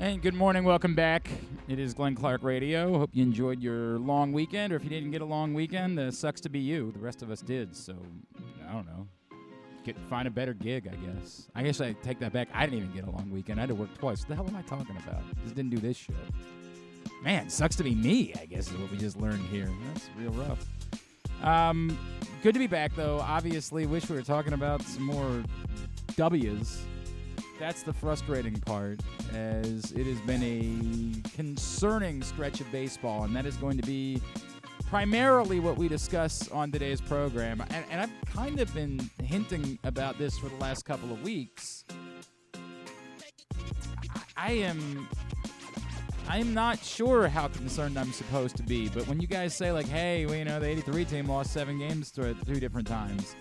And good morning. Welcome back. It is Glenn Clark Radio. Hope you enjoyed your long weekend, or if you didn't get a long weekend, sucks to be you. The rest of us did, so I don't know. Find a better gig, I guess. I guess I take that back. I didn't even get a long weekend. I had to work twice. What the hell am I talking about? Just didn't do this shit. Man, sucks to be me, I guess is what we just learned here. That's real rough. Good to be back, though. Obviously, wish we were talking about some more W's. That's the frustrating part, as it has been a concerning stretch of baseball, and that is going to be primarily what we discuss on today's program. And I've kind of been hinting about this for the last couple of weeks. I'm not sure how concerned I'm supposed to be, but when you guys say, like, hey, well, you know, the 83 team lost 7 games two different times,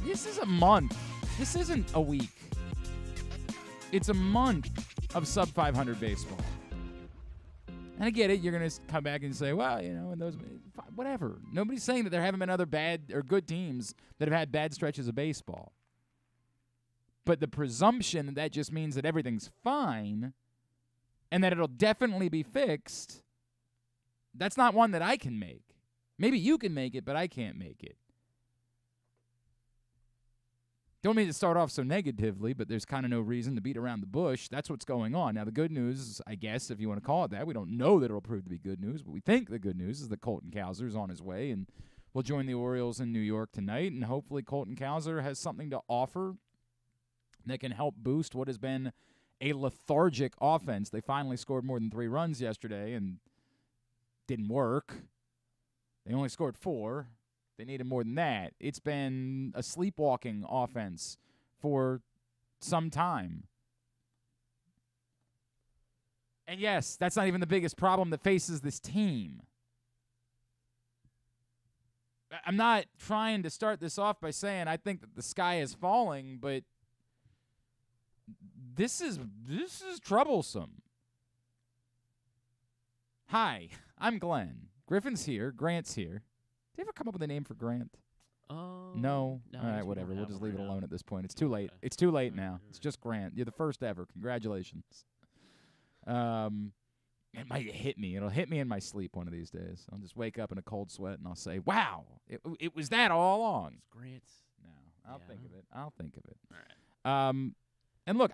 this is a month. This isn't a week. It's a month of sub-500 baseball. And I get it. You're going to come back and say, well, you know, and those, whatever. Nobody's saying that there haven't been other bad or good teams that have had bad stretches of baseball. But the presumption that just means that everything's fine and that it'll definitely be fixed, that's not one that I can make. Maybe you can make it, but I can't make it. Don't mean to start off so negatively, but there's kind of no reason to beat around the bush. That's what's going on. Now, the good news, I guess, if you want to call it that, we don't know that it'll prove to be good news, but we think the good news is that Colton Cowser is on his way and will join the Orioles in New York tonight, and hopefully Colton Cowser has something to offer that can help boost what has been a lethargic offense. They finally scored more than 3 runs yesterday and didn't work. They only scored 4. They needed more than that. It's been a sleepwalking offense for some time. And yes, that's not even the biggest problem that faces this team. I'm not trying to start this off by saying I think that the sky is falling, but this is troublesome. Hi, I'm Glenn. Griffin's here. Grant's here. Did you ever come up with a name for Grant? No? All right, whatever. We'll just leave it alone at this point. It's too late. Okay. It's too late now. It's just Grant. You're the first ever. Congratulations. It might hit me. It'll hit me in my sleep one of these days. I'll just wake up in a cold sweat and I'll say, wow, it was that all along. It's Grant. No, I'll think of it. All right. And look,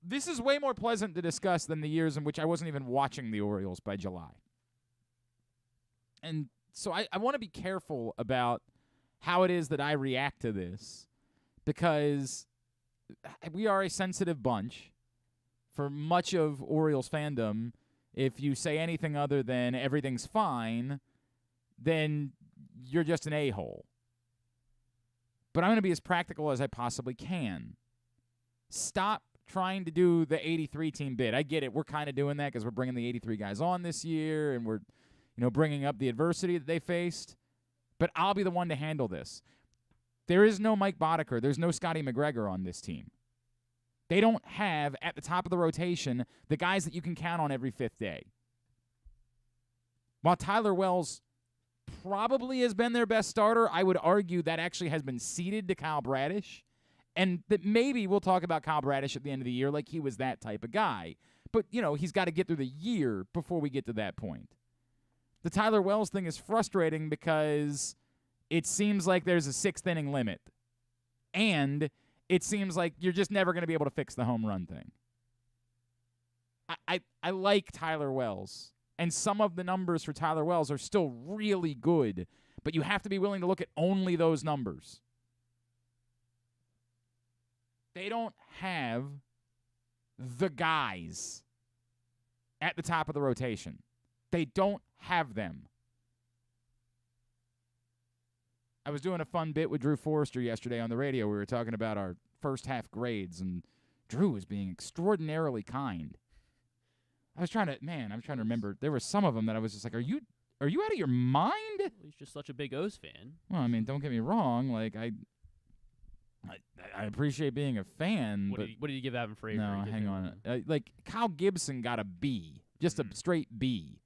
this is way more pleasant to discuss than the years in which I wasn't even watching the Orioles by July. And so I want to be careful about how it is that I react to this, because we are a sensitive bunch. For much of Orioles fandom, if you say anything other than everything's fine, then you're just an a-hole. But I'm going to be as practical as I possibly can. Stop trying to do the 83 team bit. I get it. We're kind of doing that because we're bringing the 83 guys on this year, and we're bringing up the adversity that they faced. But I'll be the one to handle this. There is no Mike Boddicker. There's no Scotty McGregor on this team. They don't have, at the top of the rotation, the guys that you can count on every 5th day. While Tyler Wells probably has been their best starter, I would argue that actually has been ceded to Kyle Bradish. And that maybe we'll talk about Kyle Bradish at the end of the year like he was that type of guy. But, he's got to get through the year before we get to that point. The Tyler Wells thing is frustrating because it seems like there's a 6th inning limit. And it seems like you're just never going to be able to fix the home run thing. I like Tyler Wells. And some of the numbers for Tyler Wells are still really good. But you have to be willing to look at only those numbers. They don't have the guys at the top of the rotation. They don't have them. I was doing a fun bit with Drew Forrester yesterday on the radio. We were talking about our first half grades, and Drew was being extraordinarily kind. I was trying to remember. There were some of them that I was just like, are you out of your mind? Well, he's just such a big O's fan. Well, I mean, don't get me wrong. Like, I appreciate being a fan. What did you give Evan Frazier? No, hang on. Like, Kyle Gibson got a B, just a straight B.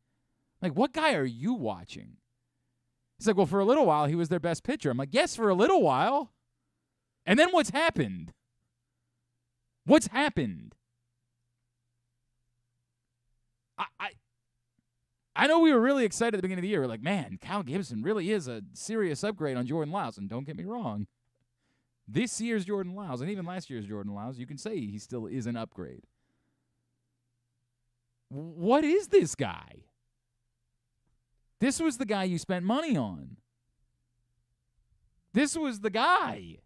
Like, what guy are you watching? He's like, well, for a little while, he was their best pitcher. I'm like, yes, for a little while. And then what's happened? What's happened? I know we were really excited at the beginning of the year. We're like, man, Kyle Gibson really is a serious upgrade on Jordan Lyles. And don't get me wrong, this year's Jordan Lyles, and even last year's Jordan Lyles, you can say he still is an upgrade. What is this guy? This was the guy you spent money on. This was the guy.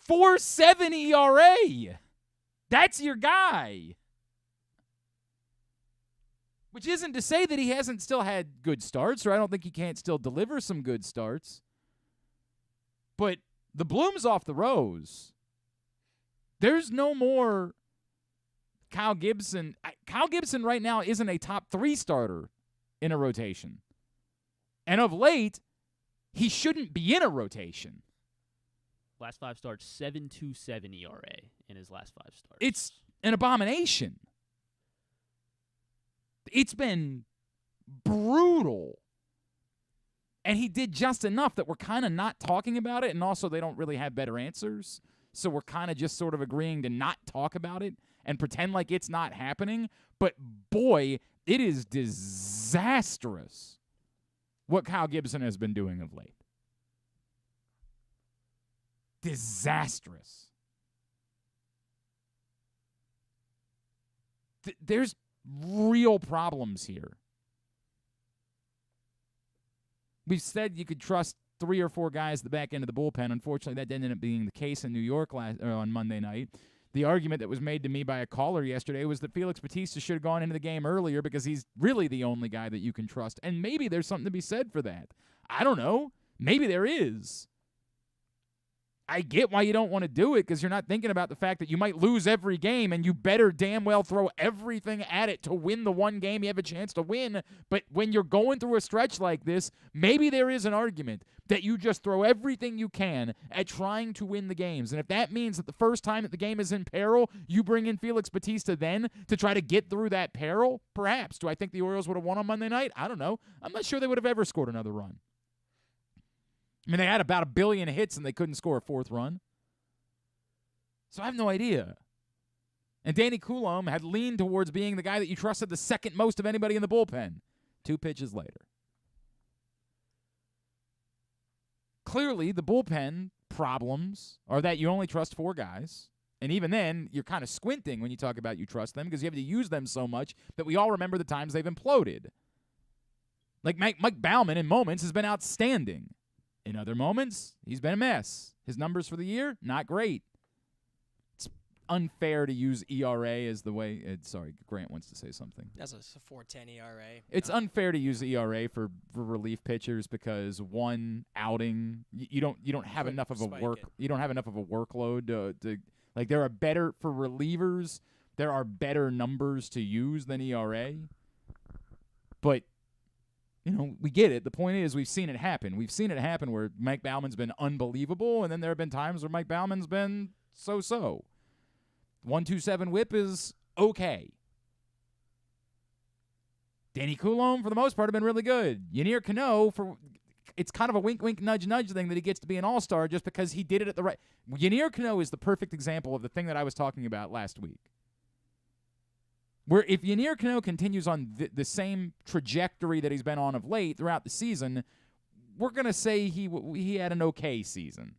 4.7 ERA. That's your guy. Which isn't to say that he hasn't still had good starts, or I don't think he can't still deliver some good starts. But the bloom's off the rose. There's no more Kyle Gibson. Kyle Gibson right now isn't a top 3 starter in a rotation. And of late, he shouldn't be in a rotation. Last 5 starts, 7.27 ERA in his last 5 starts. It's an abomination. It's been brutal. And he did just enough that we're kind of not talking about it, and also they don't really have better answers. So we're kind of just sort of agreeing to not talk about it and pretend like it's not happening. But boy, it is disastrous what Kyle Gibson has been doing of late. Disastrous. There's real problems here. We've said you could trust 3 or 4 guys at the back end of the bullpen. Unfortunately, that didn't end up being the case in New York on Monday night. The argument that was made to me by a caller yesterday was that Felix Bautista should have gone into the game earlier because he's really the only guy that you can trust. And maybe there's something to be said for that. I don't know. Maybe there is. I get why you don't want to do it because you're not thinking about the fact that you might lose every game and you better damn well throw everything at it to win the one game you have a chance to win. But when you're going through a stretch like this, maybe there is an argument that you just throw everything you can at trying to win the games. And if that means that the first time that the game is in peril, you bring in Felix Bautista then to try to get through that peril, perhaps. Do I think the Orioles would have won on Monday night? I don't know. I'm not sure they would have ever scored another run. I mean, they had about 1 billion hits and they couldn't score a 4th run. So I have no idea. And Danny Coulombe had leaned towards being the guy that you trusted the second most of anybody in the bullpen. 2 pitches later. Clearly, the bullpen problems are that you only trust 4 guys. And even then, you're kind of squinting when you talk about you trust them because you have to use them so much that we all remember the times they've imploded. Like Mike Baumann in moments has been outstanding. In other moments, he's been a mess. His numbers for the year, not great. It's unfair to use ERA as the way. Sorry, Grant wants to say something. That's a 4.10 ERA. It's unfair to use ERA for relief pitchers because one outing, you don't have enough of a you don't have enough of a workload to like there are better for relievers. There are better numbers to use than ERA, but. You know, we get it. The point is we've seen it happen. We've seen it happen where Mike Baumann's been unbelievable, and then there have been times where Mike Baumann's been so-so. 1.27 whip is okay. Danny Coulombe, for the most part, have been really good. Yennier Cano, it's kind of a wink-wink, nudge-nudge thing that he gets to be an all-star just because he did it at the right. Yennier Cano is the perfect example of the thing that I was talking about last week. Where if Yennier Cano continues on the same trajectory that he's been on of late throughout the season, we're going to say he had an okay season.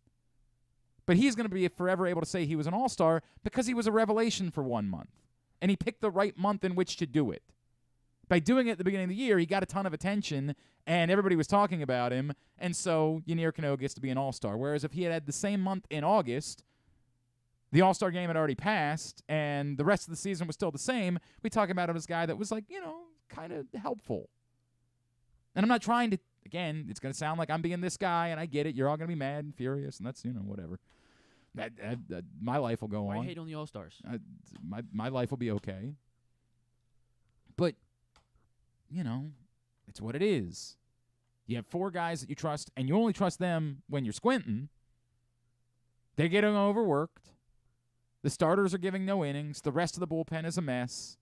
But he's going to be forever able to say he was an all-star because he was a revelation for 1 month. And he picked the right month in which to do it. By doing it at the beginning of the year, he got a ton of attention, and everybody was talking about him, and so Yennier Cano gets to be an all-star. Whereas if he had the same month in August, the All-Star game had already passed, and the rest of the season was still the same. We talk about him as a guy that was like, kind of helpful. And I'm not trying to, again, it's going to sound like I'm being this guy, and I get it. You're all going to be mad and furious, and that's, whatever. My life will go on. Why hate on the All-Stars? My life will be okay. But, it's what it is. You have 4 guys that you trust, and you only trust them when you're squinting. They're getting overworked. The starters are giving no innings. The rest of the bullpen is a mess.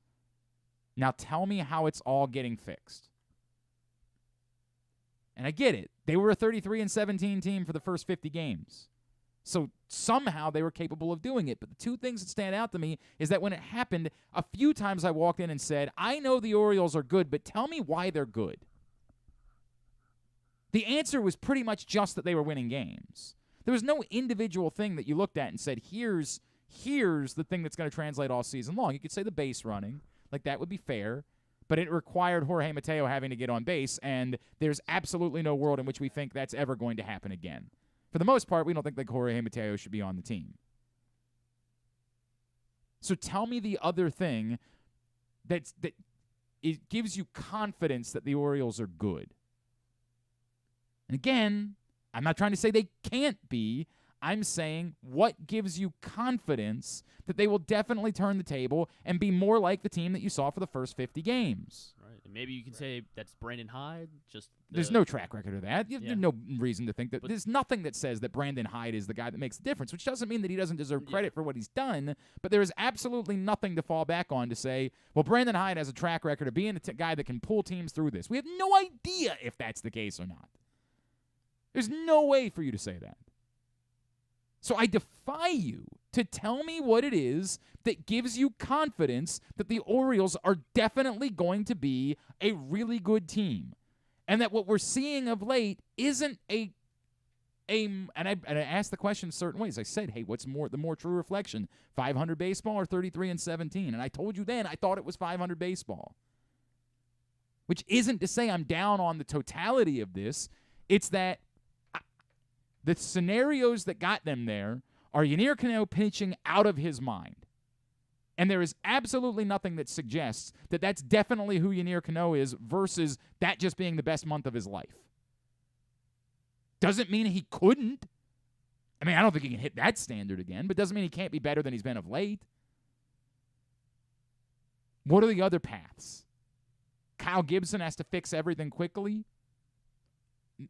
Now tell me how it's all getting fixed. And I get it. They were a 33-17 team for the first 50 games. So somehow they were capable of doing it. But the two things that stand out to me is that when it happened, a few times I walked in and said, I know the Orioles are good, but tell me why they're good. The answer was pretty much just that they were winning games. There was no individual thing that you looked at and said, here's the thing that's going to translate all season long. You could say the base running. Like, that would be fair. But it required Jorge Mateo having to get on base, and there's absolutely no world in which we think that's ever going to happen again. For the most part, we don't think that Jorge Mateo should be on the team. So tell me the other thing that it gives you confidence that the Orioles are good. And again, I'm not trying to say they can't be. I'm saying what gives you confidence that they will definitely turn the table and be more like the team that you saw for the first 50 games. Right. And maybe you can say that's Brandon Hyde. There's no track record of that. There's no reason to think that. There's nothing that says that Brandon Hyde is the guy that makes the difference, which doesn't mean that he doesn't deserve credit for what he's done. But there is absolutely nothing to fall back on to say, well, Brandon Hyde has a track record of being a guy that can pull teams through this. We have no idea if that's the case or not. There's no way for you to say that. So I defy you to tell me what it is that gives you confidence that the Orioles are definitely going to be a really good team, and that what we're seeing of late isn't and I asked the question certain ways. I said, hey, what's the more true reflection, 500 baseball or 33-17? And I told you then I thought it was 500 baseball, which isn't to say I'm down on the totality of this. It's that the scenarios that got them there are Yennier Cano pitching out of his mind. And there is absolutely nothing that suggests that that's definitely who Yennier Cano is versus that just being the best month of his life. Doesn't mean he couldn't. I mean, I don't think he can hit that standard again, but doesn't mean he can't be better than he's been of late. What are the other paths? Kyle Gibson has to fix everything quickly?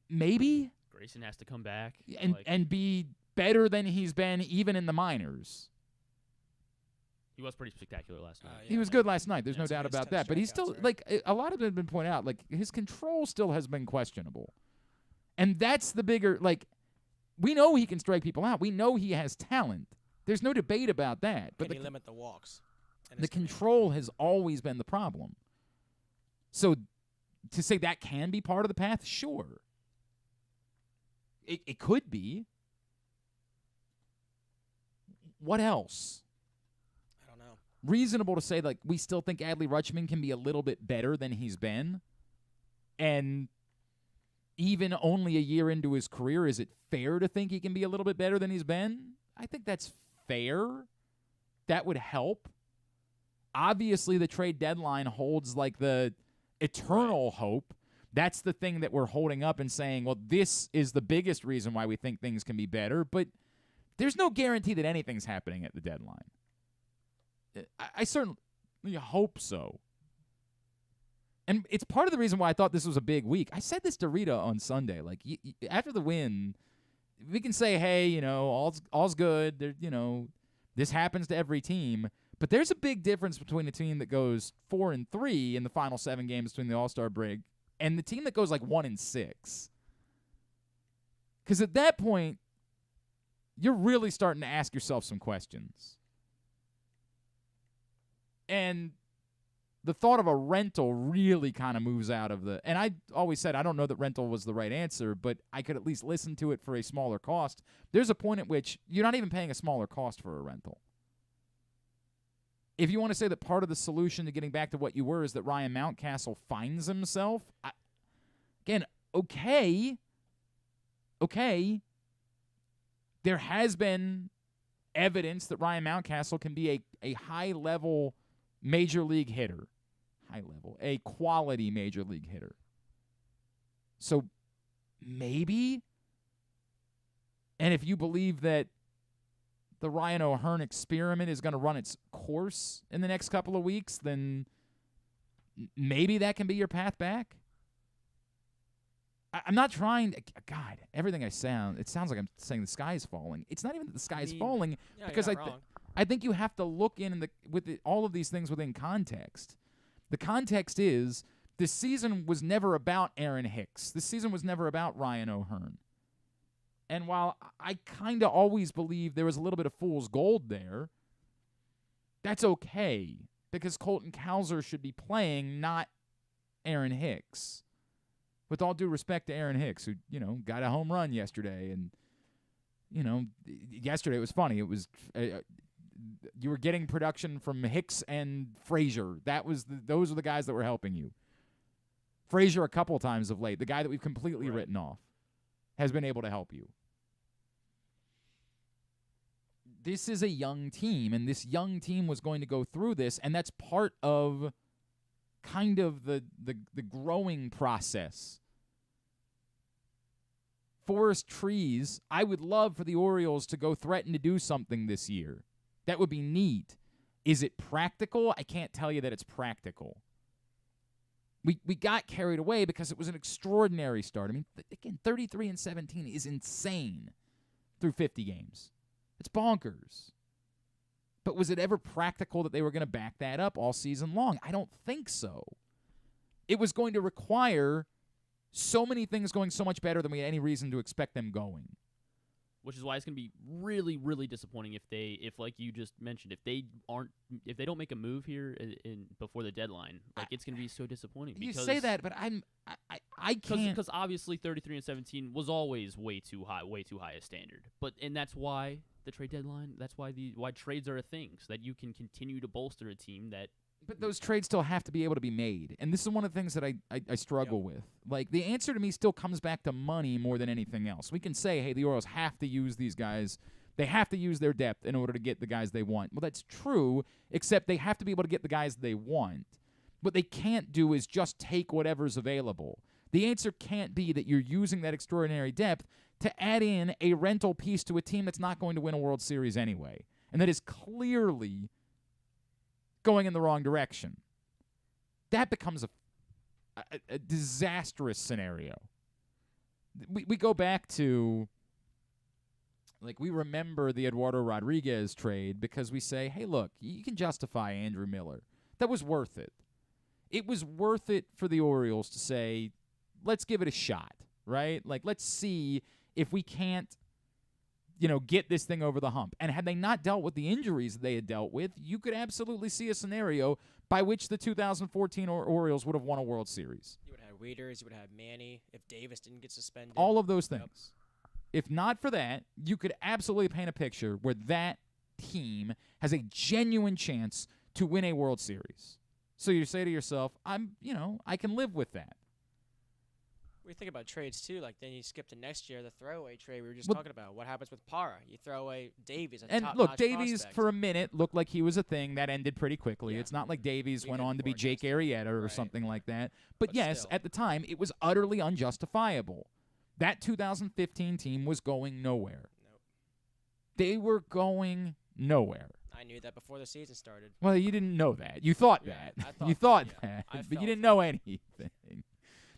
Maybe? Grayson has to come back and be better than he's been even in the minors. He was pretty spectacular last night. He was good last night. There's no doubt about that. But he's still, a lot of it has been pointed out, his control still has been questionable. And that's the bigger, we know he can strike people out. We know he has talent. There's no debate about that. But can he limit the walks? The control has always been the problem. So to say that can be part of the path, sure. It could be. What else? I don't know. Reasonable to say, we still think Adley Rutschman can be a little bit better than he's been. And even only a year into his career, is it fair to think he can be a little bit better than he's been? I think that's fair. That would help. Obviously, the trade deadline holds the eternal hope. That's the thing that we're holding up and saying, well, this is the biggest reason why we think things can be better. But there's no guarantee that anything's happening at the deadline. I certainly hope so. And it's part of the reason why I thought this was a big week. I said this to Rita on Sunday. After the win, we can say, hey, all's good. There, this happens to every team. But there's a big difference between a team that goes 4-3 in the final 7 games between the All-Star break and the team that goes 1-6. Because at that point, you're really starting to ask yourself some questions. And the thought of a rental really kind of moves out of the... And I always said I don't know that rental was the right answer, but I could at least listen to it for a smaller cost. There's a point at which you're not even paying a smaller cost for a rental. If you want to say that part of the solution to getting back to what you were is that Ryan Mountcastle finds himself, okay. There has been evidence that Ryan Mountcastle can be a high-level major league hitter. A quality major league hitter. So maybe, and if you believe that the Ryan O'Hearn experiment is going to run its course in the next couple of weeks, then maybe that can be your path back. I'm not trying to, God, everything it sounds like I'm saying the sky is falling. It's not even that the sky is falling, because I think you have to look all of these things within context. The context is this season was never about Aaron Hicks. This season was never about Ryan O'Hearn. And while I kind of always believe there was a little bit of fool's gold there, that's okay because Colton Cowser should be playing, not Aaron Hicks. With all due respect to Aaron Hicks, who, got a home run yesterday. And, yesterday it was funny. It was you were getting production from Hicks and Frazier. Those are the guys that were helping you. Frazier a couple times of late, the guy that we've completely written off, has been able to help you. This is a young team, and this young team was going to go through this, and that's part of kind of the growing process. Forest trees, I would love for the Orioles to go threaten to do something this year. That would be neat. Is it practical? I can't tell you that it's practical. We got carried away because it was an extraordinary start. I mean, again, 33-17 is insane through 50 games. It's bonkers. But was it ever practical that they were going to back that up all season long? I don't think so. It was going to require so many things going so much better than we had any reason to expect them going. Which is why it's going to be really, really disappointing if like you just mentioned, if they don't make a move here before the deadline, like it's going to be so disappointing. You say that, but I can't, because obviously 33-17 was always way too high a standard. And that's why the trade deadline, that's why why trades are a thing, so that you can continue to bolster a team that. But those trades still have to be able to be made. And this is one of the things that I struggle with. Like, the answer to me still comes back to money more than anything else. We can say, hey, the Orioles have to use these guys. They have to use their depth in order to get the guys they want. Well, that's true, except they have to be able to get the guys they want. What they can't do is just take whatever's available. The answer can't be that you're using that extraordinary depth to add in a rental piece to a team that's not going to win a World Series anyway, and that is clearly going in the wrong direction. That becomes a disastrous scenario. We go back to, like, we remember the Eduardo Rodriguez trade because we say, hey, look, you can justify Andrew Miller. That was worth it. It was worth it for the Orioles to say, let's give it a shot, right? Like, let's see if we can't, get this thing over the hump. And had they not dealt with the injuries they had dealt with, you could absolutely see a scenario by which the 2014 Orioles would have won a World Series. You would have Wieters, you would have Manny, if Davis didn't get suspended. All of those things. Yep. If not for that, you could absolutely paint a picture where that team has a genuine chance to win a World Series. So you say to yourself, I can live with that. We think about trades, too. Like, then you skip to next year, the throwaway trade we were just talking about. What happens with Parra? You throw away Davies. And look, Davies, for a minute, looked like he was a thing. That ended pretty quickly. Yeah. It's not like Davies went on to be Jake Arrieta or something like that. But yes, still, at the time, it was utterly unjustifiable. That 2015 team was going nowhere. Nope. They were going nowhere. I knew that before the season started. Well, you didn't know that. You thought that. You thought that, but you didn't know anything.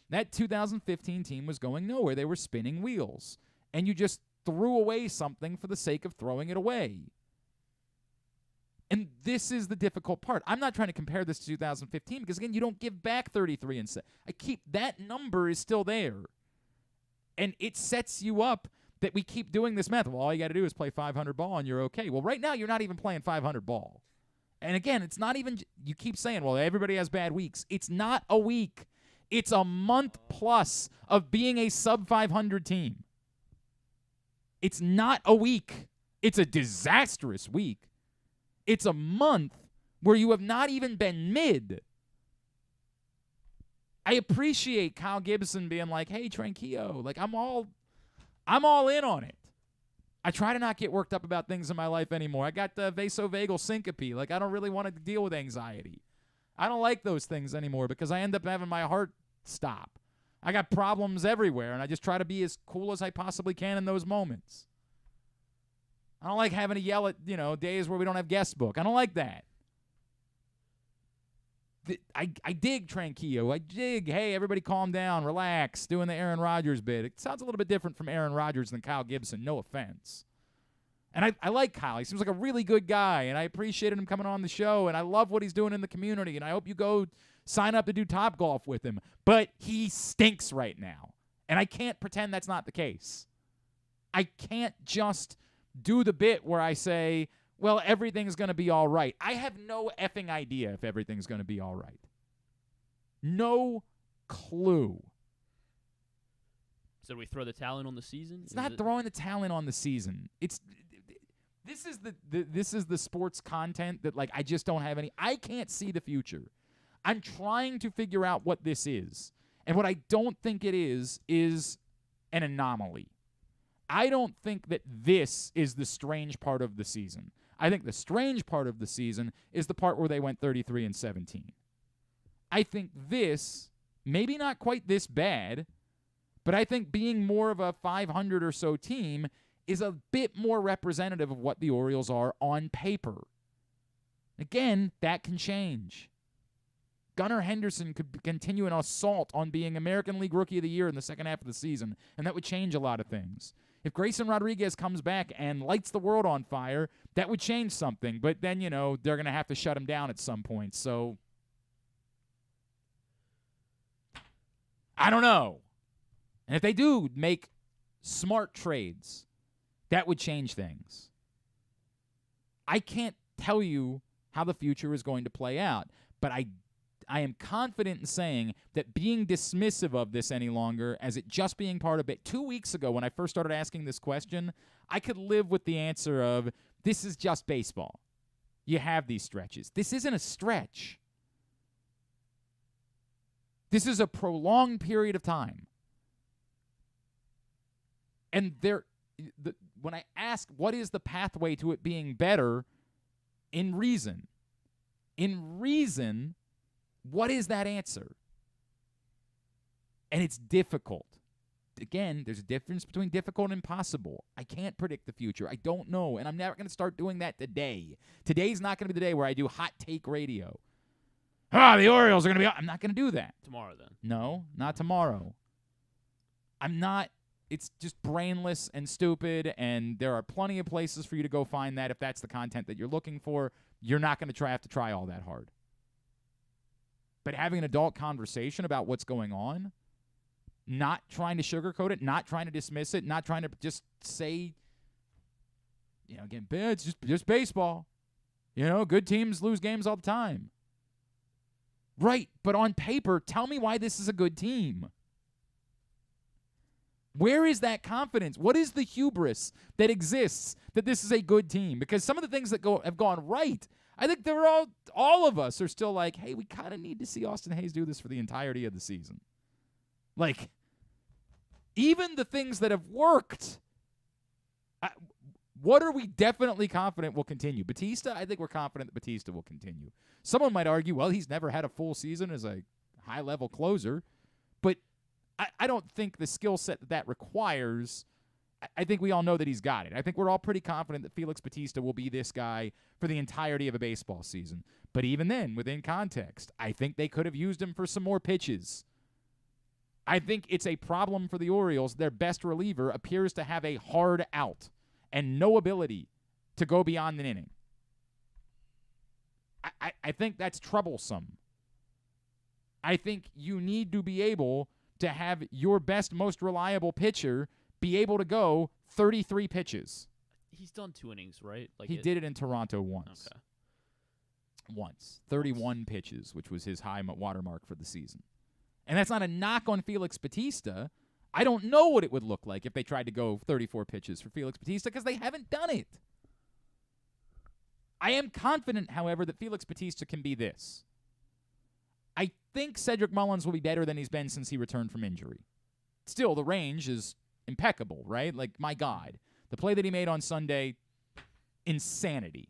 That 2015 team was going nowhere. They were spinning wheels. And you just threw away something for the sake of throwing it away. And this is the difficult part. I'm not trying to compare this to 2015 because, again, you don't give back 33 and 7. That number is still there. And it sets you up that we keep doing this math. Well, all you got to do is play 500 ball and you're okay. Well, right now you're not even playing 500 ball. And, again, it's not even – you keep saying, well, everybody has bad weeks. It's not a week. It's a month plus of being a sub-500 team. It's not a week. It's a disastrous week. It's a month where you have not even been mid. I appreciate Kyle Gibson being like, hey, Tranquillo, like I'm all in on it. I try to not get worked up about things in my life anymore. I got the vasovagal syncope. Like, I don't really want to deal with anxiety. I don't like those things anymore because I end up having my heart stop. I got problems everywhere, and I just try to be as cool as I possibly can in those moments. I don't like having to yell at, days where we don't have guest book. I don't like that. I dig Tranquillo. I dig, hey, everybody calm down, relax, doing the Aaron Rodgers bit. It sounds a little bit different from Aaron Rodgers than Kyle Gibson, no offense. And I like Kyle. He seems like a really good guy, and I appreciated him coming on the show, and I love what he's doing in the community, and I hope you go sign up to do Topgolf with him. But he stinks right now, and I can't pretend that's not the case. I can't just do the bit where I say, well, everything's going to be all right. I have no effing idea if everything's going to be all right. No clue. So do we throw the towel in on the season? It's not throwing the towel in on the season. This is the sports content that, like, I just don't have any. I can't see the future. I'm trying to figure out what this is. And what I don't think it is an anomaly. I don't think that this is the strange part of the season. I think the strange part of the season is the part where they went 33-17. I think this, maybe not quite this bad, but I think being more of a 500 or so team is a bit more representative of what the Orioles are on paper. Again, that can change. Gunnar Henderson could continue an assault on being American League Rookie of the Year in the second half of the season, and that would change a lot of things. If Grayson Rodriguez comes back and lights the world on fire, that would change something. But then, they're going to have to shut him down at some point. So, I don't know. And if they do make smart trades, that would change things. I can't tell you how the future is going to play out, but I am confident in saying that being dismissive of this any longer as it just being part of it. 2 weeks ago when I first started asking this question, I could live with the answer of, this is just baseball. You have these stretches. This isn't a stretch. This is a prolonged period of time. And when I ask what is the pathway to it being better, in reason, what is that answer? And it's difficult. Again, there's a difference between difficult and impossible. I can't predict the future. I don't know, and I'm never going to start doing that today. Today's not going to be the day where I do hot take radio. The Orioles are going to be... I'm not going to do that. Tomorrow, then. No, not tomorrow. I'm not... It's just brainless and stupid, and there are plenty of places for you to go find that if that's the content that you're looking for. You're not going to have to try all that hard. But having an adult conversation about what's going on, not trying to sugarcoat it, not trying to dismiss it, not trying to just say, again, it's just baseball. Good teams lose games all the time. Right, but on paper, tell me why this is a good team. Where is that confidence? What is the hubris that exists that this is a good team? Because some of the things that have gone right, I think they're all of us are still like, hey, we kind of need to see Austin Hayes do this for the entirety of the season. Like, even the things that have worked, what are we definitely confident will continue? Batista, I think we're confident that Batista will continue. Someone might argue, well, he's never had a full season as a high-level closer, but I don't think the skill set that requires, I think we all know that he's got it. I think we're all pretty confident that Felix Batista will be this guy for the entirety of a baseball season. But even then, within context, I think they could have used him for some more pitches. I think it's a problem for the Orioles. Their best reliever appears to have a hard out and no ability to go beyond an inning. I think that's troublesome. I think you need to be able to have your best, most reliable pitcher be able to go 33 pitches. He's done 2 innings, right? He did it in Toronto once. Okay. Once. 31 pitches, which was his high watermark for the season. And that's not a knock on Felix Batista. I don't know what it would look like if they tried to go 34 pitches for Felix Batista because they haven't done it. I am confident, however, that Felix Batista can be this. I think Cedric Mullins will be better than he's been since he returned from injury. Still, the range is impeccable, right? Like, my God. The play that he made on Sunday, insanity.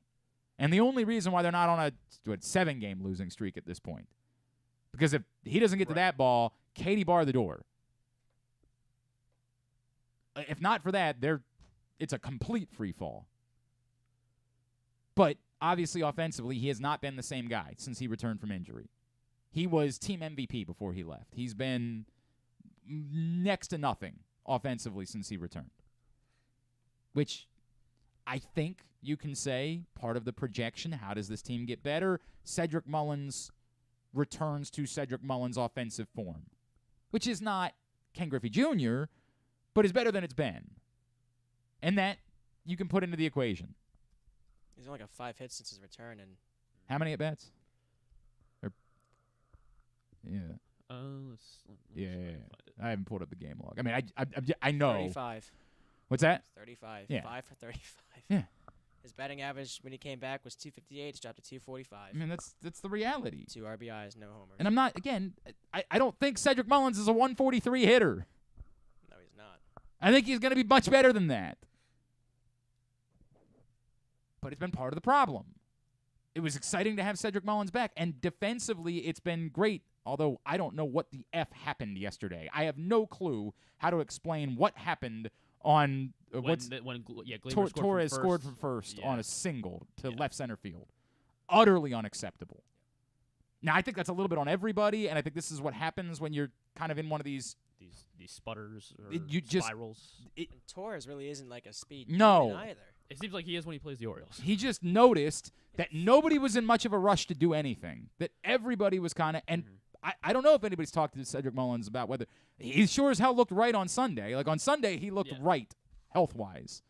And the only reason why they're not on a 7-game losing streak at this point. Because if he doesn't get to that ball, Katie bar the door. If not for that, it's a complete free fall. But obviously, offensively, he has not been the same guy since he returned from injury. He was team MVP before he left. He's been next to nothing offensively since he returned. Which I think you can say part of the projection, how does this team get better? Cedric Mullins returns to Cedric Mullins' offensive form, which is not Ken Griffey Jr., but is better than it's been. And that you can put into the equation. He's only got 5 hits since his return, and How many at-bats? Yeah. Let's Yeah. find it. I haven't pulled up the game log. I mean, I know. 35. What's that? 35. Yeah. 5 for 35. Yeah. His batting average when he came back was 258. It's dropped to 245. I mean, that's the reality. 2 RBIs, no homers. And I'm not, again, I don't think Cedric Mullins is a 143 hitter. No, he's not. I think he's going to be much better than that. But it's been part of the problem. It was exciting to have Cedric Mullins back, and defensively it's been great, although I don't know what the F happened yesterday. I have no clue how to explain what happened on Gleyber scored from first Yeah. on a single to left center field. Utterly unacceptable. Now, I think that's a little bit on everybody, and I think this is what happens when you're kind of in one of these sputters or spirals. And Torres really isn't like a speed No. demon either. It seems like he is when he plays the Orioles. He just noticed that nobody was in much of a rush to do anything, that everybody was kind of – and I don't know if anybody's talked to Cedric Mullins about whether – he sure as hell looked right on Sunday. Like on Sunday, he looked right health-wise.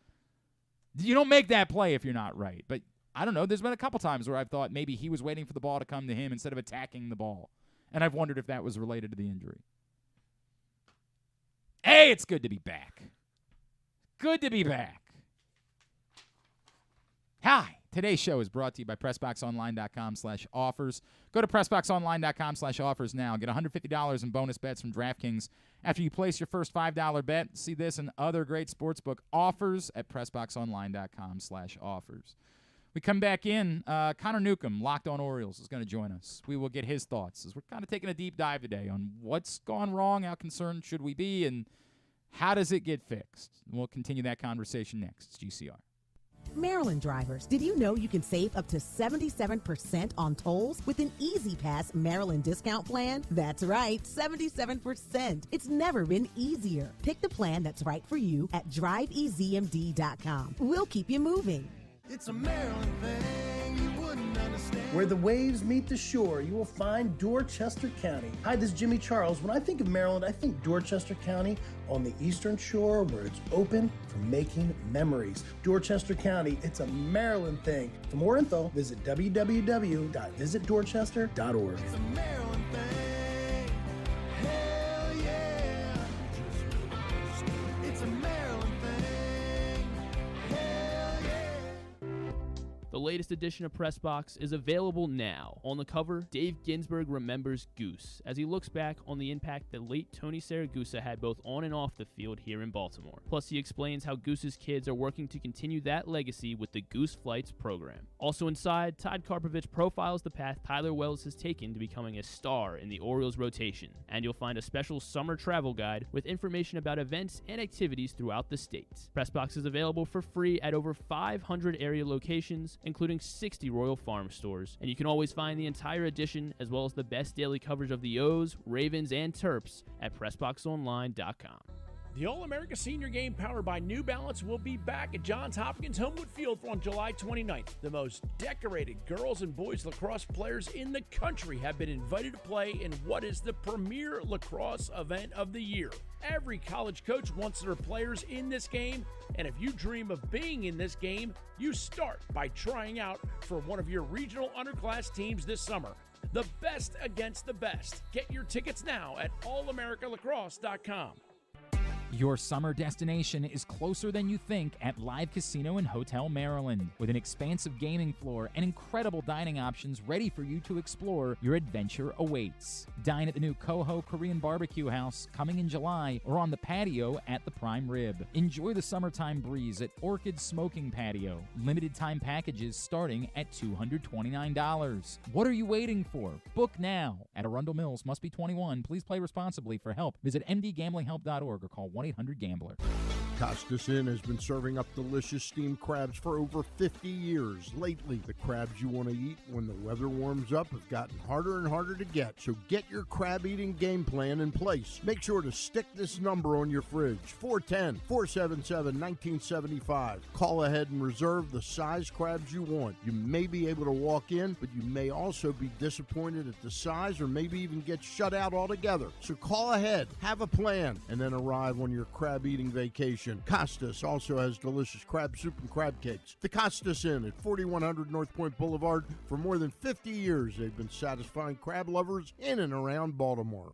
You don't make that play if you're not right. But I don't know. There's been a couple times where I've thought maybe he was waiting for the ball to come to him instead of attacking the ball. And I've wondered if that was related to the injury. Hey, it's good to be back. Good to be back. Hi. Today's show is brought to you by PressBoxOnline.com/offers. Go to PressBoxOnline.com/offers now. Get $150 in bonus bets from DraftKings after you place your first $5 bet. See this and other great sportsbook offers at PressBoxOnline.com/offers. We come back in. Connor Newcomb, Locked On Orioles, is going to join us. We will get his thoughts as we're kind of taking a deep dive today on what's gone wrong, how concerned should we be, and how does it get fixed. We'll continue that conversation next. It's GCR. Maryland drivers, did you know you can save up to 77% on tolls with an Easy Pass Maryland discount plan? That's right, 77%. It's never been easier. Pick the plan that's right for you at driveezmd.com. We'll keep you moving. It's a Maryland thing you wouldn't understand. Where the waves meet the shore, you will find Dorchester County. Hi, this is Jimmy Charles. When I think of Maryland, I think Dorchester County on the eastern shore where it's open for making memories. Dorchester County, it's a Maryland thing. For more info, visit www.visitdorchester.org. It's a Maryland thing. Hell yeah. It's a Maryland thing. Hell yeah. The latest edition of Press Box is available now. On the cover, Dave Ginsburg remembers Goose as he looks back on the impact that late Tony Saragusa had both on and off the field here in Baltimore. Plus, he explains how Goose's kids are working to continue that legacy with the Goose Flights program. Also inside, Todd Karpovich profiles the path Tyler Wells has taken to becoming a star in the Orioles rotation. And you'll find a special summer travel guide with information about events and activities throughout the state. Press Box is available for free at over 500 area locations, including 60 Royal Farm stores. And you can always find the entire edition as well as the best daily coverage of the O's, Ravens, and Terps at PressBoxOnline.com. The All-America Senior Game powered by New Balance will be back at Johns Hopkins Homewood Field on July 29th. The most decorated girls and boys lacrosse players in the country have been invited to play in what is the premier lacrosse event of the year. Every college coach wants their players in this game, and if you dream of being in this game, you start by trying out for one of your regional underclass teams this summer. The best against the best. Get your tickets now at allamericalacrosse.com. Your summer destination is closer than you think at Live Casino and Hotel Maryland. With an expansive gaming floor and incredible dining options ready for you to explore, your adventure awaits. Dine at the new Coho Korean Barbecue House coming in July or on the patio at the Prime Rib. Enjoy the summertime breeze at Orchid Smoking Patio. Limited time packages starting at $229. What are you waiting for? Book now. At Arundel Mills, must be 21. Please play responsibly. For help, visit mdgamblinghelp.org or call 1-800-GAMBLER. Costas Inn has been serving up delicious steamed crabs for over 50 years. Lately, the crabs you want to eat when the weather warms up have gotten harder and harder to get. So get your crab-eating game plan in place. Make sure to stick this number on your fridge, 410-477-1975. Call ahead and reserve the size crabs you want. You may be able to walk in, but you may also be disappointed at the size or maybe even get shut out altogether. So call ahead, have a plan, and then arrive on your crab-eating vacation. selection. Costas also has delicious crab soup and crab cakes. The Costas Inn at 4100 North Point Boulevard. For more than 50 years, they've been satisfying crab lovers in and around Baltimore.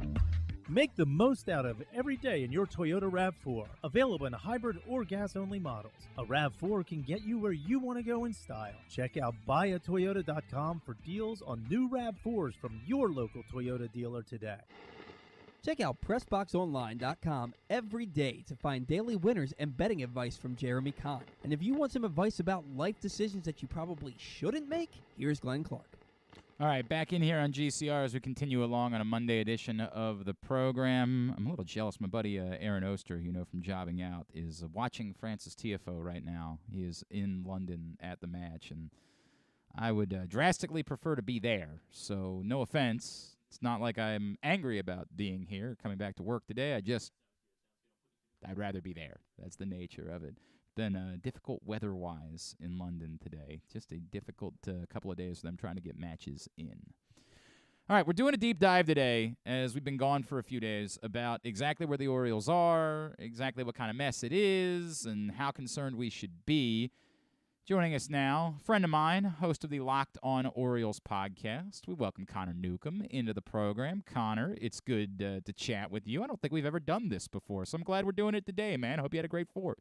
Make the most out of every day in your Toyota RAV4. Available in hybrid or gas-only models. A RAV4 can get you where you want to go in style. Check out buyatoyota.com for deals on new RAV4s from your local Toyota dealer today. Check out PressBoxOnline.com every day to find daily winners and betting advice from Jeremy Kahn. And if you want some advice about life decisions that you probably shouldn't make, here's Glenn Clark. All right, back in here on GCR as we continue along on a Monday edition of the program. I'm a little jealous. My buddy Aaron Oster, you know from Jobbing Out, is watching Francis Tiafoe right now. He is in London at the match, and I would drastically prefer to be there. So no offense. It's not like I'm angry about being here, coming back to work today. I'd rather be there. That's the nature of it. Been difficult weather-wise in London today. Just a difficult couple of days for them trying to get matches in. All right, we're doing a deep dive today, as we've been gone for a few days, about exactly where the Orioles are, exactly what kind of mess it is, and how concerned we should be. Joining us now, a friend of mine, host of the Locked On Orioles Podcast. We welcome Connor Newcomb into the program. Connor, it's good to chat with you. I don't think we've ever done this before, so I'm glad we're doing it today, man. I hope you had a great Fourth.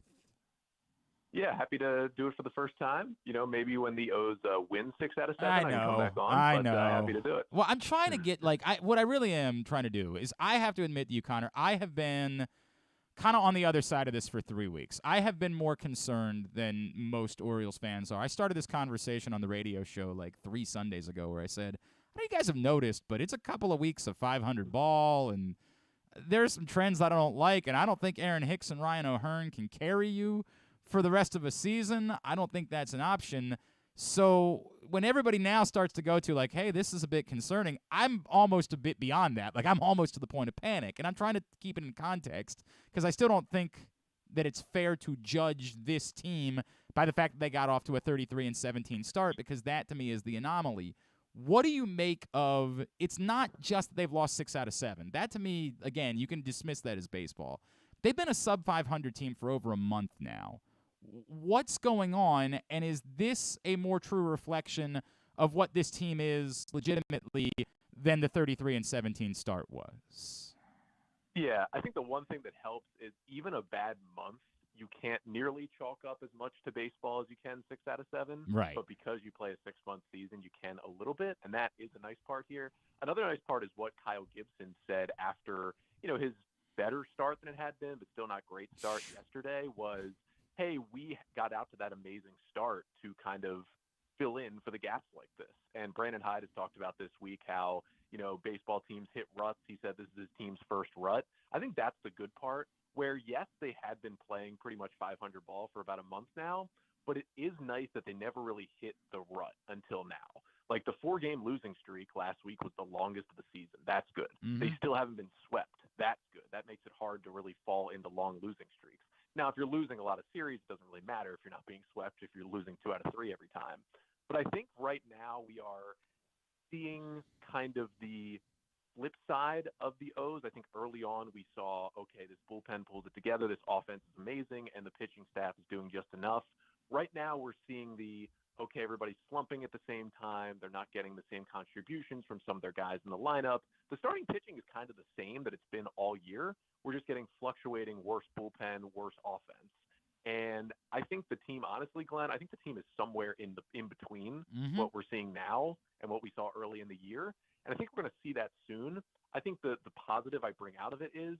Yeah, happy to do it for the first time. You know, maybe when the O's win 6 out of 7, I can come back on. I but, know. Happy to do it. Well, I'm trying to get, what I really am trying to do is I have to admit to you, Connor, I have been kind of on the other side of this for 3 weeks. I have been more concerned than most Orioles fans are. I started this conversation on the radio show 3 Sundays ago where I said, I know you guys have noticed, but it's a couple of weeks of 500 ball, and there's some trends that I don't like, and I don't think Aaron Hicks and Ryan O'Hearn can carry you for the rest of a season. I don't think that's an option. So when everybody now starts to go to hey, this is a bit concerning, I'm almost a bit beyond that. I'm almost to the point of panic, and I'm trying to keep it in context because I still don't think that it's fair to judge this team by the fact that they got off to a 33-17 start, because that to me is the anomaly. What do you make of, it's not just that they've lost 6 out of 7. That to me, again, you can dismiss that as baseball. They've been a sub-500 team for over a month now. What's going on, and is this a more true reflection of what this team is legitimately than the 33-17 start was? Yeah, I think the one thing that helps is even a bad month, you can't nearly chalk up as much to baseball as you can 6 out of 7. Right. But because you play a 6-month season, you can a little bit, and that is a nice part here. Another nice part is what Kyle Gibson said after, his better start than it had been, but still not great start yesterday was, hey, we got out to that amazing start to kind of fill in for the gaps like this. And Brandon Hyde has talked about this week how, baseball teams hit ruts. He said this is his team's first rut. I think that's the good part where, yes, they had been playing pretty much 500 ball for about a month now, but it is nice that they never really hit the rut until now. The 4-game losing streak last week was the longest of the season. That's good. Mm-hmm. They still haven't been swept. That's good. That makes it hard to really fall into long losing streaks. Now, if you're losing a lot of series, it doesn't really matter if you're not being swept, if you're losing 2 out of 3 every time. But I think right now we are seeing kind of the flip side of the O's. I think early on we saw, okay, this bullpen pulls it together, this offense is amazing, and the pitching staff is doing just enough. Right now we're seeing okay, everybody's slumping at the same time. They're not getting the same contributions from some of their guys in the lineup. The starting pitching is kind of the same that it's been all year. We're just getting fluctuating worse bullpen, worse offense. And I think the team, honestly, Glenn, I think the team is somewhere in between what we're seeing now and what we saw early in the year. And I think we're going to see that soon. I think the positive I bring out of it is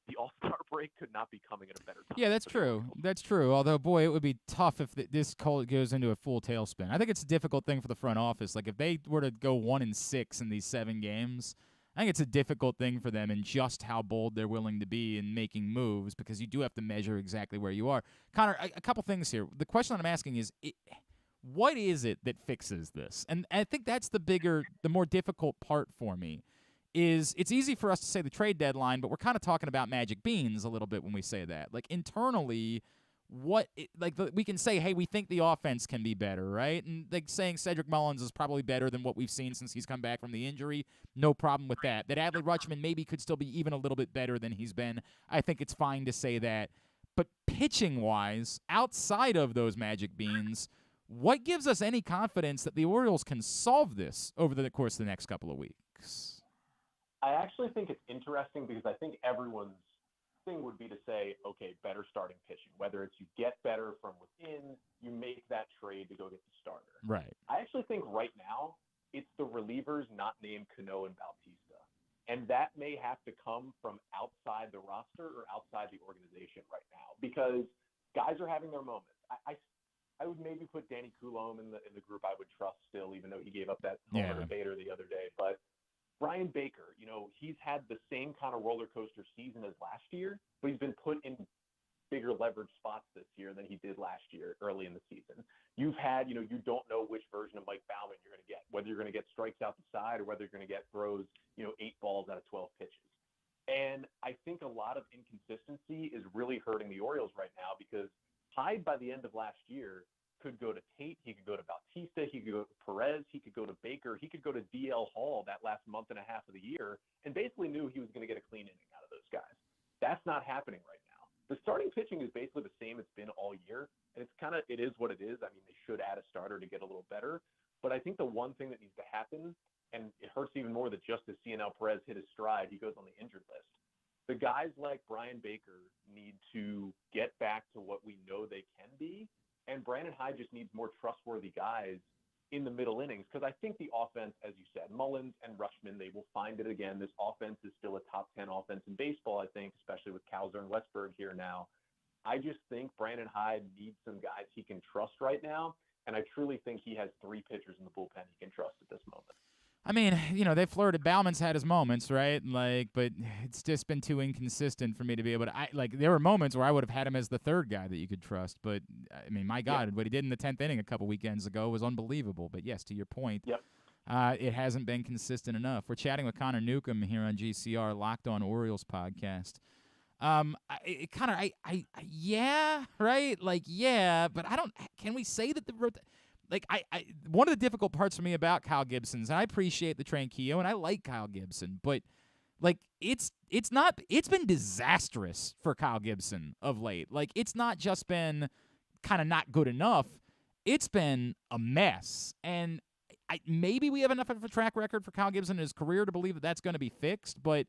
the All-Star break could not be coming at a better time. Yeah, that's true. That's true. Although, boy, it would be tough if this goes into a full tailspin. I think it's a difficult thing for the front office. If they were to go 1-6 in these 7 games, I think it's a difficult thing for them in just how bold they're willing to be in making moves, because you do have to measure exactly where you are. Connor, a couple things here. The question that I'm asking is, what is it that fixes this? And I think that's the more difficult part for me. Is it's easy for us to say the trade deadline, but we're kind of talking about magic beans a little bit when we say that. Internally, we can say, hey, we think the offense can be better, right? And saying Cedric Mullins is probably better than what we've seen since he's come back from the injury, no problem with that. That Adley Rutschman maybe could still be even a little bit better than he's been. I think it's fine to say that. But pitching-wise, outside of those magic beans, what gives us any confidence that the Orioles can solve this over the course of the next couple of weeks? I actually think it's interesting because I think everyone's thing would be to say, okay, better starting pitching, whether it's you get better from within, you make that trade to go get the starter. Right. I actually think right now it's the relievers not named Cano and Bautista. And that may have to come from outside the roster or outside the organization right now because guys are having their moments. I would maybe put Danny Coulomb in the group I would trust still, even though he gave up that homer to Bader the other day. But Brian Baker, he's had the same kind of roller coaster season as last year, but he's been put in bigger leverage spots this year than he did last year early in the season. You've had, you don't know which version of Mike Baumann you're going to get, whether you're going to get strikes out the side or whether you're going to get throws, 8 balls out of 12 pitches. And I think a lot of inconsistency is really hurting the Orioles right now because Hyde by the end of last year could go to Tate, he could go to Bautista, he could go to Perez, he could go to Baker, he could go to DL Hall that last month and a half of the year and basically knew he was going to get a clean inning out of those guys. That's not happening right now. The starting pitching is basically the same it's been all year, and it is what it is. I mean, they should add a starter to get a little better, but I think the one thing that needs to happen, and it hurts even more that just as CNL Perez hit his stride, he goes on the injured list. The guys like Brian Baker need to get back to what we know they can be, and Brandon Hyde just needs more trustworthy guys in the middle innings because I think the offense, as you said, Mullins and Rutschman, they will find it again. This offense is still a top 10 offense in baseball, I think, especially with Cowser and Westberg here now. I just think Brandon Hyde needs some guys he can trust right now, and I truly think he has 3 pitchers in the bullpen he can trust at this moment. I mean, they flirted. Bauman's had his moments, right? But it's just been too inconsistent for me to be able to. There were moments where I would have had him as the third guy that you could trust. But I mean, my God, what he did in the 10th inning a couple weekends ago was unbelievable. But yes, to your point, it hasn't been consistent enough. We're chatting with Connor Newcomb here on GCR, Locked On Orioles Podcast. Yeah, right? But I don't. Can we say that one of the difficult parts for me about Kyle Gibson's, and I appreciate the Tranquillo, and I like Kyle Gibson, but it's been disastrous for Kyle Gibson of late. It's not just been kind of not good enough. It's been a mess. And maybe we have enough of a track record for Kyle Gibson in his career to believe that that's going to be fixed, but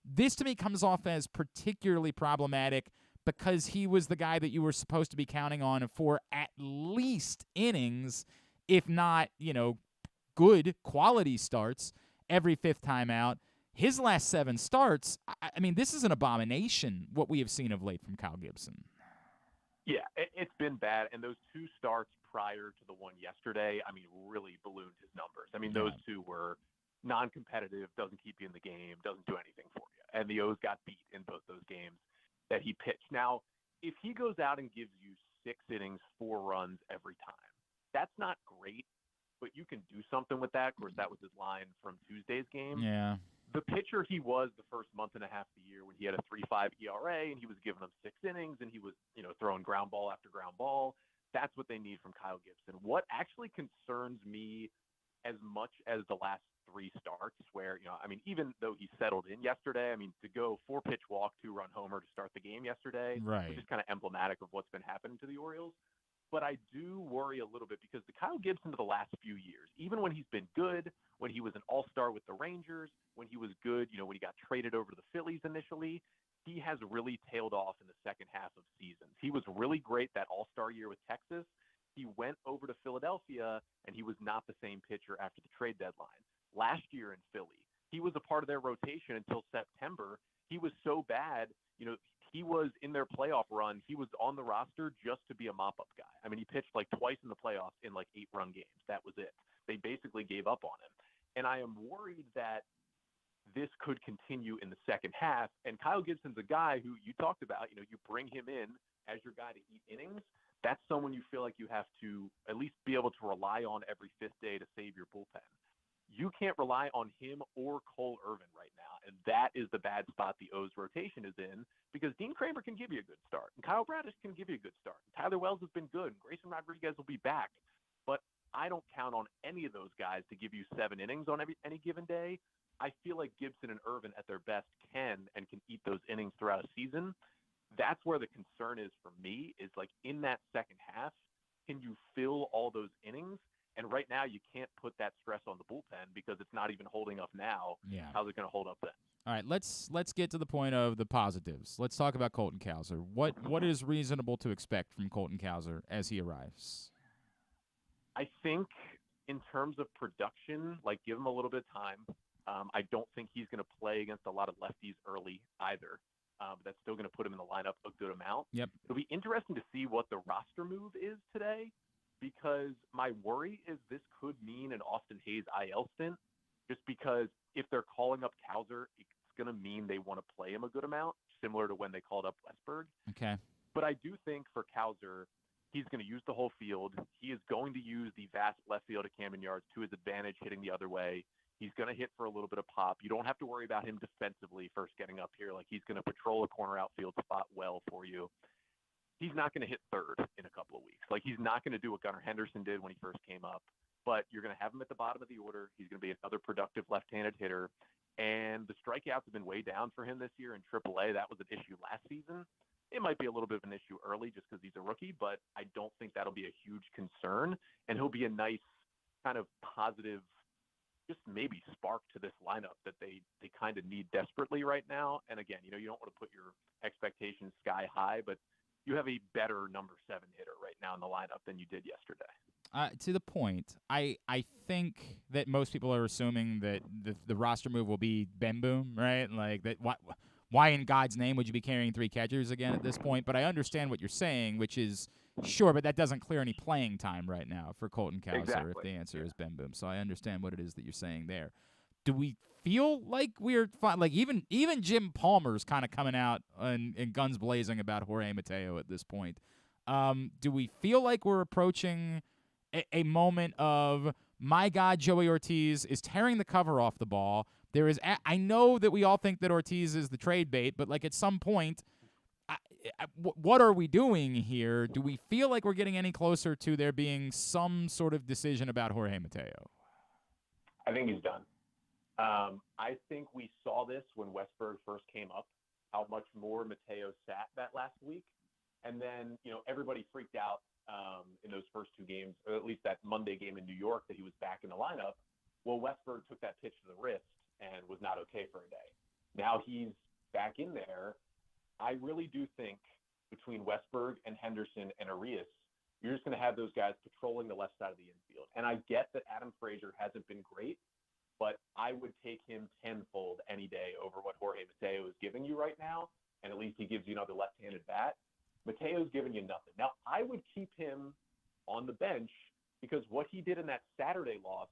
this to me comes off as particularly problematic because he was the guy that you were supposed to be counting on for at least innings, if not, good quality starts every 5th time out. His last 7 starts, I mean, this is an abomination, what we have seen of late from Kyle Gibson. Yeah, it's been bad, and those 2 starts prior to the one yesterday, I mean, really ballooned his numbers. I mean, those 2 were non-competitive, doesn't keep you in the game, doesn't do anything for you. And the O's got beat in both those games that he pitched. Now, if he goes out and gives you 6 innings, 4 runs every time, that's not great, but you can do something with that. Of course, that was his line from Tuesday's game. Yeah. The pitcher he was the first month and a half of the year when he had a 3.5 ERA and he was giving them 6 innings and he was, throwing ground ball after ground ball, that's what they need from Kyle Gibson. What actually concerns me as much as the last 3 starts where, even though he settled in yesterday, to go 4-pitch walk, 2-run homer to start the game yesterday, which is kind of emblematic of what's been happening to the Orioles. But I do worry a little bit because the Kyle Gibson of the last few years, even when he's been good, when he was an all-star with the Rangers, when he was good, when he got traded over to the Phillies initially, he has really tailed off in the second half of seasons. He was really great that all-star year with Texas. He went over to Philadelphia, and he was not the same pitcher after the trade deadline. Last year in Philly, he was a part of their rotation until September. He was so bad, he was in their playoff run. He was on the roster just to be a mop-up guy. He pitched twice in the playoffs in 8-run games. That was it. They basically gave up on him. And I am worried that this could continue in the second half. And Kyle Gibson's a guy who you talked about, you bring him in as your guy to eat innings. That's someone you feel like you have to at least be able to rely on every 5th day to save your bullpen. You can't rely on him or Cole Irvin right now, and that is the bad spot the O's rotation is in because Dean Kramer can give you a good start, and Kyle Bradish can give you a good start. Tyler Wells has been good, and Grayson Rodriguez will be back, but I don't count on any of those guys to give you 7 innings on any given day. I feel like Gibson and Irvin at their best can eat those innings throughout a season. that's where the concern is for me, is like in that second half, can you fill all those innings? And right now you can't put that stress on the bullpen because it's not even holding up now. Yeah. How's it going to hold up then? All right, let's get to the point of the positives. Let's talk about Colton Cowser. What is reasonable to expect from Colton Cowser as he arrives? I think in terms of production, like give him a little bit of time. I don't think he's going to play against a lot of lefties early either. But that's still going to put him in the lineup a good amount. Yep. It'll be interesting to see what the roster move is today, because my worry is this could mean an Austin Hayes IL stint, just because if they're calling up Cowser, it's going to mean they want to play him a good amount, similar to when they called up Westberg. Okay. But I do think for Cowser, he's going to use the whole field. He is going to use the vast left field at Camden Yards to his advantage, hitting the other way. He's going to hit for a little bit of pop. You don't have to worry about him defensively first getting up here. Like, he's going to patrol a corner outfield spot well for you. He's not going to hit third in a couple of weeks. Like, he's not going to do what Gunnar Henderson did when he first came up. But you're going to have him at the bottom of the order. He's going to be another productive left-handed hitter. And the strikeouts have been way down for him this year in AAA. That was an issue last season. It might be a little bit of an issue early just because he's a rookie, but I don't think that'll be a huge concern. And he'll be a nice kind of positive, just maybe spark to this lineup that they kind of need desperately right now. And again, you don't want to put your expectations sky high, but you have a better number 7 hitter right now in the lineup than you did yesterday. To the point, I think that most people are assuming that the roster move will be Ben Boom, right? Like that. Why in God's name would you be carrying 3 catchers again at this point? But I understand what you're saying, which is sure, but that doesn't clear any playing time right now for Colton Cowser if the answer is Ben Boom. So I understand what it is that you're saying there. Do we feel like we're fine? Like even Jim Palmer's kind of coming out and guns blazing about Jorge Mateo at this point. Do we feel like we're approaching a moment of, my God, Joey Ortiz is tearing the cover off the ball? There is, I know that we all think that Ortiz is the trade bait, but like at some point, what are we doing here? Do we feel like we're getting any closer to there being some sort of decision about Jorge Mateo? I think he's done. I think we saw this when Westberg first came up, how much more Mateo sat that last week. And then, everybody freaked out in those first 2 games, or at least that Monday game in New York, that he was back in the lineup. Well, Westberg took that pitch to the wrist and was not okay for a day. Now he's back in there. I really do think between Westberg and Henderson and Elias, you're just going to have those guys patrolling the left side of the infield. And I get that Adam Frazier hasn't been great, but I would take him tenfold any day over what Jorge Mateo is giving you right now, and at least he gives you another left-handed bat. Mateo's giving you nothing. Now, I would keep him on the bench because what he did in that Saturday loss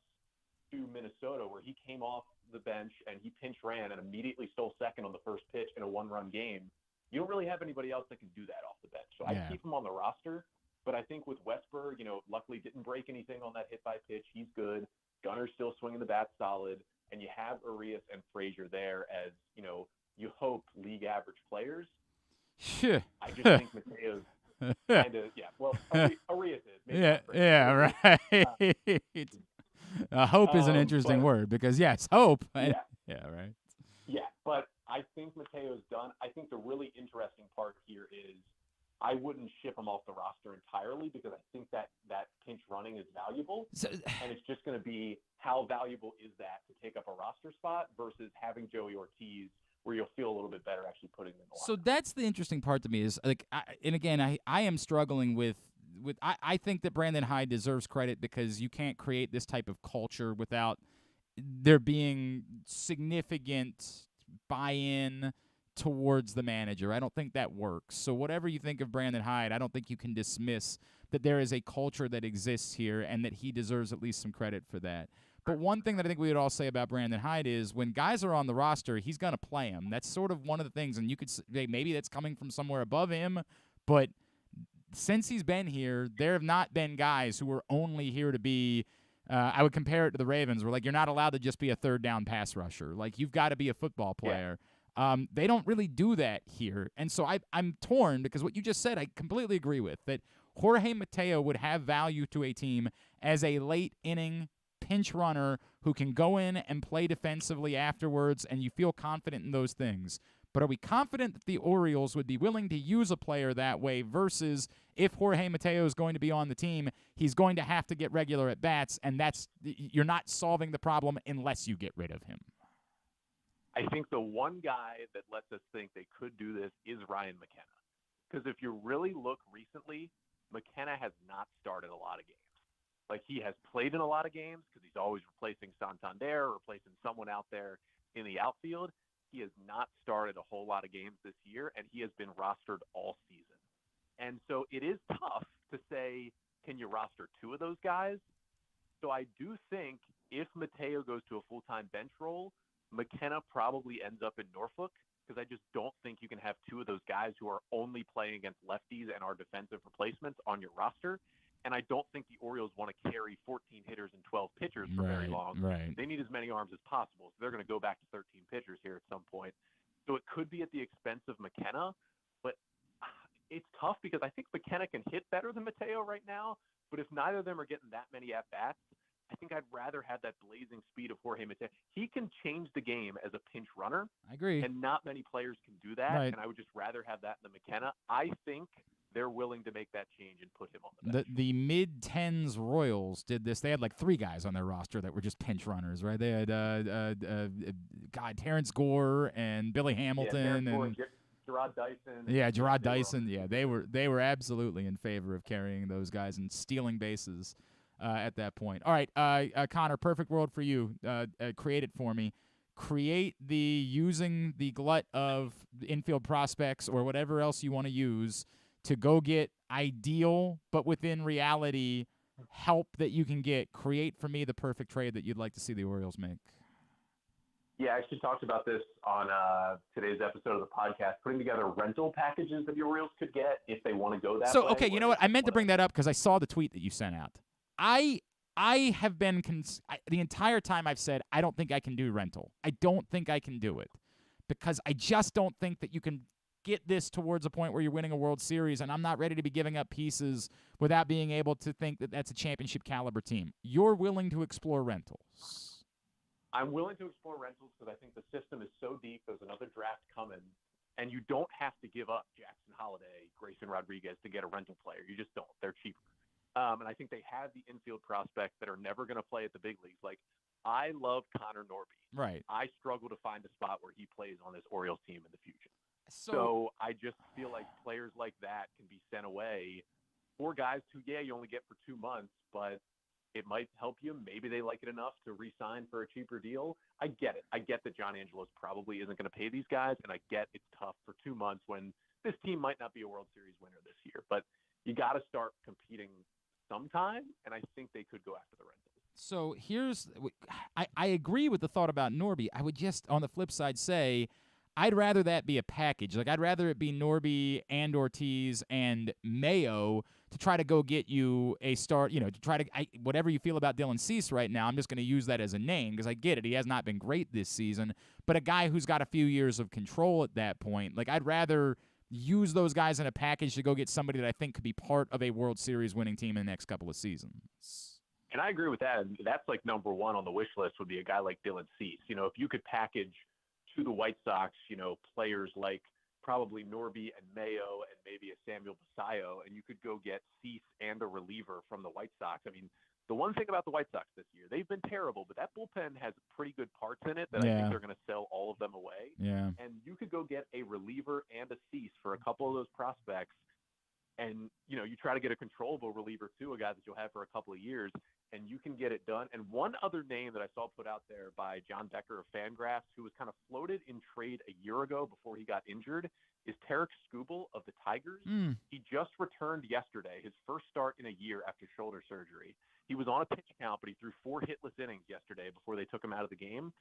to Minnesota, where he came off the bench and he pinch ran and immediately stole second on the first pitch in a 1-run game, you don't really have anybody else that can do that off the bench. So I keep him on the roster, but I think with Westberg, luckily didn't break anything on that hit by pitch. He's good. Gunner's still swinging the bat solid, and you have Elias and Frazier there as, you hope league average players. I just think Mateo's kind of, well, Elias is. Maybe right. Hope is an interesting word because, yes, hope. Yeah, right. Yeah, but I think Mateo's done. I think the really interesting part here is I wouldn't ship him off the roster entirely because I think that pinch running is valuable. And it's just going to be how valuable is that to take up a roster spot versus having Joey Ortiz where you'll feel a little bit better actually putting him in the lineup. So that's the interesting part to me is, like, I am struggling with I think that Brandon Hyde deserves credit because you can't create this type of culture without there being significant buy-in towards the manager. I don't think that works. So whatever you think of Brandon Hyde, I don't think you can dismiss that there is a culture that exists here and that he deserves at least some credit for that. But one thing that I think we would all say about Brandon Hyde is when guys are on the roster, he's going to play them. That's sort of one of the things, and you could say maybe that's coming from somewhere above him, but since he's been here, there have not been guys who were only here to be I would compare it to the Ravens, where, like, you're not allowed to just be a third down pass rusher. Like, you've got to be a football player. Yeah. They don't really do that here. And so I'm torn because what you just said I completely agree with, that Jorge Mateo would have value to a team as a late-inning pinch runner who can go in and play defensively afterwards, and you feel confident in those things. But are we confident that the Orioles would be willing to use a player that way versus if Jorge Mateo is going to be on the team, he's going to have to get regular at-bats, and you're not solving the problem unless you get rid of him? I think the one guy that lets us think they could do this is Ryan McKenna. Because if you really look recently, McKenna has not started a lot of games. Like, he has played in a lot of games because he's always replacing Santander or replacing someone out there in the outfield. He has not started a whole lot of games this year, and he has been rostered all season. And so it is tough to say, can you roster two of those guys? So I do think if Mateo goes to a full-time bench role, McKenna probably ends up in Norfolk, because I just don't think you can have two of those guys who are only playing against lefties and are defensive replacements on your roster. And I don't think the Orioles want to carry 14 hitters and 12 pitchers for very long. Right. They need as many arms as possible. So they're going to go back to 13 pitchers here at some point. So it could be at the expense of McKenna, but it's tough because I think McKenna can hit better than Mateo right now. But if neither of them are getting that many at-bats, I think I'd rather have that blazing speed of Jorge Mateo. He can change the game as a pinch runner. I agree. And not many players can do that. Right. And I would just rather have that than McKenna. I think they're willing to make that change and put him on the bench. The mid-10s Royals did this. They had like 3 guys on their roster that were just pinch runners, right? They had Terrence Gore and Billy Hamilton and Gerard Dyson. Yeah, Gerard Dyson. Yeah, they were absolutely in favor of carrying those guys and stealing bases at that point. All right, Connor, perfect world for you. Create it for me. Create using the glut of infield prospects or whatever else you want to use to go get ideal, but within reality, help that you can get. Create for me the perfect trade that you'd like to see the Orioles make. Yeah, I actually talked about this on today's episode of the podcast, putting together rental packages that the Orioles could get if they want to go that way. So, okay, you know what? I meant to bring that up because I saw the tweet that you sent out. I have been the entire time I've said I don't think I can do rental. I don't think I can do it because I just don't think that you can get this towards a point where you're winning a World Series, and I'm not ready to be giving up pieces without being able to think that that's a championship caliber team. You're willing to explore rentals. I'm willing to explore rentals because I think the system is so deep. There's another draft coming, and you don't have to give up Jackson Holliday, Grayson Rodriguez to get a rental player. You just don't. They're cheaper. And I think they have the infield prospects that are never going to play at the big leagues. Like, I love Connor Norby. Right. I struggle to find a spot where he plays on this Orioles team in the future. So I just feel like players like that can be sent away for guys who, you only get for 2 months, but it might help you. Maybe they like it enough to re-sign for a cheaper deal. I get it. I get that John Angelos probably isn't going to pay these guys, and I get it's tough for 2 months when this team might not be a World Series winner this year. But you got to start competing sometime, and I think they could go after the rentals. So I agree with the thought about Norby. I would just, on the flip side, say I'd rather that be a package. Like, I'd rather it be Norby and Ortiz and Mayo to try to go get you a start, to try to whatever you feel about Dylan Cease right now, I'm just going to use that as a name because I get it. He has not been great this season, but a guy who's got a few years of control at that point. Like, I'd rather use those guys in a package to go get somebody that I think could be part of a World Series winning team in the next couple of seasons. And I agree with that. That's like number one on the wish list would be a guy like Dylan Cease. If you could package to the White Sox, players like probably Norby and Mayo and maybe a Samuel Basayo, and you could go get Cease and a reliever from the White Sox. I mean, the one thing about the White Sox this year, they've been terrible, but that bullpen has pretty good parts in it that I think they're going to sell all of them away. Yeah. And you could go get a reliever and a Cease for a couple of those prospects. And, you try to get a controllable reliever too, a guy that you'll have for a couple of years, and you can get it done. And one other name that I saw put out there by John Becker of Fangraphs, who was kind of floated in trade a year ago before he got injured, is Tarek Skubal of the Tigers. He just returned yesterday, his first start in a year after shoulder surgery. He was on a pitch count, but he threw 4 hitless innings yesterday before they took him out of the game.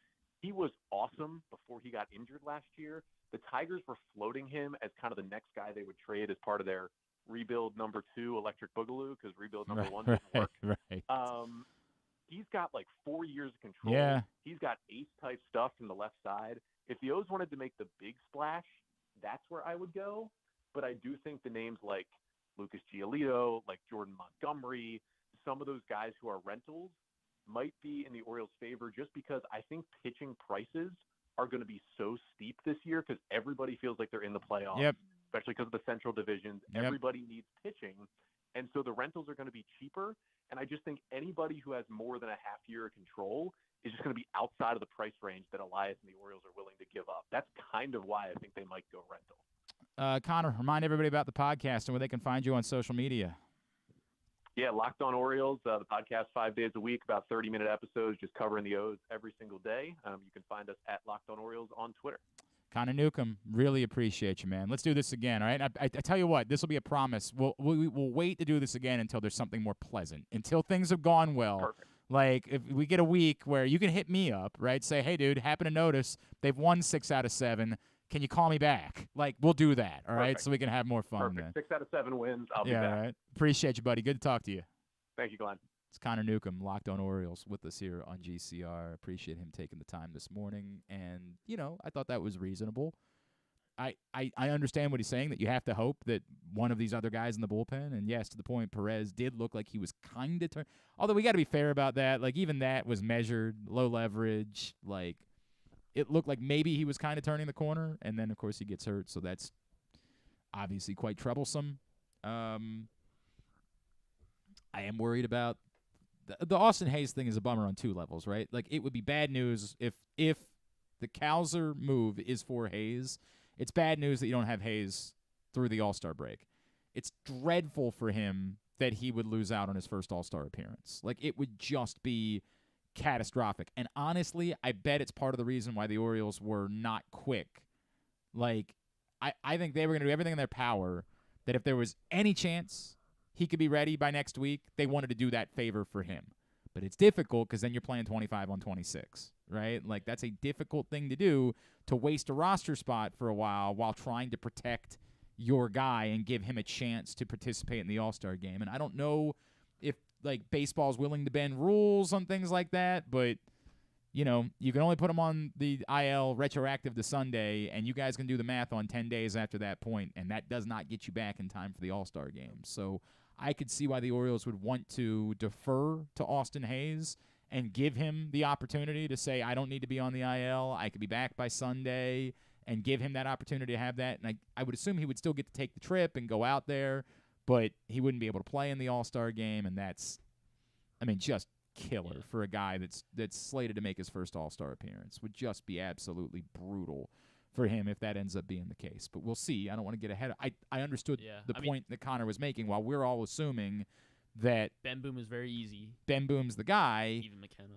He was awesome before he got injured last year. The Tigers were floating him as kind of the next guy they would trade as part of their rebuild number 2 electric boogaloo, because rebuild number 1 didn't work. Right. He's got like 4 years of control. Yeah. He's got ace type stuff from the left side. If the O's wanted to make the big splash, that's where I would go. But I do think the names like Lucas Giolito, like Jordan Montgomery, some of those guys who are rentals might be in the Orioles' favor just because I think pitching prices are going to be so steep this year because everybody feels like they're in the playoffs, especially because of the Central divisions. Everybody needs pitching. And so the rentals are going to be cheaper. And I just think anybody who has more than a half year of control is just going to be outside of the price range that Elias and the Orioles are willing to give up. That's kind of why I think they might go rental. Connor, remind everybody about the podcast and where they can find you on social media. Yeah, Locked On Orioles, the podcast 5 days a week, about 30-minute episodes, just covering the O's every single day. You can find us at Locked On Orioles on Twitter. Connor Newcomb, really appreciate you, man. Let's do this again, all right? I tell you what, this will be a promise. We'll wait to do this again until there's something more pleasant, until things have gone well. Perfect. Like, if we get a week where you can hit me up, right? Say, hey, dude, happen to notice they've won 6 out of 7. Can you call me back? Like, we'll do that, all right? So we can have more fun then. 6 out of 7 wins. I'll be back. All right. Appreciate you, buddy. Good to talk to you. Thank you, Glenn. It's Connor Newcomb, Locked On Orioles, with us here on GCR. Appreciate him taking the time this morning. And, I thought that was reasonable. I understand what he's saying, that you have to hope that one of these other guys in the bullpen, and yes, to the point, Perez did look like he was kind of although we got to be fair about that. Like, even that was measured, low leverage. Like, it looked like maybe he was kind of turning the corner, and then, of course, he gets hurt, so that's obviously quite troublesome. I am worried about the Austin Hayes thing is a bummer on 2 levels, right? Like, it would be bad news if the Cowser move is for Hayes. It's bad news that you don't have Hayes through the All-Star break. It's dreadful for him that he would lose out on his first All-Star appearance. Like, it would just be catastrophic. And honestly, I bet it's part of the reason why the Orioles were not quick. Like, I think they were going to do everything in their power that if there was any chance he could be ready by next week, they wanted to do that favor for him. But it's difficult because then you're playing 25 on 26, right? Like, that's a difficult thing to do, to waste a roster spot for a while trying to protect your guy and give him a chance to participate in the All-Star game. And I don't know if, like, baseball's willing to bend rules on things like that, but, you can only put him on the IL retroactive to Sunday, and you guys can do the math on 10 days after that point, and that does not get you back in time for the All-Star game. So I could see why the Orioles would want to defer to Austin Hayes and give him the opportunity to say, I don't need to be on the IL. I could be back by Sunday, and give him that opportunity to have that. And I would assume he would still get to take the trip and go out there, but he wouldn't be able to play in the All-Star game, and that's, just killer for a guy that's slated to make his first All-Star appearance. Would just be absolutely brutal for him if that ends up being the case. But we'll see. I don't want to get ahead. I understood the point that Connor was making, while we're all assuming that Ben Boom is very easy. Ben Boom's the guy. Even McKenna.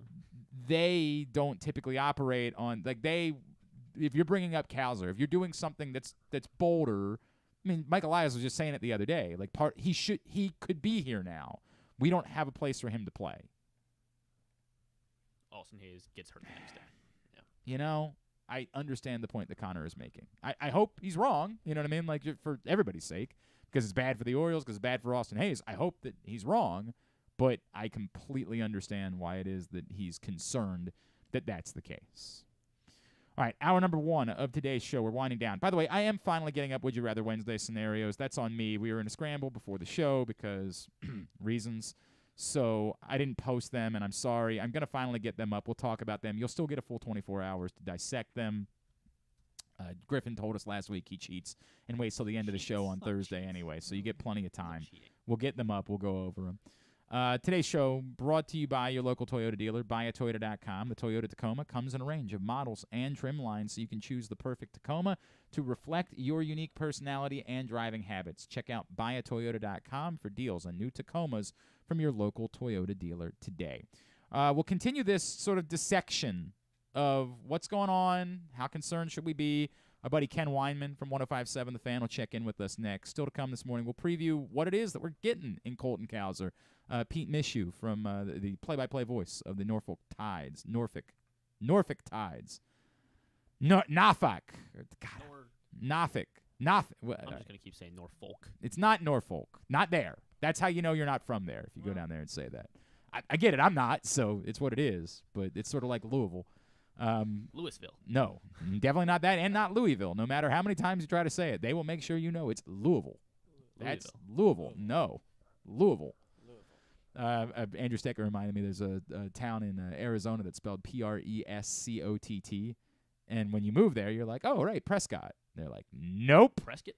They don't typically operate on, like, if you're bringing up Cowser, if you're doing something that's bolder, Mike Elias was just saying it the other day. Like, he could be here now. We don't have a place for him to play. Austin Hayes gets hurt the next day. Yeah. I understand the point that Connor is making. I hope he's wrong, you know what I mean? Like, for everybody's sake, because it's bad for the Orioles, because it's bad for Austin Hayes. I hope that he's wrong, but I completely understand why it is that he's concerned that that's the case. All right, hour number 1 of today's show. We're winding down. By the way, I am finally getting up Would You Rather Wednesday scenarios. That's on me. We were in a scramble before the show because reasons. So I didn't post them, and I'm sorry. I'm going to finally get them up. We'll talk about them. You'll still get a full 24 hours to dissect them. Griffin told us last week he cheats and waits till the end of the show on Thursday anyway, so you get plenty of time. We'll get them up. We'll go over them. Today's show brought to you by your local Toyota dealer, buyatoyota.com. The Toyota Tacoma comes in a range of models and trim lines, so you can choose the perfect Tacoma to reflect your unique personality and driving habits. Check out buyatoyota.com for deals on new Tacomas from your local Toyota dealer today. We'll continue this sort of dissection of what's going on, how concerned should we be. Our buddy Ken Weinman from 105.7 The Fan will check in with us next. Still to come this morning, we'll preview what it is that we're getting in Colton Cowser. Pete Michaud from the play-by-play voice of the Norfolk Tides. Norfolk Tides. Norfolk. Norfolk. I'm just going to keep saying Norfolk. It's not Norfolk. Not there. That's how you know you're not from there, if you go down there and say that. I get it. I'm not, so it's what it is. But it's sort of like Louisville. Louisville. No, definitely not that, and not Louisville. No matter how many times you try to say it, they will make sure you know it's Louisville. That's Louisville. No, Louisville. Andrew Stecker reminded me there's a town in Arizona that's spelled Prescott. And when you move there, you're like, oh, right, Prescott. They're like, nope. Prescott.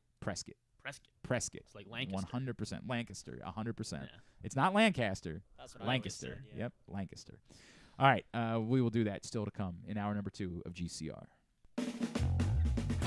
It's like Lancaster. 100%. Lancaster, 100%. Yeah. It's not Lancaster. That's what Lancaster. I always said, yeah. Yep, Lancaster. All right, we will do that still to come in hour number 2 of GCR.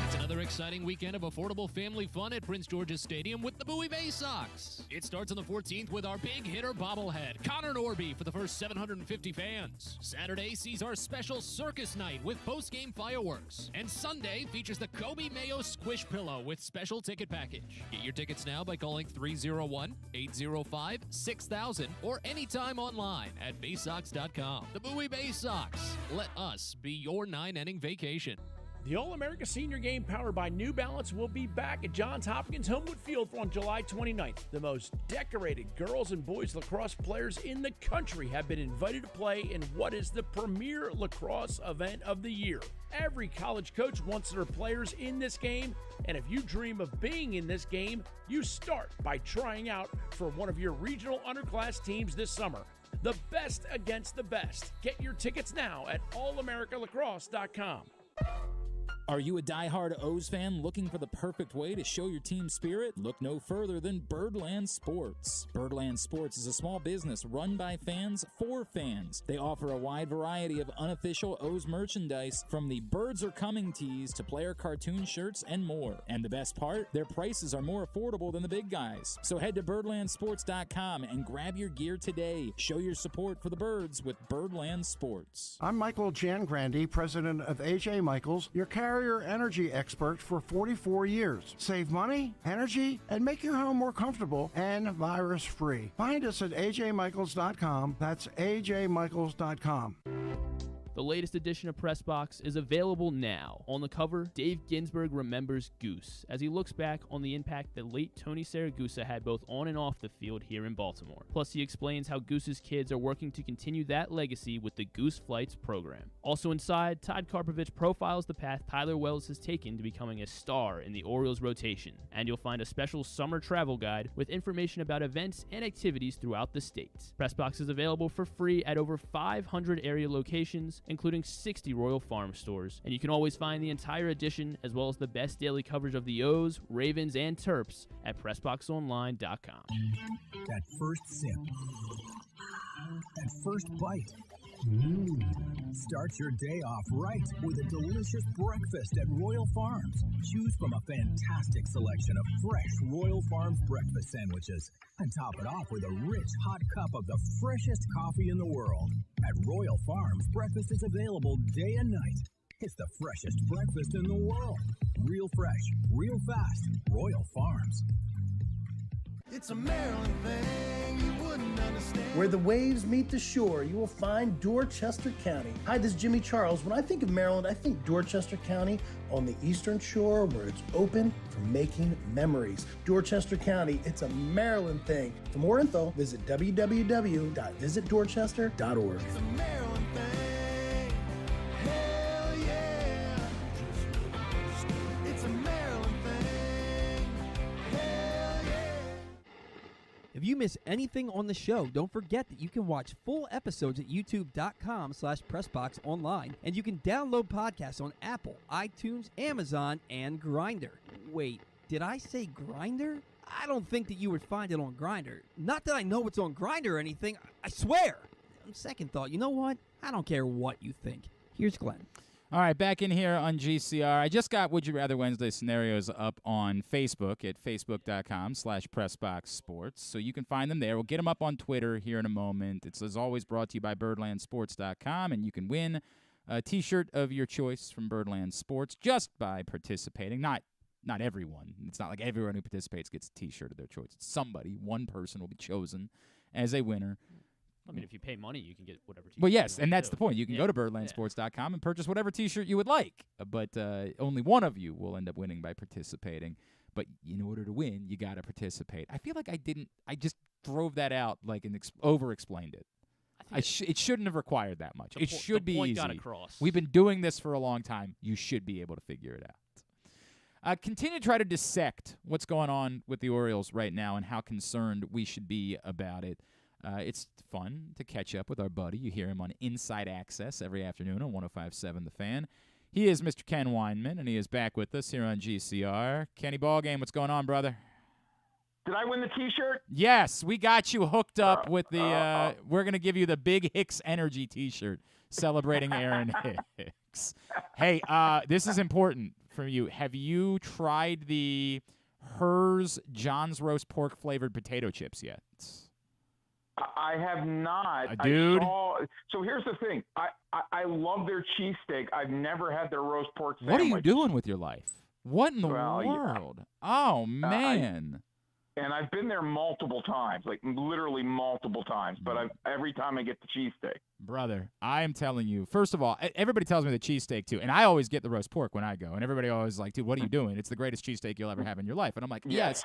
It's another exciting weekend of affordable family fun at Prince George's Stadium with the Bowie Bay Sox. It starts on the 14th with our big hitter bobblehead, Connor Newcomb, for the first 750 fans. Saturday sees our special circus night with post-game fireworks. And Sunday features the Kobe Mayo Squish Pillow with special ticket package. Get your tickets now by calling 301-805-6000 or anytime online at baysox.com. The Bowie Bay Sox. Let us be your 9-inning vacation. The All-America Senior Game powered by New Balance will be back at Johns Hopkins Homewood Field on July 29th. The most decorated girls and boys lacrosse players in the country have been invited to play in what is the premier lacrosse event of the year. Every college coach wants their players in this game, and if you dream of being in this game, you start by trying out for one of your regional underclass teams this summer. The best against the best. Get your tickets now at allamericalacrosse.com. Are you a diehard O's fan looking for the perfect way to show your team spirit? Look no further than Birdland Sports. Birdland Sports is a small business run by fans for fans. They offer a wide variety of unofficial O's merchandise, from the Birds Are Coming tees to player cartoon shirts and more. And the best part? Their prices are more affordable than the big guys. So head to birdlandsports.com and grab your gear today. Show your support for the Birds with Birdland Sports. I'm Michael Jangrandi, president of AJ Michaels, your carrier energy expert for 44 years. Save money, energy, and make your home more comfortable and virus-free. Find us at ajmichaels.com. That's ajmichaels.com. The latest edition of Press Box is available now. On the cover, Dave Ginsburg remembers Goose as he looks back on the impact that late Tony Saragusa had both on and off the field here in Baltimore. Plus, he explains how Goose's kids are working to continue that legacy with the Goose Flights program. Also inside, Todd Karpovich profiles the path Tyler Wells has taken to becoming a star in the Orioles rotation. And you'll find a special summer travel guide with information about events and activities throughout the state. Press Box is available for free at over 500 area locations, including 60 Royal Farm stores. And you can always find the entire edition, as well as the best daily coverage of the O's, Ravens, and Terps at PressBoxOnline.com. That first sip. That first bite. Start your day off right with a delicious breakfast at Royal Farms. Choose from a fantastic selection of fresh Royal Farms breakfast sandwiches and top it off with a rich hot cup of the freshest coffee in the world. At Royal Farms, breakfast is available day and night. It's the freshest breakfast in the world. Real fresh, real fast. Royal Farms. It's a Maryland thing you wouldn't understand. Where the waves meet the shore, you will find Dorchester County. Hi, this is Jimmy Charles. When I think of Maryland, I think Dorchester County on the eastern shore, where it's open for making memories. Dorchester County, it's a Maryland thing. For more info, visit www.visitdorchester.org. It's a Maryland thing. Hell yeah. It's a Maryland thing. Hell yeah. If you miss anything on the show, don't forget that you can watch full episodes at youtube.com/pressboxonline, and you can download podcasts on Apple, iTunes, Amazon, and Grindr. Wait, did I say Grindr? I don't think that you would find it on Grindr. Not that I know it's on Grindr or anything, I swear. On second thought, you know what? I don't care what you think. Here's Glenn. All right, back in here on GCR. I just got Would You Rather Wednesday scenarios up on Facebook at facebook.com/PressBoxSports. So you can find them there. We'll get them up on Twitter here in a moment. It's, as always, brought to you by BirdlandSports.com, and you can win a T-shirt of your choice from Birdland Sports just by participating. Not everyone. It's not like everyone who participates gets a T-shirt of their choice. It's somebody. One person will be chosen as a winner. I mean, if you pay money, you can get whatever T-shirt. Well, yes, you and want that's too. the point. You can go to birdlandsports.com and purchase whatever T-shirt you would like, but only one of you will end up winning by participating. But in order to win, you got to participate. I feel like I just drove that out like and over-explained it. It shouldn't have required that much. It should be easy. Got across. We've been doing this for a long time. You should be able to figure it out. Continue to try to dissect what's going on with the Orioles right now and how concerned we should be about it. It's fun to catch up with our buddy. You hear him on Inside Access every afternoon on 105.7 The Fan. He is Mr. Ken Weinman, and he is back with us here on GCR. Kenny Ballgame, what's going on, brother? Did I win the T-shirt? Yes, we got you hooked up with the we're going to give you the Big Hicks Energy T-shirt celebrating Aaron Hicks. Hey, this is important for you. Have you tried the Hers John's Roast Pork flavored potato chips yet? I have not. Dude. So here's the thing. I love their cheesesteak. I've never had their roast pork sandwich. What are you doing with your life? What in the world? Yeah. Oh, man. And I've been there multiple times, like literally multiple times, but every time I get the cheesesteak. Brother, I am telling you, first of all, everybody tells me the cheesesteak too, and I always get the roast pork when I go, and everybody always like, dude, what are you doing? It's the greatest cheesesteak you'll ever have in your life. And I'm like, yes,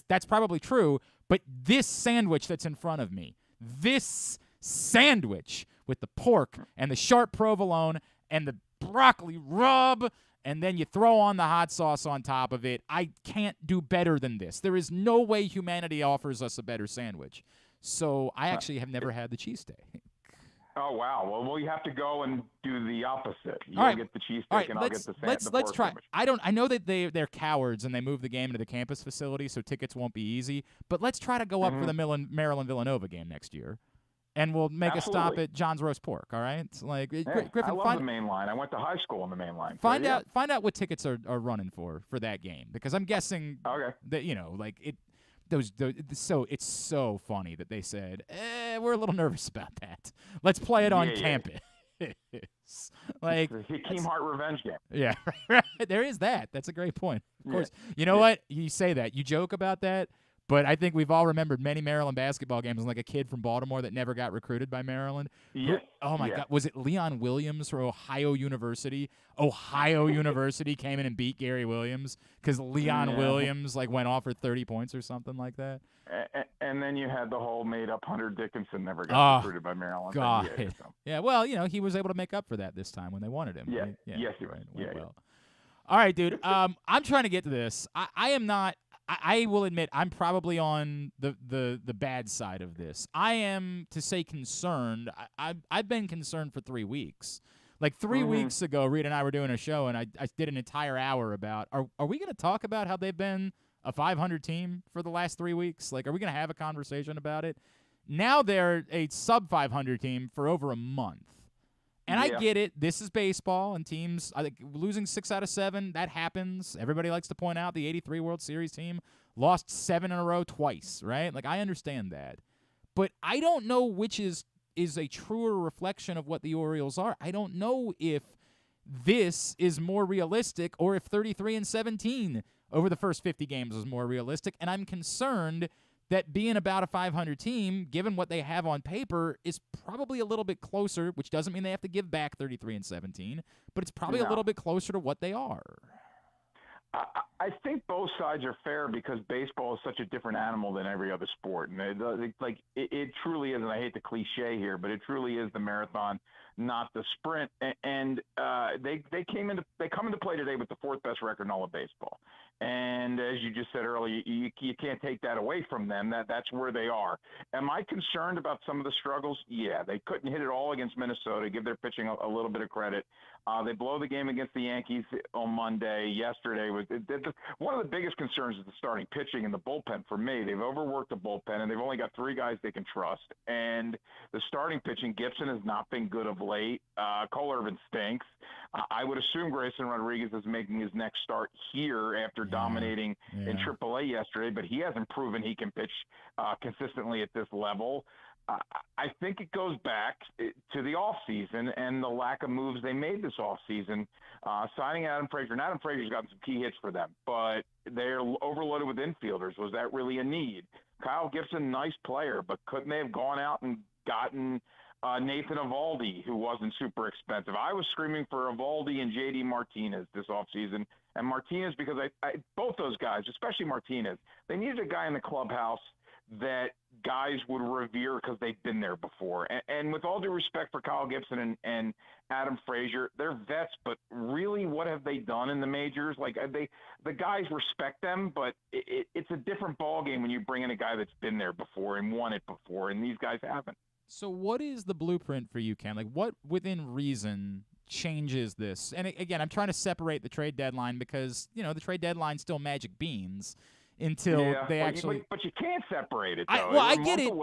that's probably true, but this sandwich that's in front of me, this sandwich with the pork and the sharp provolone and the broccoli rub, and then you throw on the hot sauce on top of it. I can't do better than this. There is no way humanity offers us a better sandwich. So I actually have never had the cheesesteak. Oh, wow. Well, you have to go and do the opposite. You get the cheesesteak, and I'll get the sandwich. Let's try. I know that they're cowards and they move the game into the campus facility, so tickets won't be easy. But let's try to go up for the Maryland-Villanova game next year. And we'll make a stop at John's Roast Pork, all right? Like, Griffin, I love the main line. I went to high school on the main line. Find out what tickets are running for that game, because I'm guessing that it's so funny that they said we're a little nervous about that. Let's play it on campus. Like it's a Hakeem Hart revenge game. Yeah, there is that. That's a great point. Of course, you know what? You say that, you joke about that. But I think we've all remembered many Maryland basketball games, like a kid from Baltimore that never got recruited by Maryland. Yes. Oh, my God. Was it Leon Williams for Ohio University? Ohio University came in and beat Gary Williams because Leon Williams went off for 30 points or something like that. And then you had the whole made-up Hunter Dickinson never got recruited by Maryland. God. Yeah, well, he was able to make up for that this time when they wanted him. Yeah. Right? Yes, he was. Well. All right, dude. I'm trying to get to this. I am not. I will admit I'm probably on the bad side of this. I am, to say concerned. I've been concerned for 3 weeks. Like 3 weeks ago, Reed and I were doing a show, and I did an entire hour about, are we going to talk about how they've been a 500 team for the last 3 weeks? Like, are we going to have a conversation about it? Now they're a sub-500 team for over a month. And I get it. This is baseball, and teams, I think, losing 6 out of 7, that happens. Everybody likes to point out the 83 World Series team lost 7 in a row twice, right? Like, I understand that. But I don't know which is a truer reflection of what the Orioles are. I don't know if this is more realistic or if 33-17 over the first 50 games is more realistic. And I'm concerned that being about a 500 team, given what they have on paper, is probably a little bit closer, which doesn't mean they have to give back 33-17, but it's probably a little bit closer to what they are. I think both sides are fair because baseball is such a different animal than every other sport. And it truly is, and I hate the cliche here, but it truly is the marathon, not the sprint. And they come into play today with the 4th best record in all of baseball. And as you just said earlier, you can't take that away from them. That's where they are. Am I concerned about some of the struggles? Yeah, they couldn't hit it all against Minnesota. Give their pitching a little bit of credit. They blow the game against the Yankees on Monday. Yesterday was one of the biggest concerns is the starting pitching and the bullpen for me. They've overworked the bullpen, and they've only got 3 guys they can trust. And the starting pitching, Gibson has not been good of late. Cole Irvin stinks. I would assume Grayson Rodriguez is making his next start here after dominating in AAA yesterday, but he hasn't proven he can pitch consistently at this level. I think it goes back to the offseason and the lack of moves they made this offseason, signing Adam Frazier. And Adam Frazier's gotten some key hits for them, but they're overloaded with infielders. Was that really a need? Kyle Gibson, nice player, but couldn't they have gone out and gotten Nathan Eovaldi, who wasn't super expensive? I was screaming for Eovaldi and J.D. Martinez this offseason. And Martinez, because both those guys, especially Martinez, they needed a guy in the clubhouse that guys would revere because they've been there before. And with all due respect for Kyle Gibson and Adam Frazier, they're vets, but really what have they done in the majors? Like the guys respect them, but it's a different ballgame when you bring in a guy that's been there before and won it before, and these guys haven't. So what is the blueprint for you, Ken? Like, what within reason changes this. And again, I'm trying to separate the trade deadline because, the trade deadline's still magic beans until they actually. But you can't separate it, though. I get it.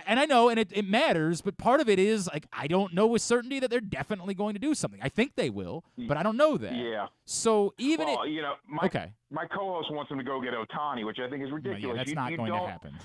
And I know, and it matters, but part of it is, like, I don't know with certainty that they're definitely going to do something. I think they will, but I don't know that. Yeah. So even my co-host wants him to go get Ohtani, which I think is ridiculous. Yeah, that's not going to happen.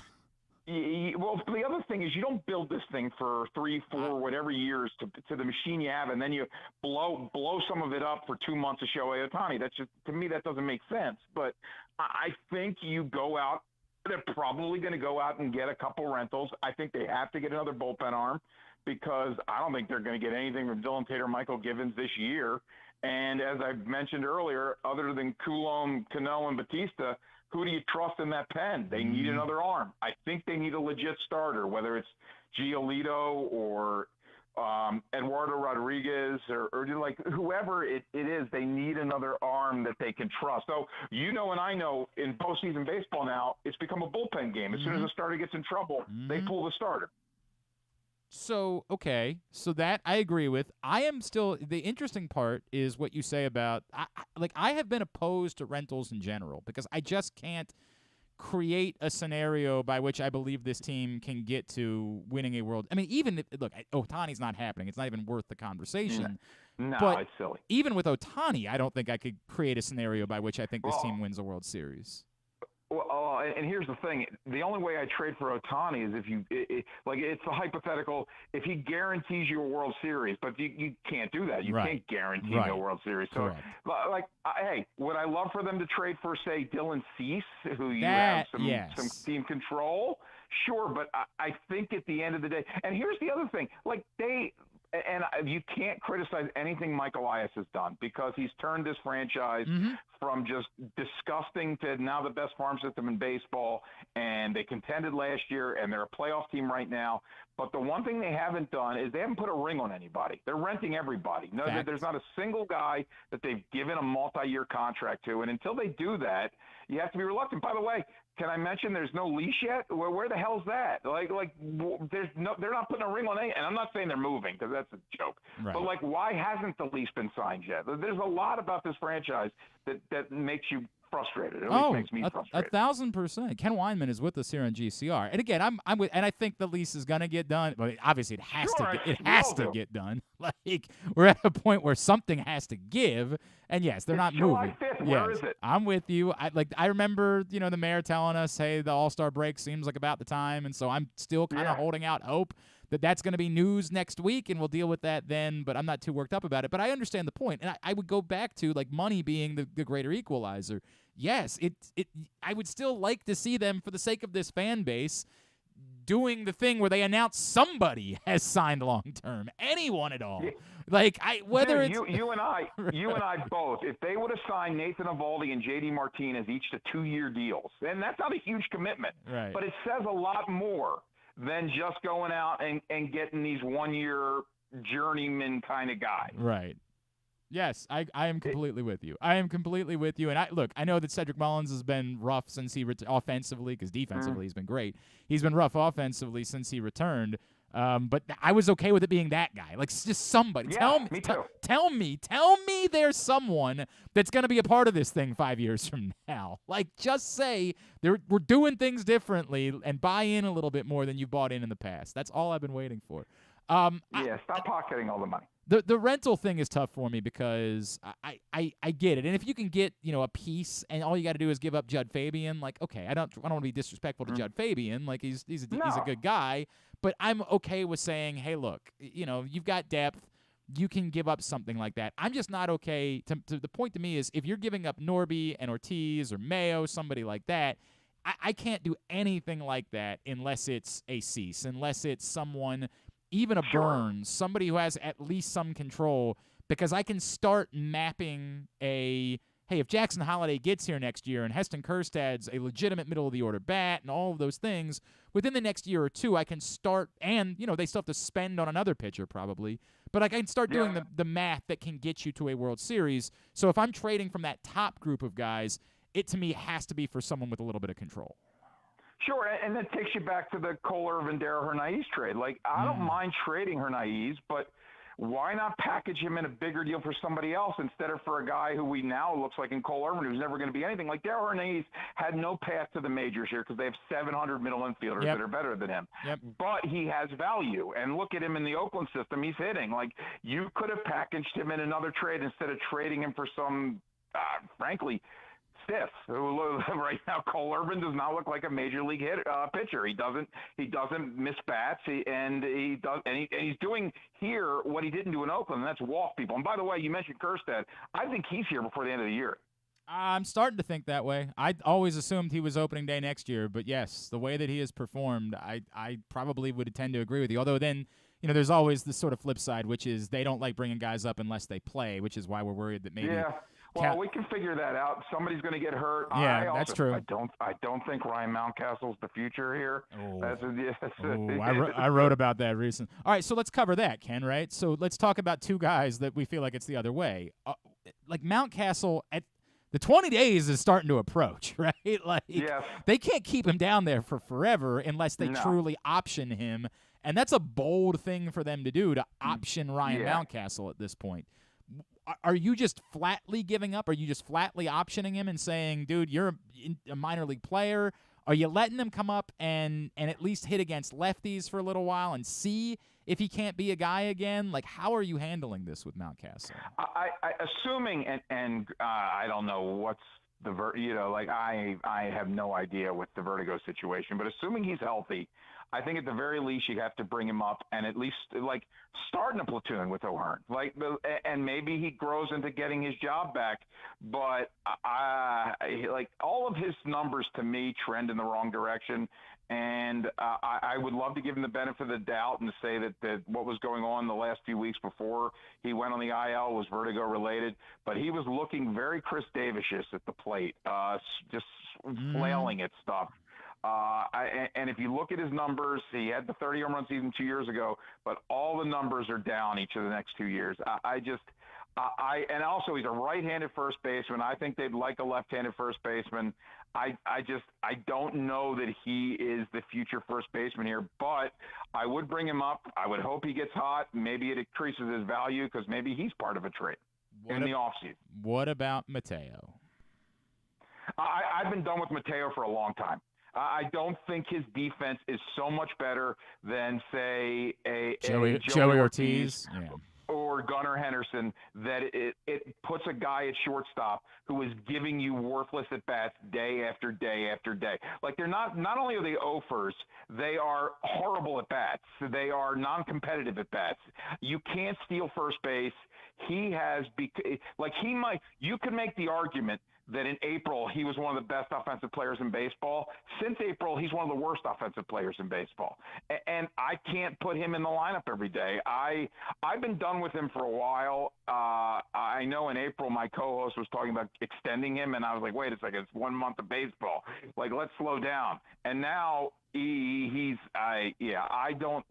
Well, the other thing is you don't build this thing for 3, 4, whatever years to the machine you have, and then you blow some of it up for 2 months to Shohei Ohtani. That's just, to me, that doesn't make sense. But I think you go out. They're probably going to go out and get a couple rentals. I think they have to get another bullpen arm because I don't think they're going to get anything from Dylan Tater, Michael Givens this year. And as I mentioned earlier, other than Coulomb, Cano, and Batista, who do you trust in that pen? They need another arm. I think they need a legit starter, whether it's Giolito or Eduardo Rodriguez or like whoever it is. They need another arm that they can trust. So and I know in postseason baseball now, it's become a bullpen game. As soon as the starter gets in trouble, they pull the starter. So that I agree with. I am still, the interesting part is what you say about, I have been opposed to rentals in general because I just can't create a scenario by which I believe this team can get to winning a world. I mean, even if, look, Ohtani's not happening. It's not even worth the conversation. No, but it's silly. Even with Ohtani, I don't think I could create a scenario by which I think this team wins a World Series. Well, and here's the thing. The only way I trade for Ohtani is if it's a hypothetical, if he guarantees you a World Series, but you can't do that. You can't guarantee you a World Series. So, hey, would I love for them to trade for, say, Dylan Cease, who you have some team control? Sure, but I think at the end of the day, and here's the other thing, you can't criticize anything Mike Elias has done because he's turned this franchise from just disgusting to now the best farm system in baseball, and they contended last year, and they're a playoff team right now. But the one thing they haven't done is they haven't put a ring on anybody. They're renting everybody. No, there's not a single guy that they've given a multi-year contract to, and until they do that, you have to be reluctant. By the way, can I mention there's no leash yet? Where the hell's that? They're not putting a ring on any. And I'm not saying they're moving because that's a joke. Right. But why hasn't the leash been signed yet? There's a lot about this franchise that makes you frustrated. At least makes me frustrated. 1,000%. Ken Weinman is with us here on GCR, and again, I'm with, and I think the lease is gonna get done. But obviously, it has to get done. We're at a point where something has to give, and yes, they're not moving. July 5th. Where is it? I'm with you. I remember the mayor telling us, hey, the All-Star break seems like about the time, and so I'm still kind of holding out hope that that's going to be news next week, and we'll deal with that then, but I'm not too worked up about it. But I understand the point, and I would go back to, money being the greater equalizer. Yes, I would still like to see them, for the sake of this fan base, doing the thing where they announce somebody has signed long-term, anyone at all. You and I both, if they would have signed Nathan Eovaldi and J.D. Martinez each to 2-year deals, and that's not a huge commitment, but it says a lot more than just going out and getting these 1-year journeyman kind of guys. Right. Yes, I am completely with you. I am completely with you. And I know that Cedric Mullins has been rough since he offensively, because defensively he's been great. He's been rough offensively since he returned. But I was okay with it being that guy. Just somebody. Yeah, tell me there's someone that's going to be a part of this thing 5 years from now. Just say we're doing things differently and buy in a little bit more than you bought in the past. That's all I've been waiting for. Stop pocketing all the money. The rental thing is tough for me because I get it. And if you can get, a piece and all you got to do is give up Judd Fabian, okay, I don't want to be disrespectful to Judd Fabian. He's a good guy, but I'm okay with saying, hey, look, you've got depth. You can give up something like that. I'm just not okay. To the point to me is if you're giving up Norby and Ortiz or Mayo, somebody like that, I can't do anything like that unless it's a Cease, unless it's someone, even a Burns, somebody who has at least some control, because I can start mapping hey, if Jackson Holliday gets here next year and Heston Kjerstad's a legitimate middle-of-the-order bat and all of those things, within the next year or two I can start, and, they still have to spend on another pitcher probably, but I can start doing the math that can get you to a World Series. So if I'm trading from that top group of guys, it to me has to be for someone with a little bit of control. Sure, and that takes you back to the Kohler-Vendera-Hernaiz trade. I don't mind trading Hernaiz, but why not package him in a bigger deal for somebody else instead of for a guy who we now looks like in Cole Irvin, who's never going to be anything? Like Darryl Hernandez had no path to the majors here because they have 700 middle infielders that are better than him. But he has value. And look at him in the Oakland system. He's hitting. Like, you could have packaged him in another trade instead of trading him for some, frankly, stiff. Right now, Cole Irvin does not look like a major league pitcher. He doesn't miss bats, and he's doing here what he didn't do in Oakland, and that's walk people. And by the way, you mentioned Kjerstad. I think he's here before the end of the year. I'm starting to think that way. I always assumed he was opening day next year, but yes, the way that he has performed, I probably would tend to agree with you. Although then, there's always this sort of flip side, which is they don't like bringing guys up unless they play, which is why we're worried that maybe. Yeah. Well, we can figure that out. Somebody's going to get hurt. Yeah, that's true. I don't think Ryan Mountcastle's the future here. I wrote about that recently. All right, so let's cover that, Ken, right? So let's talk about two guys that we feel like it's the other way. Like Mountcastle, at the 20 days is starting to approach, right? Like, they can't keep him down there for forever unless they truly option him, and that's a bold thing for them to do, to option Ryan Mountcastle at this point. Are you just flatly giving up? Are you just flatly optioning him and saying, dude, you're a minor league player? Are you letting him come up and at least hit against lefties for a little while and see if he can't be a guy again? Like, how are you handling this with Mountcastle? I assuming, and I don't know what's the I have no idea with the vertigo situation, but assuming he's healthy, I think at the very least you have to bring him up and at least start in a platoon with O'Hearn, and maybe he grows into getting his job back. But all of his numbers to me trend in the wrong direction, and I would love to give him the benefit of the doubt and say that what was going on the last few weeks before he went on the IL was vertigo related. But he was looking very Chris Davis-ish at the plate, just flailing at stuff. And if you look at his numbers, he had the 30 home run season 2 years ago, but all the numbers are down each of the next 2 years. And also he's a right-handed first baseman. I think they'd like a left-handed first baseman. I don't know that he is the future first baseman here, but I would bring him up. I would hope he gets hot. Maybe it increases his value because maybe he's part of a trade in the offseason. What about Mateo? I've been done with Mateo for a long time. I don't think his defense is so much better than, say, Joey Ortiz. Or Gunnar Henderson, that it puts a guy at shortstop who is giving you worthless at-bats day after day after day. Like, they're not only are they offers, they are horrible at-bats. They are non-competitive at-bats. You can't steal first base. You could make the argument that in April he was one of the best offensive players in baseball. Since April, he's one of the worst offensive players in baseball. And I can't put him in the lineup every day. I've been done with him for a while. I know in April my co-host was talking about extending him, and I was like, wait a second, it's 1 month of baseball. Like, let's slow down. And now I don't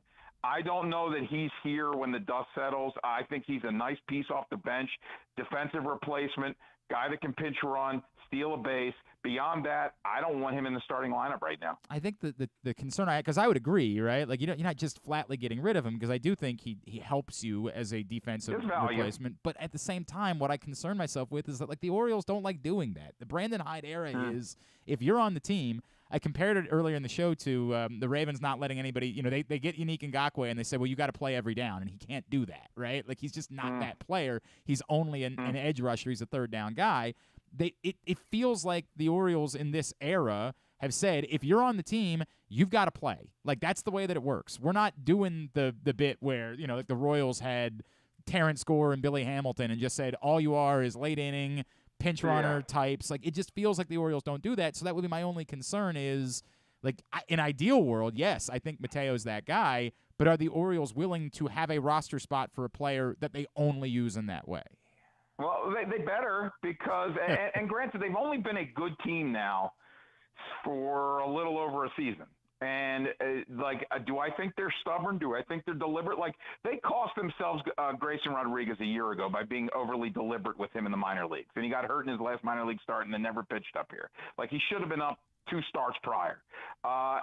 know that he's here when the dust settles. I think he's a nice piece off the bench, defensive replacement, guy that can pinch run, steal a base. Beyond that, I don't want him in the starting lineup right now. I think the concern because I would agree, right? Like, you're not just flatly getting rid of him, because I do think he helps you as a defensive replacement. But at the same time, what I concern myself with is that, like, the Orioles don't like doing that. The Brandon Hyde era is, if you're on the team, I compared it earlier in the show to the Ravens not letting anybody, they get Unique Ngakoue and they say, well, you got to play every down, and he can't do that, right? Like, he's just not that player. He's only an edge rusher. He's a third down guy. It feels like the Orioles in this era have said, if you're on the team, you've got to play. Like, that's the way that it works. We're not doing the bit where, like the Royals had Terrence Gore and Billy Hamilton and just said, all you are is late inning, pinch runner types. Like, it just feels like the Orioles don't do that. So that would be my only concern is, like, in ideal world, yes, I think Mateo's that guy, but are the Orioles willing to have a roster spot for a player that they only use in that way? Well, they better, because and granted, they've only been a good team now for a little over a season. And, do I think they're stubborn? Do I think they're deliberate? Like, they cost themselves Grayson Rodriguez a year ago by being overly deliberate with him in the minor leagues. And he got hurt in his last minor league start and then never pitched up here. Like, he should have been up 2 starts prior. I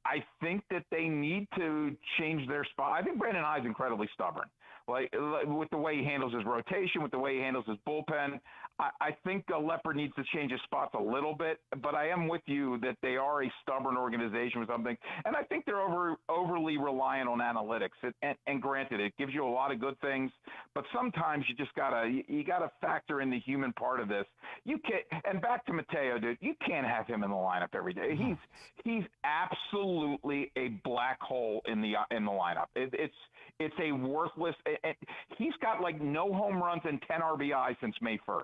I think that they need to change their spot. I think Brandon Hyde's incredibly stubborn. Like with the way he handles his rotation, with the way he handles his bullpen, I think Leopard needs to change his spots a little bit. But I am with you that they are a stubborn organization with something, and I think they're overly reliant on analytics. And granted, it gives you a lot of good things, but sometimes you just gotta factor in the human part of this. You can't. And back to Mateo, dude, you can't have him in the lineup every day. He's absolutely a black hole in the lineup. It's a worthless. He's got like no home runs and 10 RBI since May 1st.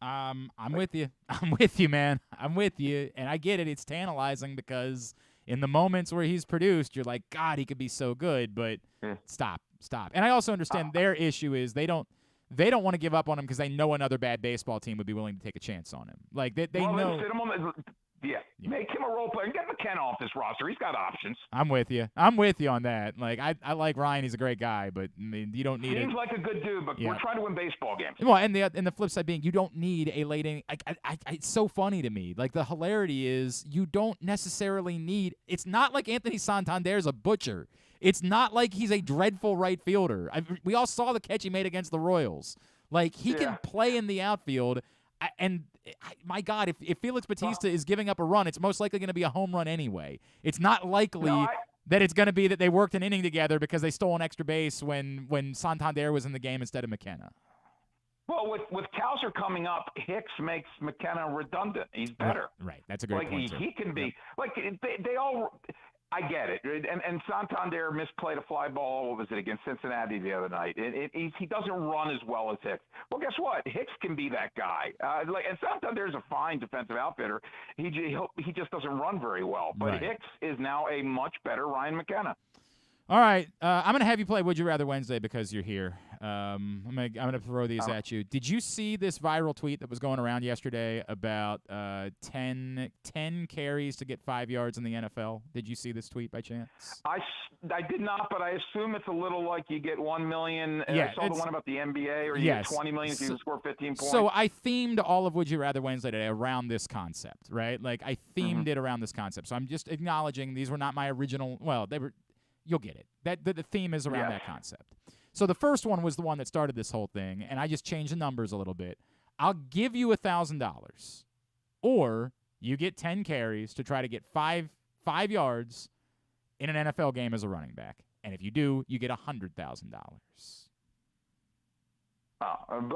I'm with you. I'm with you, man. I'm with you. And I get it. It's tantalizing because in the moments where he's produced, you're like, God, he could be so good, but stop. And I also understand their issue is they don't want to give up on him because they know another bad baseball team would be willing to take a chance on him. Like they know. Make him a role player. Get McKenna off this roster. He's got options. I'm with you on that. Like I like Ryan. He's a great guy, but I mean, you don't need. Seems like a good dude, but we're trying to win baseball games. Well, and the flip side being, you don't need a late inning. It's so funny to me. Like the hilarity is, you don't necessarily need. It's not like Anthony Santander's a butcher. It's not like he's a dreadful right fielder. We all saw the catch he made against the Royals. Like he can play in the outfield. And my God, if Felix Bautista is giving up a run, it's most likely going to be a home run anyway. It's not likely that it's going to be that they worked an inning together because they stole an extra base when Santander was in the game instead of McKenna. Well, with Cowser coming up, Hicks makes McKenna redundant. He's better. Right. That's a great point. He can be like they all. I get it. And Santander misplayed a fly ball, what was it, against Cincinnati the other night. He doesn't run as well as Hicks. Well, guess what? Hicks can be that guy. And Santander's a fine defensive outfitter. He just doesn't run very well. But Hicks is now a much better Ryan McKenna. All right, I'm gonna have you play Would You Rather Wednesday because you're here. I'm gonna throw these at you. Did you see this viral tweet that was going around yesterday about 10 carries to get 5 yards in the NFL? Did you see this tweet by chance? I did not, but I assume it's a little like you get $1 million. Yeah, I saw the one about the NBA, or you get $20 million if you score 15 points. So I themed all of Would You Rather Wednesday today around this concept, right? Like I themed it around this concept. So I'm just acknowledging these were not my original. Well, they were. You'll get it. That the theme is around that concept. So the first one was the one that started this whole thing, and I just changed the numbers a little bit. I'll give you $1,000, or you get 10 carries to try to get five yards in an NFL game as a running back, and if you do, you get $100,000. I'm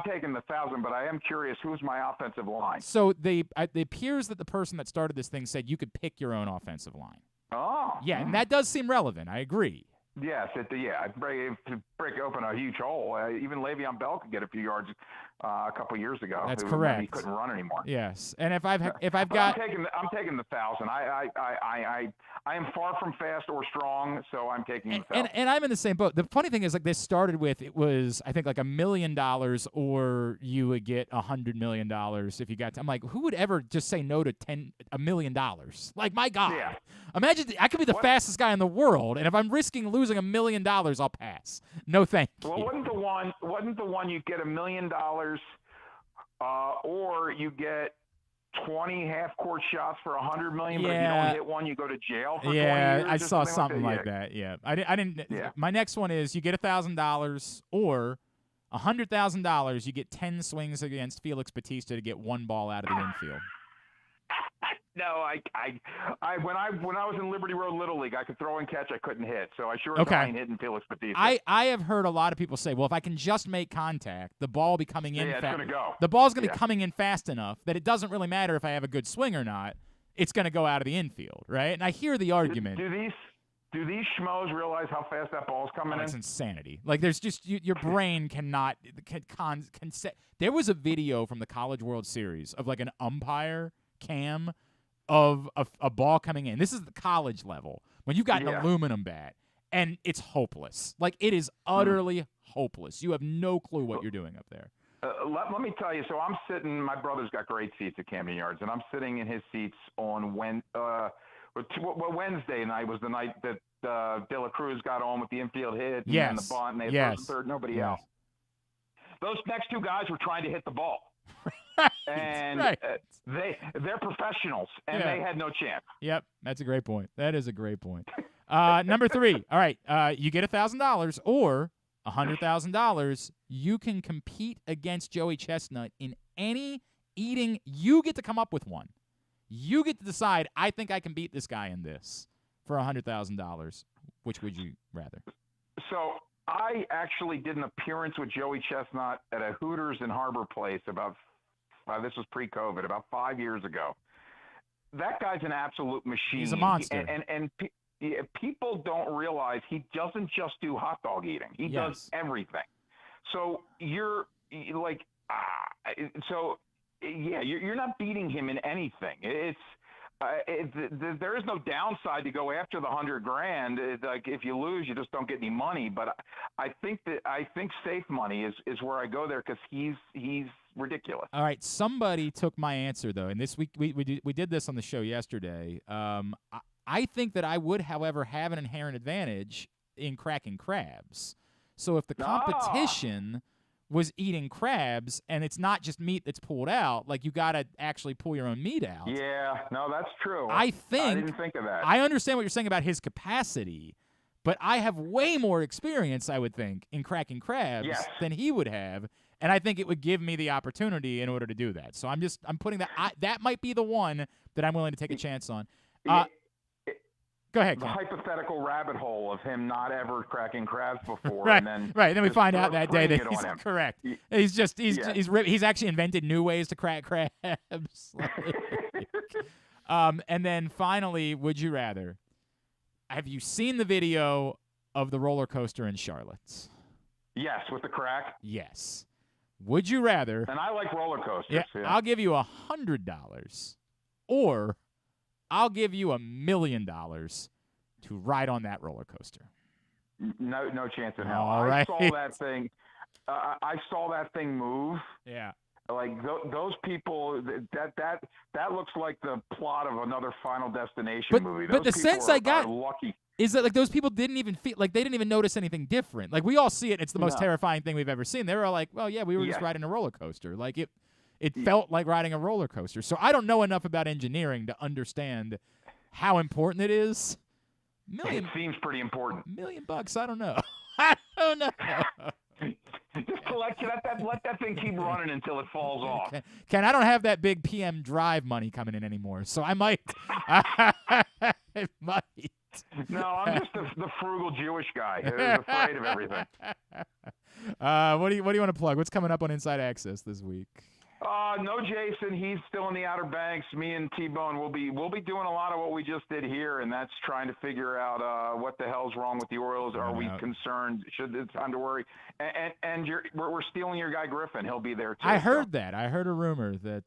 taking the 1,000, but I am curious, who's my offensive line? So it appears that the person that started this thing said you could pick your own offensive line. Oh. Yeah, and that does seem relevant. I agree. Yes, break open a huge hole. Even Le'Veon Bell could get a few yards a couple years ago. That's correct. He couldn't run anymore. Yes, and if I've got, I'm taking the 1,000. I am far from fast or strong, so I'm taking the 1,000. And I'm in the same boat. The funny thing is, like, this started with, it was, I think, like $1 million, or you would get $100 million if you got. I'm like, who would ever just say no to $1 million? Like, my God. Yeah. Imagine I could be the fastest guy in the world, and if I'm risking losing $1 million, I'll pass. No, thank you. Well, wasn't the one you get $1 million, or you get 20 half-court shots for $100 million, but if you don't hit one, you go to jail for 20 years? I saw something like that. Yeah, I didn't. Yeah. My next one is you get $1,000, or $100,000. You get 10 swings against Felix Bautista to get one ball out of the infield. No, when I was in Liberty Road Little League, I could throw and catch, I couldn't hit. So I sure ain't hitting Felix Bautista. I have heard a lot of people say, well, if I can just make contact, the ball will be coming in. It's gonna go. The ball's gonna be coming in fast enough that it doesn't really matter if I have a good swing or not. It's gonna go out of the infield, right? And I hear the argument. Do these schmoes realize how fast that ball's coming in? It's insanity. Like, there's just your brain cannot. There was a video from the College World Series of like an umpire cam of a ball coming in. This is the college level when you've got an aluminum bat, and it's hopeless. Like, it is utterly hopeless. You have no clue what you're doing up there. Let me tell you. So I'm sitting. My brother's got great seats at Camden Yards, and I'm sitting in his seats on Wednesday night was the night that De La Cruz got on with the infield hit and the bunt, and they had first and third, nobody else. Those next two guys were trying to hit the ball. and they're professionals, and they had no chance. Yep, that's a great point. That is a great point. Number 3. All right, you get $1,000 or $100,000. You can compete against Joey Chestnut in any eating. You get to come up with one. You get to decide, I think I can beat this guy in this for $100,000. Which would you rather? So I actually did an appearance with Joey Chestnut at a Hooters in Harbor Place this was pre-COVID, about 5 years ago. That guy's an absolute machine. He's a monster. And people don't realize he doesn't just do hot dog eating. He does everything. So you're not beating him in anything. There is no downside to go after the $100,000. It's like if you lose, you just don't get any money. But I think safe money is where I go there because he's ridiculous. All right, somebody took my answer though, and this week we did this on the show yesterday. I think that I would, however, have an inherent advantage in cracking crabs. So if the competition was eating crabs, and it's not just meat that's pulled out, like you got to actually pull your own meat out. Yeah, no, that's true. I didn't think of that. I understand what you're saying about his capacity, but I have way more experience, I would think, in cracking crabs than he would have, and I think it would give me the opportunity in order to do that. So I'm putting that. That might be the one that I'm willing to take a chance on. Go ahead, Ken. The hypothetical rabbit hole of him not ever cracking crabs before, right? And then we find out that day that he's him. correct. He's actually invented new ways to crack crabs. And then finally, would you rather? Have you seen the video of the roller coaster in Charlotte? Yes, with the crack. Yes. Would you rather? And I like roller coasters. Yeah. I'll give you $100, or I'll give you $1 million to ride on that roller coaster. No chance in hell. All right. I saw that thing. I saw that thing move. Yeah. Like those people. That looks like the plot of another Final Destination movie. But the sense I got lucky. is that like those people didn't even feel like they didn't even notice anything different. Like we all see it. It's the most terrifying thing we've ever seen. They were all like, "Well, yeah, we were just riding a roller coaster." Like it felt like riding a roller coaster. So I don't know enough about engineering to understand how important it is. It seems pretty important. $1 million, I don't know. I don't know. Just collect let that thing keep running until it falls off. Ken, I don't have that big PM Drive money coming in anymore, so I might. I might. No, I'm just the frugal Jewish guy who's afraid of everything. What do you want to plug? What's coming up on Inside Access this week? No, Jason. He's still in the Outer Banks. Me and T-Bone we'll be doing a lot of what we just did here, and that's trying to figure out what the hell's wrong with the Orioles. Are we concerned? Should it's time to worry? And we're stealing your guy Griffin. He'll be there too. I heard that. I heard a rumor that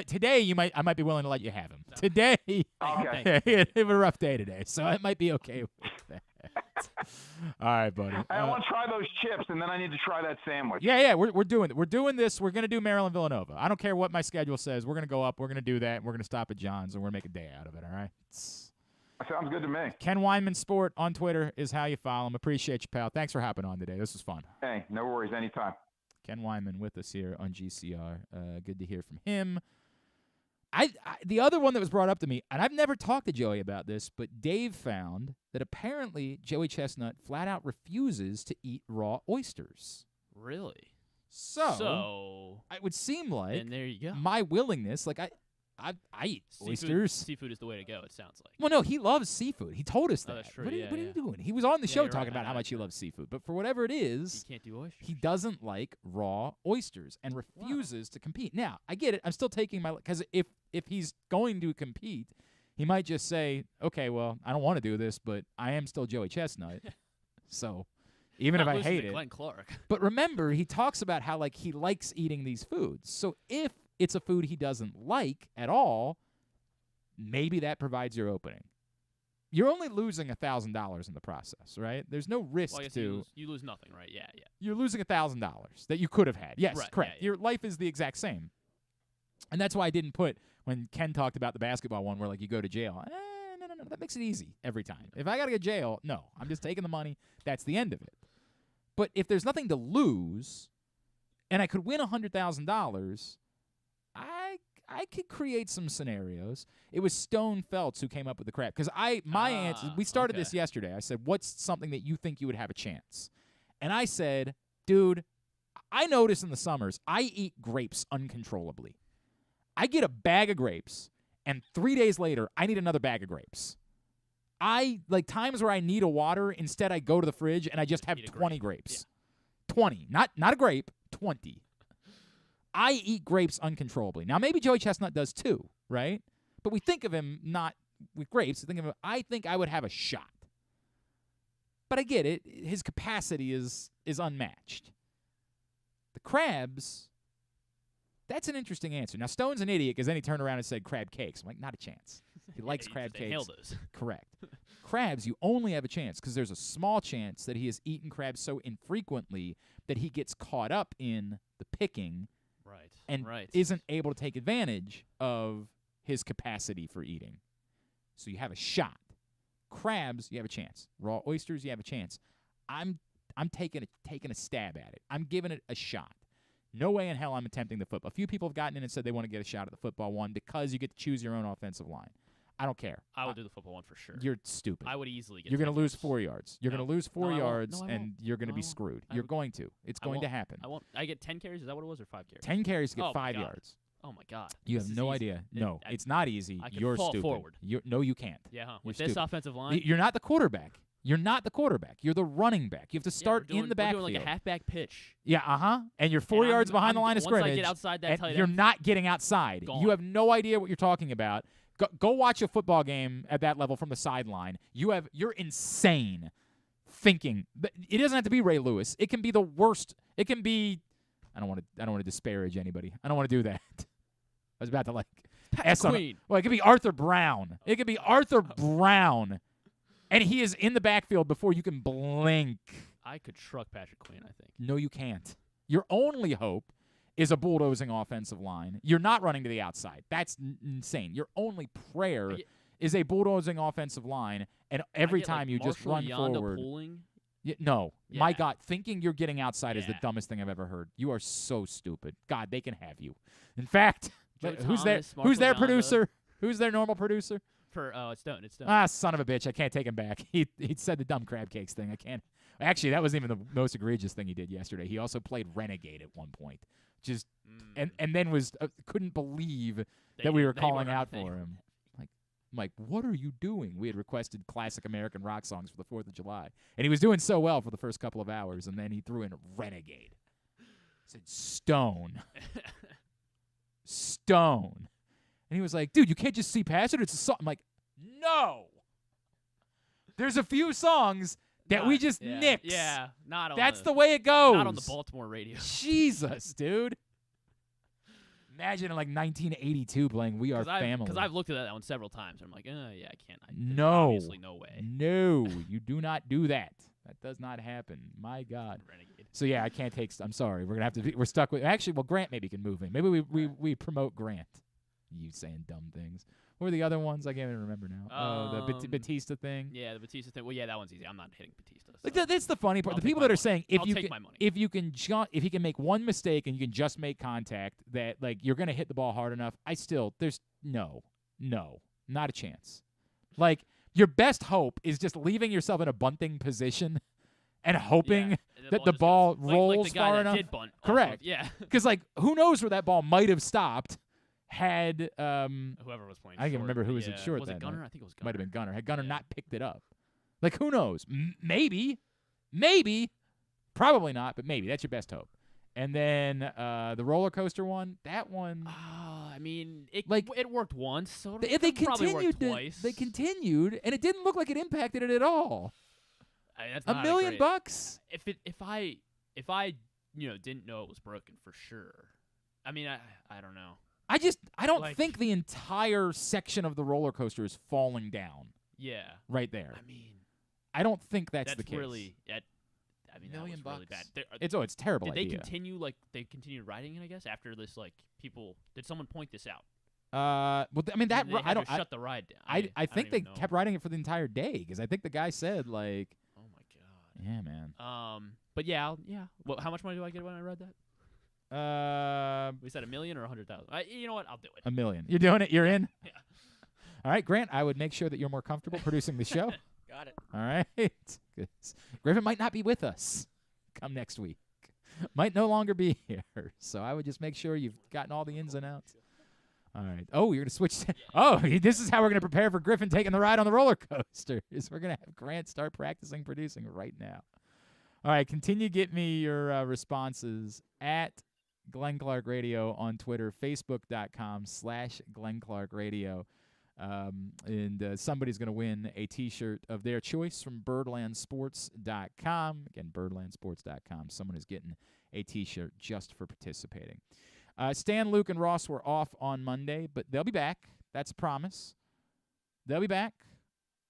today I might be willing to let you have him. Today, okay. He had a rough day today, so I might be okay with that. All right, buddy. I want to try those chips, and then I need to try that sandwich. Yeah, we're doing it. We're doing this. We're gonna do Maryland Villanova. I don't care what my schedule says. We're gonna go up. We're gonna do that. And we're gonna stop at John's, and we're gonna make a day out of it. All right. Sounds good to me. Ken Weinman Sport on Twitter is how you follow him. Appreciate you, pal. Thanks for hopping on today. This was fun. Hey, no worries. Anytime. Ken Weinman with us here on GCR. Good to hear from him. The other one that was brought up to me, and I've never talked to Joey about this, but Dave found that apparently Joey Chestnut flat out refuses to eat raw oysters. Really? So it would seem like and there you go. My willingness, like I eat oysters. Seafood is the way to go, it sounds like. Well, no, he loves seafood. He told us that. Oh, that's true. What are you yeah. doing? He was on the show you're talking right. about how much he loves seafood. But for whatever it is, he can't do oysters. He doesn't like raw oysters and refuses to compete. Now, I get it. I'm still taking my – because if he's going to compete, he might just say, okay, well, I don't want to do this, but I am still Joey Chestnut. So even if I hate it. Glenn Clark. But remember, he talks about how like he likes eating these foods. So if it's a food he doesn't like at all, maybe that provides your opening. You're only losing $1,000 in the process, right? There's no risk well, I guess to you lose nothing, right? Yeah. You're losing $1,000 that you could have had. Yes, right, correct. Yeah. Your life is the exact same. And that's why I didn't put when Ken talked about the basketball one where like you go to jail. No. That makes it easy every time. If I got to go to jail, no. I'm just taking the money. That's the end of it. But if there's nothing to lose and I could win $100,000, I could create some scenarios. It was Stone Feltz who came up with the crap. Because my answer, we started this yesterday. I said, what's something that you think you would have a chance? And I said, dude, I notice in the summers, I eat grapes uncontrollably. I get a bag of grapes, and 3 days later, I need another bag of grapes. I, like, times where I need a water, instead I go to the fridge and I just have 20 grapes. Yeah. 20. Not a grape, 20. I eat grapes uncontrollably. Now, maybe Joey Chestnut does too, right? But we think of him not with grapes. I think I would have a shot. But I get it. His capacity is unmatched. The crabs, that's an interesting answer. Now, Stone's an idiot because then he turned around and said crab cakes. I'm like, not a chance. He likes crab cakes. Inhale those. Correct. Crabs, you only have a chance because there's a small chance that he has eaten crabs so infrequently that he gets caught up in the picking and isn't able to take advantage of his capacity for eating. So you have a shot. Crabs, you have a chance. Raw oysters, you have a chance. I'm taking a stab at it. I'm giving it a shot. No way in hell I'm attempting the football. A few people have gotten in and said they want to get a shot at the football one because you get to choose your own offensive line. I don't care. I would do the football one for sure. You're stupid. I would easily get. You're going to lose 4 yards. You're going to lose 4 yards, No, and you're going to be screwed. You're going to. It's going to happen. I won't. I get 10 carries. Is that what it was, or 5 carries? 10 carries to get 5 yards. Oh my God. You have no idea. No, it's not easy. You're fall stupid. Forward. No, you can't. Yeah, huh? You're With this stupid. offensive line, you're not the quarterback. You're not the quarterback. You're the running back. You have to start in the backfield. We're doing like a halfback pitch. Yeah, and you're 4 yards behind the line of scrimmage. Once I get outside that tight end, you're not getting outside. Gone. You have no idea what you're talking about. Go watch a football game at that level from the sideline. You're insane thinking. It doesn't have to be Ray Lewis. It can be the worst. It can be. I don't want to disparage anybody. I don't want to do that. I was about to it could be Arthur Brown. It could be Arthur Brown, and he is in the backfield before you can blink. I could truck Patrick Queen, I think. No, you can't. Your only hope is a bulldozing offensive line. You're not running to the outside. That's insane. Your only prayer is a bulldozing offensive line, and every time you just run forward. My God, thinking you're getting outside is the dumbest thing I've ever heard. You are so stupid. God, they can have you. In fact, who's their producer? Who's their normal producer? It's Stone. It's Stone. Ah, son of a bitch. I can't take him back. He said the dumb crab cakes thing. I can't. Actually, that wasn't even the most egregious thing he did yesterday. He also played Renegade at one point. And then couldn't believe that we were calling out for him. Like, what are you doing? We had requested classic American rock songs for the 4th of July. And he was doing so well for the first couple of hours, and then he threw in Renegade. Said Stone. Stone. And he was like, dude, you can't just see past it. It's a song. I'm like, no. There's a few songs that we just nix. Yeah, not on That's the way it goes. Not on the Baltimore radio. Jesus, dude. Imagine in like 1982 playing We Are Family. Because I've looked at that one several times. And I'm like, yeah, I can't. No. Obviously, no way. No, you do not do that. That does not happen. My God. Renegade. So, yeah, I can't take – I'm sorry. We're going to have to – we're stuck with – actually, well, Grant maybe can move in. Maybe we promote Grant. You saying dumb things. What were the other ones? I can't even remember now. The Batista thing. Yeah, the Batista thing. Well, yeah, that one's easy. I'm not hitting Batista. So. Like that's the funny part. The people that are saying if he can make one mistake and you can just make contact, that like you're gonna hit the ball hard enough. There's no, not a chance. Like your best hope is just leaving yourself in a bunting position and hoping that the ball rolls like the guy far that enough. Did bunt Correct. Yeah. Because like who knows where that ball might have stopped. Had whoever was playing, I can't remember who was at short. Was it Gunner? I think it was Gunner. Might have been Gunner. Had Gunner not picked it up, like who knows? Maybe, probably not, but maybe that's your best hope. And then the roller coaster one, that one. I mean, it worked once, so they continued. They continued, and it didn't look like it impacted it at all. That's $1 million bucks. If I didn't know it was broken for sure. I mean, I don't know. I don't think the entire section of the roller coaster is falling down. Yeah. Right there. I mean, I don't think that's the case. Really, $1 million bucks. Really bad. It's terrible. Did they idea. continue they continued writing it? I guess after this, did someone point this out? Well, I mean that I don't shut the ride down. I think they kept writing it for the entire day because I think the guy said like, oh my God. Yeah, man. But yeah. Well, how much money do I get when I read that? We said $1 million or 100,000. You know what? I'll do it. $1 million. You're doing it? You're in? Yeah. All right, Grant, I would make sure that you're more comfortable producing the show. Got it. All right. Good. Griffin might not be with us come next week. Might no longer be here. So I would just make sure you've gotten all the ins and outs. All right. Oh, you're going to switch. This is how we're going to prepare for Griffin taking the ride on the roller coaster. Is we're going to have Grant start practicing producing right now. All right. Continue to get me your responses at Glenn Clark Radio on Twitter, Facebook.com/Glenn Clark Radio. And somebody's going to win a T-shirt of their choice from birdlandsports.com. Again, birdlandsports.com. Someone is getting a T-shirt just for participating. Stan, Luke, and Ross were off on Monday, but they'll be back. That's a promise. They'll be back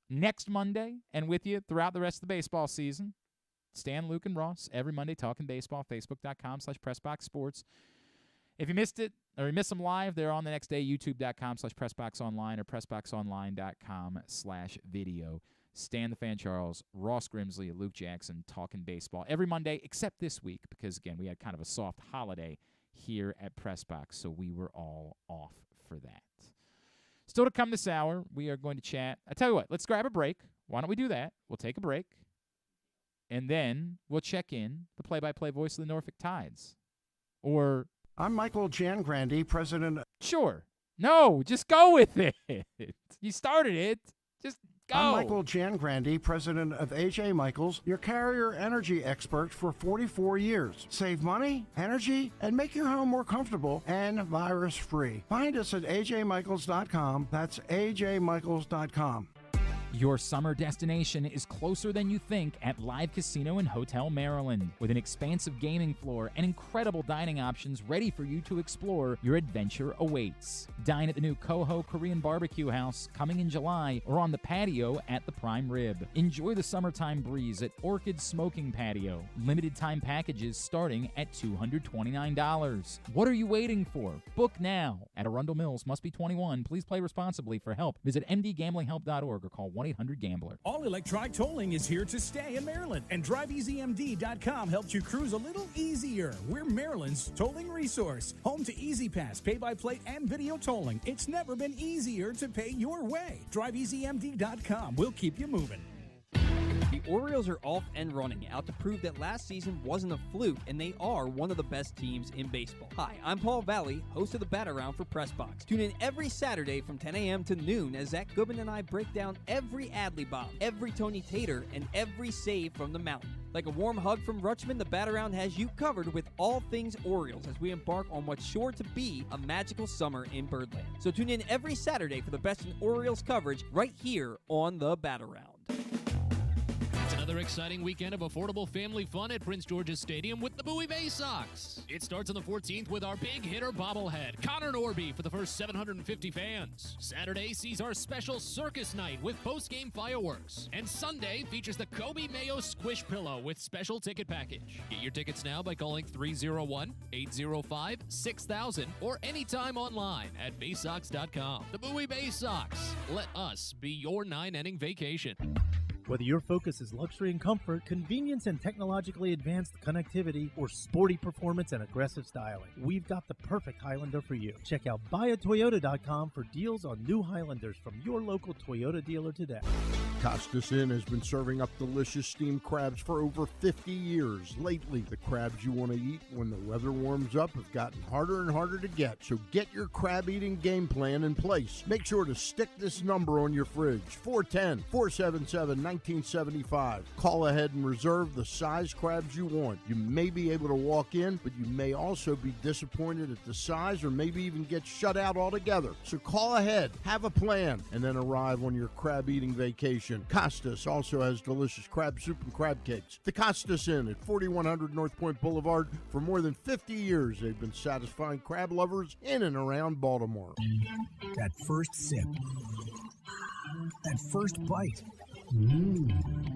next Monday and with you throughout the rest of the baseball season. Stan, Luke, and Ross every Monday talking baseball, Facebook.com/PressBoxSports. If you missed it or you missed them live, they're on the next day, YouTube.com/PressBoxOnline or PressBoxOnline.com/video. Stan the Fan Charles, Ross Grimsley, Luke Jackson talking baseball every Monday except this week because, again, we had kind of a soft holiday here at PressBox, so we were all off for that. Still to come this hour, we are going to chat. I tell you what, let's grab a break. Why don't we do that? We'll take a break, and then we'll check in the play-by-play voice of the Norfolk Tides. Or I'm Michael Giangrandi, president. Sure. No, just go with it. You started it. Just go. I'm Michael Giangrandi, president of AJ Michaels, your carrier energy expert for 44 years. Save money, energy, and make your home more comfortable and virus-free. Find us at ajmichaels.com. That's ajmichaels.com. Your summer destination is closer than you think at Live Casino and Hotel Maryland. With an expansive gaming floor and incredible dining options ready for you to explore, your adventure awaits. Dine at the new Coho Korean Barbecue House coming in July or on the patio at the Prime Rib. Enjoy the summertime breeze at Orchid Smoking Patio. Limited time packages starting at $229. What are you waiting for? Book now. At Arundel Mills, must be 21. Please play responsibly. For help, visit mdgamblinghelp.org or call 1-800-GAMBLER. All electronic tolling is here to stay in Maryland, and DriveEasyMD.com helps you cruise a little easier. We're Maryland's tolling resource, home to Easy Pass, pay-by-plate, and video tolling. It's never been easier to pay your way. DriveEasyMD.com will keep you moving. The Orioles are off and running, out to prove that last season wasn't a fluke, and they are one of the best teams in baseball. Hi, I'm Paul Valley, host of the Bat Around for PressBox. Tune in every Saturday from 10 a.m. to noon as Zach Goodman and I break down every Adley bomb, every Tony Tater, and every save from the mountain. Like a warm hug from Rutschman, the Bat Around has you covered with all things Orioles as we embark on what's sure to be a magical summer in Birdland. So tune in every Saturday for the best in Orioles coverage right here on the Bat Around. Another exciting weekend of affordable family fun at Prince George's Stadium with the Bowie Bay Sox. It starts on the 14th with our big hitter bobblehead, Connor Newcomb, for the first 750 fans. Saturday sees our special circus night with post-game fireworks. And Sunday features the Kobe Mayo Squish Pillow with special ticket package. Get your tickets now by calling 301-805-6000 or anytime online at baysox.com. The Bowie Bay Sox. Let us be your 9-inning vacation. Whether your focus is luxury and comfort, convenience and technologically advanced connectivity, or sporty performance and aggressive styling, we've got the perfect Highlander for you. Check out buyatoyota.com for deals on new Highlanders from your local Toyota dealer today. Costas Inn has been serving up delicious steamed crabs for over 50 years. Lately, the crabs you want to eat when the weather warms up have gotten harder and harder to get. So get your crab eating game plan in place. Make sure to stick this number on your fridge, 410-477-1975. Call ahead and reserve the size crabs you want. You may be able to walk in, but you may also be disappointed at the size or maybe even get shut out altogether. So call ahead, have a plan, and then arrive on your crab eating vacation. Costas also has delicious crab soup and crab cakes. The Costas Inn at 4100 North Point Boulevard. For more than 50 years, they've been satisfying crab lovers in and around Baltimore. That first sip. That first bite.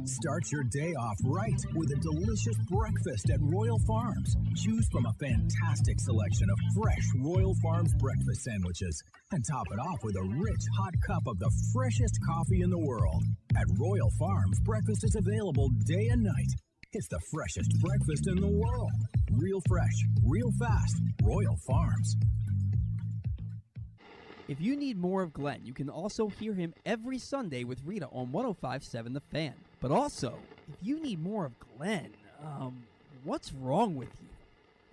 Start your day off right with a delicious breakfast at Royal Farms. Choose from a fantastic selection of fresh Royal Farms breakfast sandwiches and top it off with a rich hot cup of the freshest coffee in the world. At Royal Farms, breakfast is available day and night. It's the freshest breakfast in the world. Real fresh, real fast. Royal Farms. If you need more of Glenn, you can also hear him every Sunday with Rita on 105.7 The Fan. But also, if you need more of Glenn, what's wrong with you?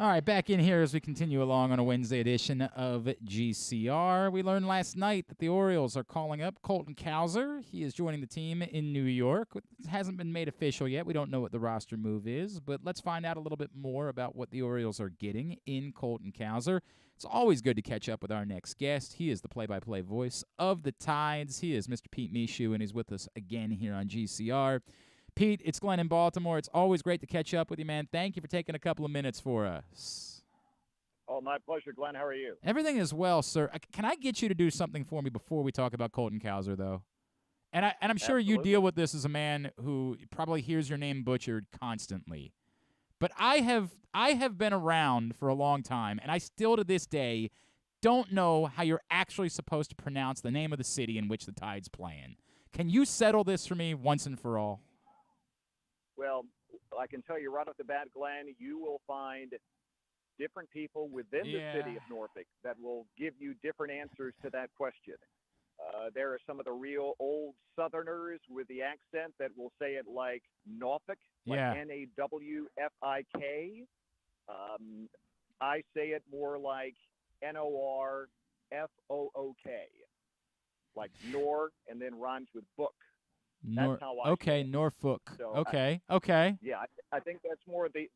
All right, back in here as we continue along on a Wednesday edition of GCR. We learned last night that the Orioles are calling up Colton Cowser. He is joining the team in New York. It hasn't been made official yet. We don't know what the roster move is, but let's find out a little bit more about what the Orioles are getting in Colton Cowser. It's always good to catch up with our next guest. He is the play-by-play voice of the Tides. He is Mr. Pete Michaud, and he's with us again here on GCR. Pete, it's Glenn in Baltimore. It's always great to catch up with you, man. Thank you for taking a couple of minutes for us. Oh, my pleasure, Glenn. How are you? Everything is well, sir. Can I get you to do something for me before we talk about Colton Cowser, though? And I'm sure you deal with this as a man who probably hears your name butchered constantly. But I have been around for a long time, and I still to this day don't know how you're actually supposed to pronounce the name of the city in which the Tides play in. Can you settle this for me once and for all? Well, I can tell you right off the bat, Glenn, you will find different people within the city of Norfolk that will give you different answers to that question. There are some of the real old Southerners with the accent that will say it like Norfolk, like Nawfik. I say it more like Norfook, like Nor, and then rhymes with book. That's how I say it. Norfolk. So okay. Yeah, I think that's more the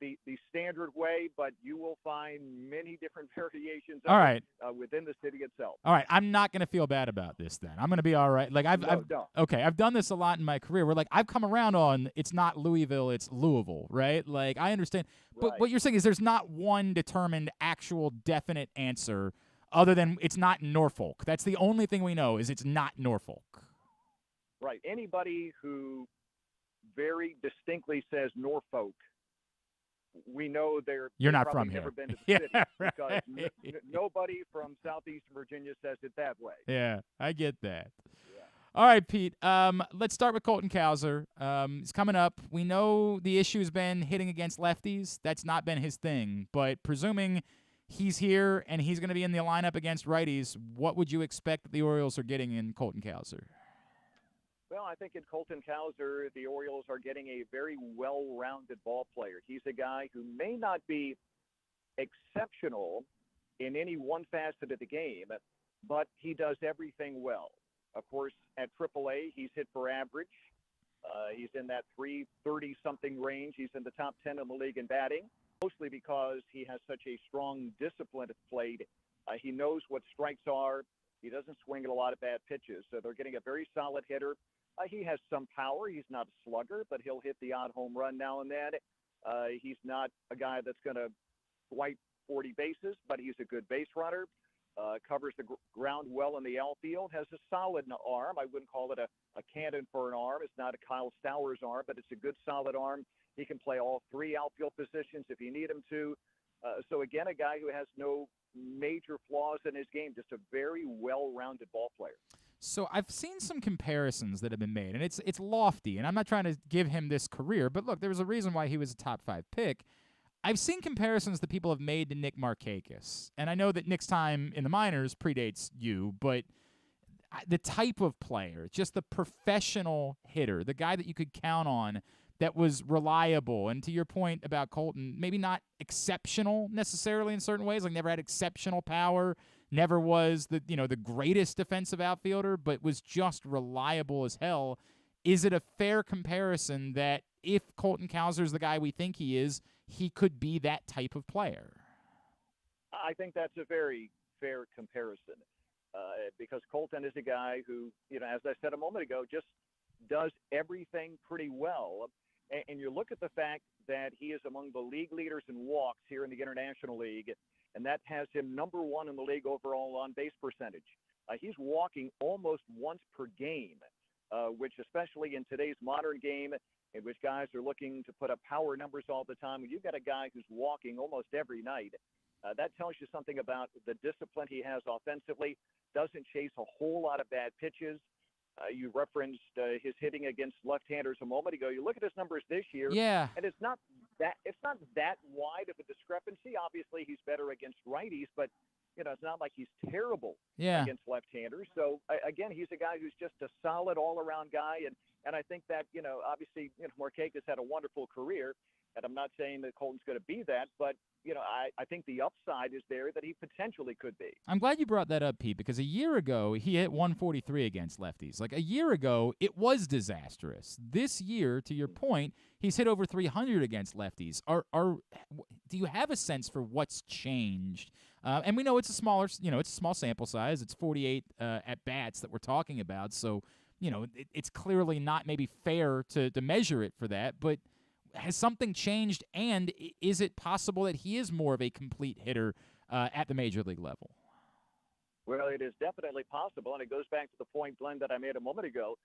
standard way, but you will find many different variations of it, within the city itself. All right, I'm not going to feel bad about this then. I'm going to be all right. Like I've done this a lot in my career where like I've come around on it's not Louisville, it's Louisville, right? Like I understand. But what you're saying is there's not one determined actual definite answer other than it's not Norfolk. That's the only thing we know is it's not Norfolk. Right. Anybody who very distinctly says Norfolk, we know you're not from never here. Been to the city because nobody from Southeastern Virginia says it that way. Yeah, I get that. Yeah. All right, Pete. Let's start with Colton Cowser. He's coming up. We know the issue's been hitting against lefties. That's not been his thing. But presuming he's here and he's going to be in the lineup against righties, what would you expect that the Orioles are getting in Colton Cowser? Well, I think in Colton Cowser, the Orioles are getting a very well-rounded ball player. He's a guy who may not be exceptional in any one facet of the game, but he does everything well. Of course, at AAA, he's hit for average. He's in that 330-something range. He's in the top 10 in the league in batting, mostly because he has such a strong discipline at the plate. He knows what strikes are. He doesn't swing at a lot of bad pitches, so they're getting a very solid hitter. He has some power. He's not a slugger, but he'll hit the odd home run now and then. He's not a guy that's going to swipe 40 bases, but he's a good base runner. Covers the ground well in the outfield, has a solid arm. I wouldn't call it a cannon for an arm. It's not a Kyle Stowers arm, but it's a good solid arm. He can play all three outfield positions if you need him to. So, again, a guy who has no major flaws in his game, just a very well-rounded ball player. So I've seen some comparisons that have been made, and it's lofty, and I'm not trying to give him this career, but look, there was a reason why he was a top 5 pick. I've seen comparisons that people have made to Nick Markakis, and I know that Nick's time in the minors predates you, but the type of player, just the professional hitter, the guy that you could count on that was reliable, and to your point about Colton, maybe not exceptional necessarily in certain ways, like never had exceptional power, never was the greatest defensive outfielder, but was just reliable as hell. Is it a fair comparison that if Colton Cowser is the guy we think he is, he could be that type of player? I think that's a very fair comparison because Colton is a guy who, as I said a moment ago, just does everything pretty well. And you look at the fact that he is among the league leaders in walks here in the International League, and that has him number 1 in the league overall on base percentage. He's walking almost once per game, which especially in today's modern game, in which guys are looking to put up power numbers all the time, when you've got a guy who's walking almost every night, that tells you something about the discipline he has offensively, doesn't chase a whole lot of bad pitches. You referenced his hitting against left-handers a moment ago. You look at his numbers this year, and it's not that wide of a discrepancy. Obviously, he's better against righties, but it's not like he's terrible against left-handers. So again, he's a guy who's just a solid all-around guy, and I think that obviously Markakis had a wonderful career, and I'm not saying that Colton's going to be that, but I think the upside is there that he potentially could be. I'm glad you brought that up, Pete, because a year ago he hit 143 against lefties. Like a year ago, it was disastrous. This year, to your point, he's hit over 300 against lefties. Do you have a sense for what's changed? And we know it's a small sample size. It's 48 at bats that we're talking about. So, it's clearly not maybe fair to measure it for that, but has something changed, and is it possible that he is more of a complete hitter at the major league level? Well, it is definitely possible, and it goes back to the point, Glenn, that I made a moment ago,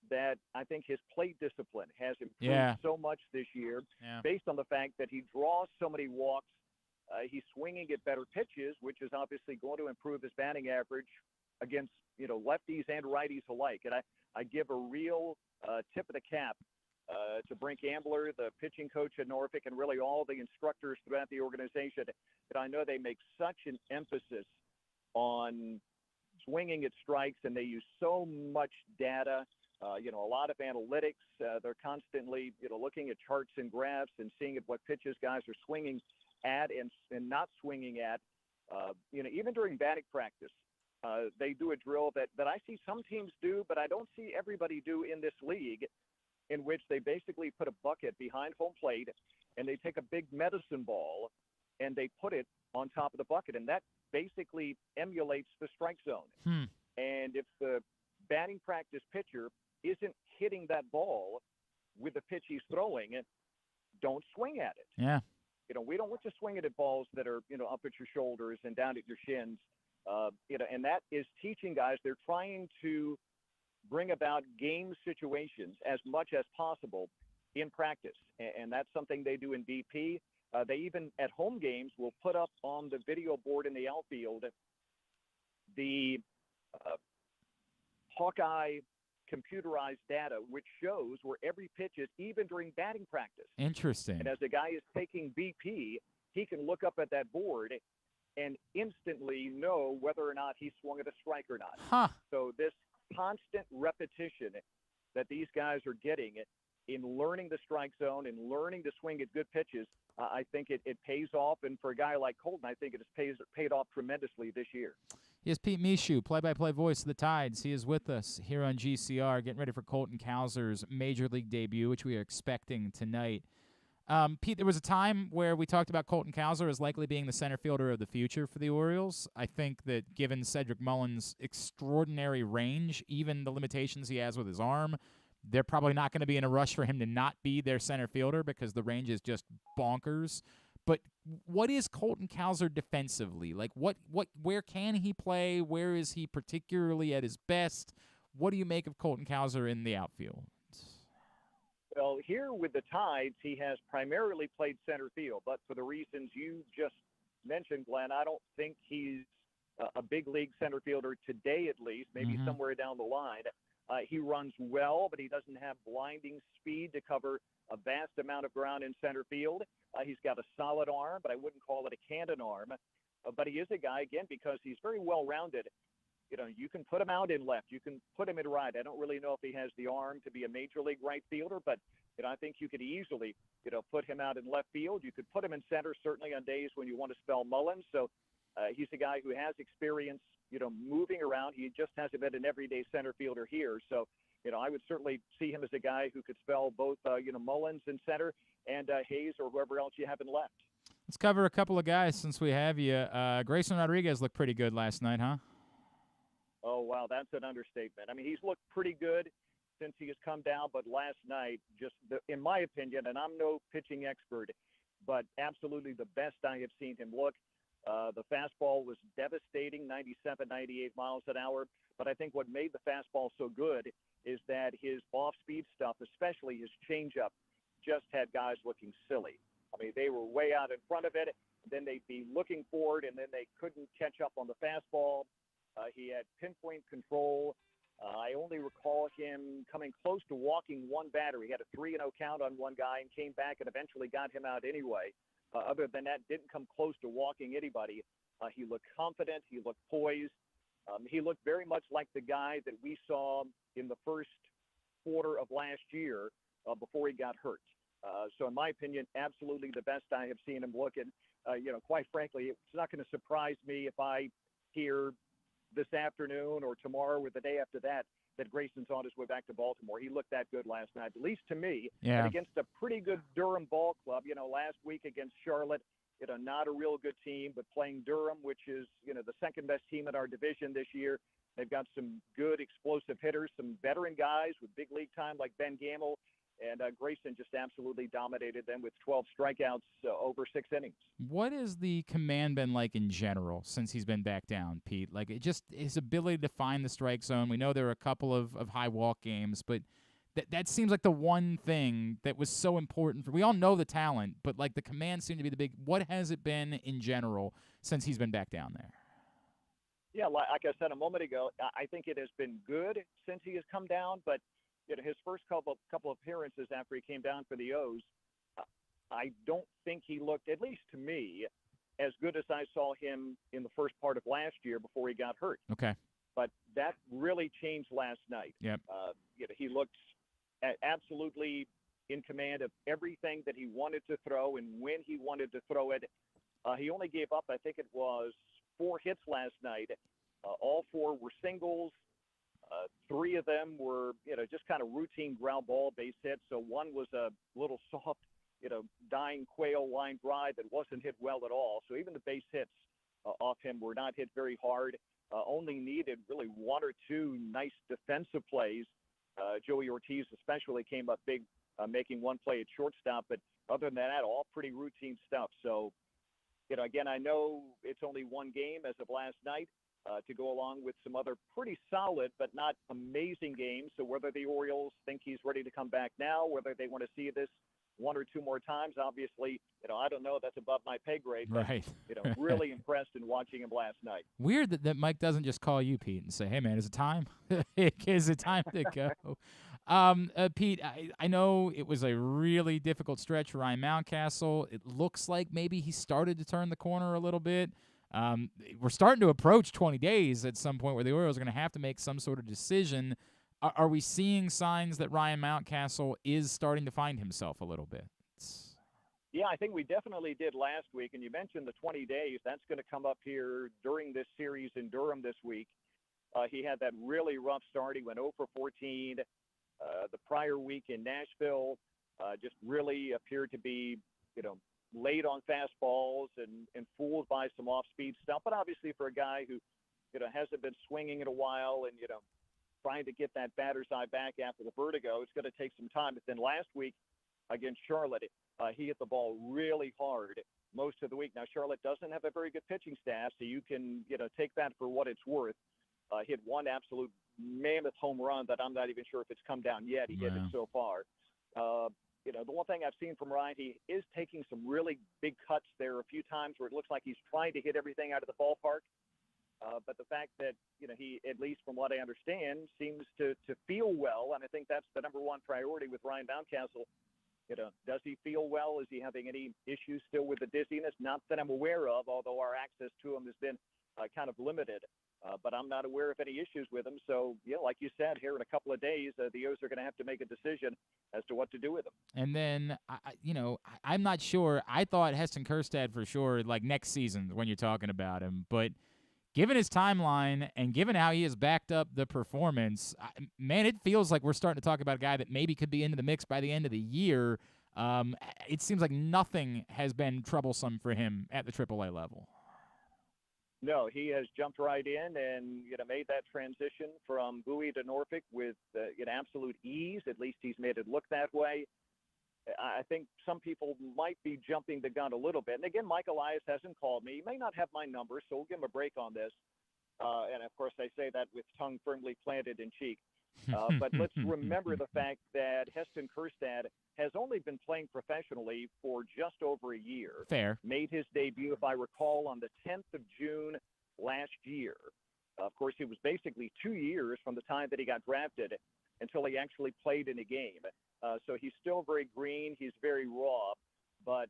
that I think his plate discipline has improved so much this year based on the fact that he draws so many walks. He's swinging at better pitches, which is obviously going to improve his batting average against lefties and righties alike. And I give a real tip of the cap to Brink Ambler, the pitching coach at Norfolk, and really all the instructors throughout the organization. And I know they make such an emphasis on swinging at strikes, and they use so much data, a lot of analytics. They're constantly, looking at charts and graphs and seeing at what pitches guys are swinging at and not swinging at. Even during batting practice, they do a drill that I see some teams do, but I don't see everybody do in this league, in which they basically put a bucket behind home plate and they take a big medicine ball and they put it on top of the bucket. And that basically emulates the strike zone. And if the batting practice pitcher isn't hitting that ball with the pitch he's throwing, don't swing at it. Yeah. We don't want to swing it at balls that are, up at your shoulders and down at your shins. And that is teaching guys. They're trying to bring about game situations as much as possible in practice. And that's something they do in BP. They even at home games will put up on the video board in the outfield the Hawkeye computerized data, which shows where every pitch is, even during batting practice. Interesting. And as the guy is taking BP, he can look up at that board and instantly know whether or not he swung at a strike or not. So this constant repetition that these guys are getting in learning the strike zone and learning to swing at good pitches, I think it pays off. And for a guy like Colton, I think it has paid off tremendously this year. He is Pete Michaud, play-by-play voice of the Tides. He is with us here on GCR, getting ready for Colton Cowser's Major League debut, which we are expecting tonight. Pete, there was a time where we talked about Colton Cowser as likely being the center fielder of the future for the Orioles. I think that given Cedric Mullins' extraordinary range, even the limitations he has with his arm, they're probably not going to be in a rush for him to not be their center fielder because the range is just bonkers. But what is Colton Cowser defensively? Like, where can he play? Where is he particularly at his best? What do you make of Colton Cowser in the outfield? Well, here with the Tides, he has primarily played center field, but for the reasons you just mentioned, Glenn, I don't think he's a big league center fielder today, at least, maybe somewhere down the line. He runs well, but he doesn't have blinding speed to cover a vast amount of ground in center field. He's got a solid arm, but I wouldn't call it a cannon arm. But he is a guy, again, because he's very well-rounded. You can put him out in left. You can put him in right. I don't really know if he has the arm to be a major league right fielder, but I think you could easily, put him out in left field. You could put him in center, certainly on days when you want to spell Mullins. So he's a guy who has experience, moving around. He just hasn't been an everyday center fielder here. So, I would certainly see him as a guy who could spell both, Mullins in center and Hayes or whoever else you have in left. Let's cover a couple of guys since we have you. Grayson Rodriguez looked pretty good last night, huh? Oh, wow, that's an understatement. I mean, he's looked pretty good since he has come down, but last night, in my opinion, and I'm no pitching expert, but absolutely the best I have seen him look. The fastball was devastating, 97, 98 miles an hour. But I think what made the fastball so good is that his off-speed stuff, especially his changeup, just had guys looking silly. I mean, they were way out in front of it. Then they'd be looking for it, and then they couldn't catch up on the fastball. He had pinpoint control. I only recall him coming close to walking one batter. He had a 3-0 count on one guy and came back and eventually got him out anyway. Other than that, didn't come close to walking anybody. He looked confident. He looked poised. He looked very much like the guy that we saw in the first quarter of last year before he got hurt. So in my opinion, absolutely the best I have seen him look. And, quite frankly, it's not going to surprise me if I hear this afternoon or tomorrow or the day after that Grayson's on his way back to Baltimore. He looked that good last night, at least to me. Yeah. And against a pretty good Durham ball club, last week against Charlotte, not a real good team, but playing Durham, which is, the second best team in our division this year. They've got some good explosive hitters, some veteran guys with big league time like Ben Gamble. And Grayson just absolutely dominated them with 12 strikeouts over 6 innings. What has the command been like in general since he's been back down, Pete? Like, his ability to find the strike zone. We know there are a couple of high walk games, but that seems like the one thing that was so important. We all know the talent, but, like, the command seemed to be the big – what has it been in general since he's been back down there? Yeah, like I said a moment ago, I think it has been good since he has come down, but – his first couple appearances after he came down for the O's, I don't think he looked, at least to me, as good as I saw him in the first part of last year before he got hurt. Okay. But that really changed last night. Yep. He looked absolutely in command of everything that he wanted to throw and when he wanted to throw it. He only gave up, I think it was 4 hits last night. All 4 were singles. 3 of them were, just kind of routine ground ball base hits. So one was a little soft, dying quail line drive that wasn't hit well at all. So even the base hits off him were not hit very hard. Only needed really 1 or 2 nice defensive plays. Joey Ortiz especially came up big, making one play at shortstop. But other than that, all pretty routine stuff. So, again, I know it's only one game as of last night. To go along with some other pretty solid but not amazing games. So whether the Orioles think he's ready to come back now, whether they want to see this 1 or 2 more times, obviously, I don't know. That's above my pay grade. But, right. Really impressed in watching him last night. Weird that Mike doesn't just call you, Pete, and say, hey, man, is it time? Is it time to go? Pete, I know it was a really difficult stretch for Ryan Mountcastle. It looks like maybe he started to turn the corner a little bit. We're starting to approach 20 days at some point where the Orioles are going to have to make some sort of decision. Are we seeing signs that Ryan Mountcastle is starting to find himself a little bit? Yeah, I think we definitely did last week. And you mentioned the 20 days. That's going to come up here during this series in Durham this week. He had that really rough start. He went 0 for 14. The prior week in Nashville just really appeared to be, late on fastballs and fooled by some off-speed stuff. But obviously for a guy who, hasn't been swinging in a while and, trying to get that batter's eye back after the vertigo, it's going to take some time. But then last week against Charlotte, he hit the ball really hard most of the week. Now, Charlotte doesn't have a very good pitching staff, so you can, take that for what it's worth. Hit one absolute mammoth home run that I'm not even sure if it's come down yet. He hit it so far. The one thing I've seen from Ryan, he is taking some really big cuts there a few times where it looks like he's trying to hit everything out of the ballpark. But the fact that, he, at least from what I understand, seems to feel well, and I think that's the number one priority with Ryan Mountcastle. Does he feel well? Is he having any issues still with the dizziness? Not that I'm aware of, although our access to him has been kind of limited. But I'm not aware of any issues with him. So, like you said, here in a couple of days, the O's are going to have to make a decision as to what to do with him. And then, I'm not sure. I thought Heston Kjerstad for sure, like next season when you're talking about him. But given his timeline and given how he has backed up the performance, man, it feels like we're starting to talk about a guy that maybe could be into the mix by the end of the year. It seems like nothing has been troublesome for him at the AAA level. No, he has jumped right in and made that transition from Bowie to Norfolk with absolute ease. At least he's made it look that way. I think some people might be jumping the gun a little bit. And again, Mike Elias hasn't called me. He may not have my number, so we'll give him a break on this. And of course, I say that with tongue firmly planted in cheek. But let's remember the fact that Heston Kjerstad has only been playing professionally for just over a year. Fair. Made his debut, if I recall, on the 10th of June last year. Of course, it was basically 2 years from the time that he got drafted until he actually played in a game. So he's still very green. He's very raw. But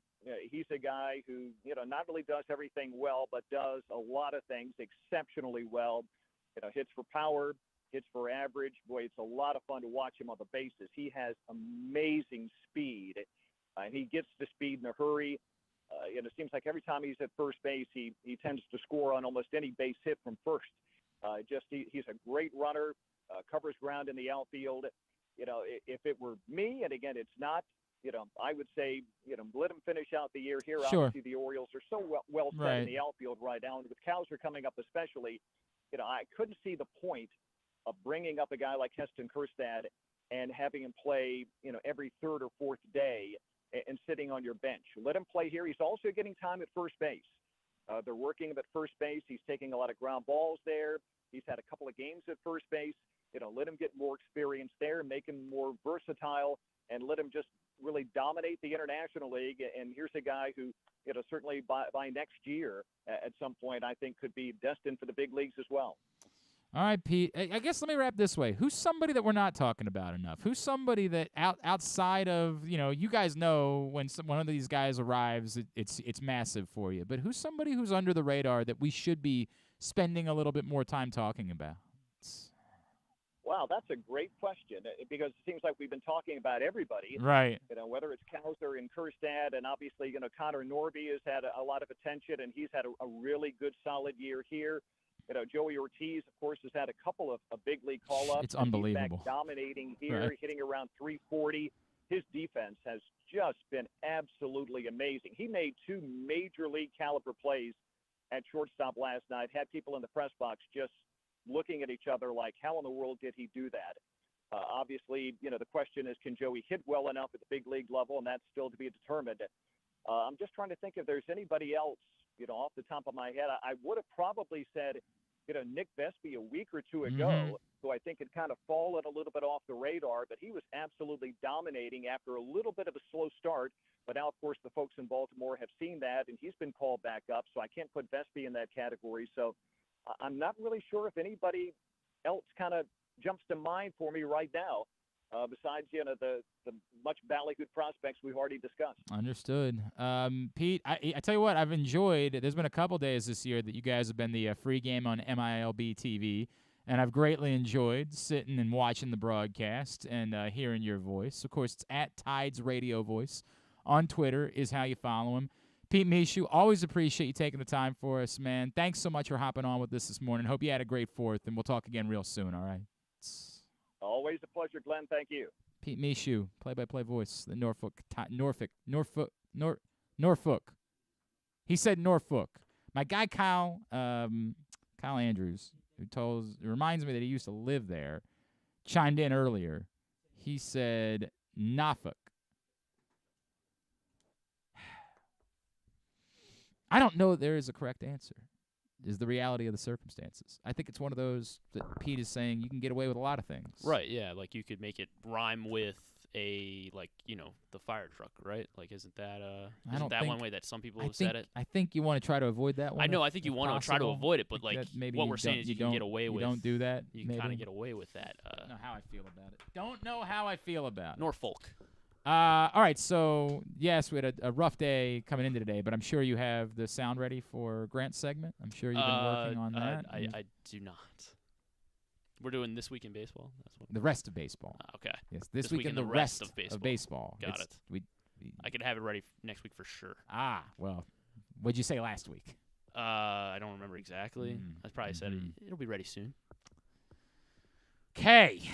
he's a guy who, not only does everything well, but does a lot of things exceptionally well. Hits for power, hits for average. Boy, it's a lot of fun to watch him on the bases. He has amazing speed, and he gets to speed in a hurry. It seems like every time he's at first base, he tends to score on almost any base hit from first. He's a great runner, covers ground in the outfield. If it were me, and again, it's not, I would say, let him finish out the year here. Sure. Obviously, the Orioles are so well set in the outfield right now, and with Cowser coming up especially, I couldn't see the point of bringing up a guy like Heston Kjerstad and having him play, every third or fourth day and sitting on your bench. Let him play here. He's also getting time at first base. They're working him at first base. He's taking a lot of ground balls there. He's had a couple of games at first base. Let him get more experience there, make him more versatile, and let him just really dominate the International League. And here's a guy who, certainly by next year at some point, I think could be destined for the big leagues as well. All right, Pete. I guess let me wrap this way. Who's somebody that we're not talking about enough? Who's somebody that outside of, you guys know when one of these guys arrives, it's massive for you. But who's somebody who's under the radar that we should be spending a little bit more time talking about? Wow, that's a great question because it seems like we've been talking about everybody. Right. Whether it's Cowser and Kjerstad, and obviously, Connor Norby has had a lot of attention, and he's had a really good, solid year here. Joey Ortiz, of course, has had a couple of big league call-ups. It's unbelievable. He's back dominating here, right. Hitting around 340. His defense has just been absolutely amazing. He made 2 major league caliber plays at shortstop last night, had people in the press box just looking at each other like, how in the world did he do that? Obviously, the question is, can Joey hit well enough at the big league level? And that's still to be determined. I'm just trying to think if there's anybody else, off the top of my head. I would have probably said, Nick Vespi a week or two ago, who I think had kind of fallen a little bit off the radar, but he was absolutely dominating after a little bit of a slow start. But now, of course, the folks in Baltimore have seen that, and he's been called back up, so I can't put Vespi in that category. So I'm not really sure if anybody else kind of jumps to mind for me right now, besides, the much ballyhooed prospects we've already discussed. Understood. Pete, I tell you what, I've enjoyed, there's been a couple days this year that you guys have been the free game on MLB TV, and I've greatly enjoyed sitting and watching the broadcast and hearing your voice. Of course, it's at Tides Radio Voice. On Twitter is how you follow him. Pete Michaud, always appreciate you taking the time for us, man. Thanks so much for hopping on with us this morning. Hope you had a great 4th, and we'll talk again real soon, all right? Always a pleasure, Glenn. Thank you. Pete Michaud, play-by-play voice, the Norfolk. He said Norfolk. My guy Kyle Andrews, who reminds me that he used to live there, chimed in earlier. He said Norfolk. I don't know that there is a correct answer. Is the reality of the circumstances. I think it's one of those that Pete is saying you can get away with a lot of things. Right, yeah. Like you could make it rhyme with the fire truck, right? Like isn't that one way that some people have said it? I think you want to try to avoid that one. I know, I think you want to try to avoid it, but maybe what we're saying is you can get away with. You don't do that. You can kind of get away with that. Don't know how I feel about it. Don't know how I feel about it. Norfolk. All right, so, yes, we had a rough day coming into today, but I'm sure you have the sound ready for Grant's segment. I'm sure you've been working on that. I do not. We're doing This Week in Baseball? The rest of baseball. Okay. Yes, this week in the rest of baseball. Got it. I could have it ready next week for sure. Well, what'd you say last week? I don't remember exactly. I probably said it'll be ready soon. Okay.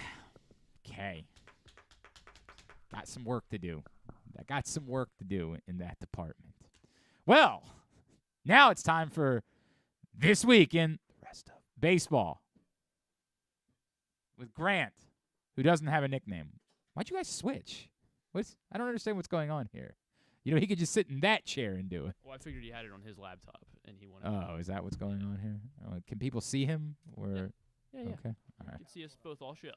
Got some work to do. I got some work to do in that department. Well, now it's time for This Week in the Rest of Baseball with Grant, who doesn't have a nickname. Why'd you guys switch? I don't understand what's going on here. He could just sit in that chair and do it. Well, I figured he had it on his laptop, and he wanted. Oh, is that what's going on here? Can people see him? Or yeah. Okay, all right. You can see us both all show.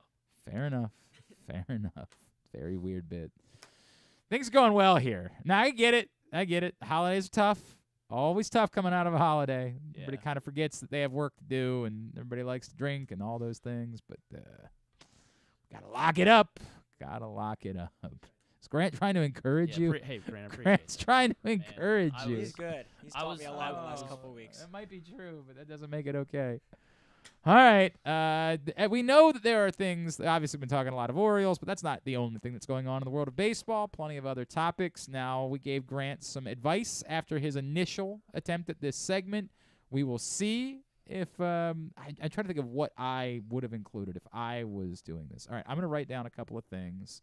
Fair enough. Very weird bit. Things are going well here. Now, I get it. Holidays are tough. Always tough coming out of a holiday. Yeah. Everybody kind of forgets that they have work to do, and everybody likes to drink and all those things. But got to lock it up. Got to lock it up. Is Grant trying to encourage you? Hey, Grant, Grant's trying to encourage you. He's good. He's taught me a lot in the last couple of weeks. That might be true, but that doesn't make it okay. All right. We know that there are things. Obviously, we've been talking a lot of Orioles, but that's not the only thing that's going on in the world of baseball. Plenty of other topics. Now, we gave Grant some advice after his initial attempt at this segment. We will see if I try to think of what I would have included if I was doing this. All right. I'm going to write down a couple of things.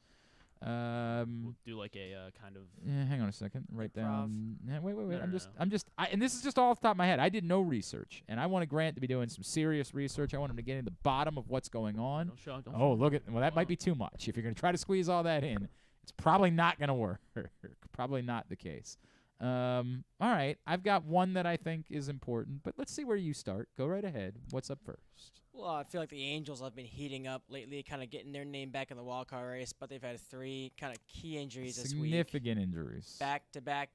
We'll do like a kind of. Yeah, hang on a second. Write down. Yeah, wait. No, I'm just. And this is just all off the top of my head. I did no research, and I wanted Grant to be doing some serious research. I want him to get in the bottom of what's going on. Look at. Well, that might be too much. If you're going to try to squeeze all that in, it's probably not going to work. Probably not the case. All right. I've got one that I think is important, but let's see where you start. Go right ahead. What's up first? Well, I feel like the Angels have been heating up lately, kind of getting their name back in the wild card race, but they've had 3 kind of key injuries this week. Significant injuries. Back-to-back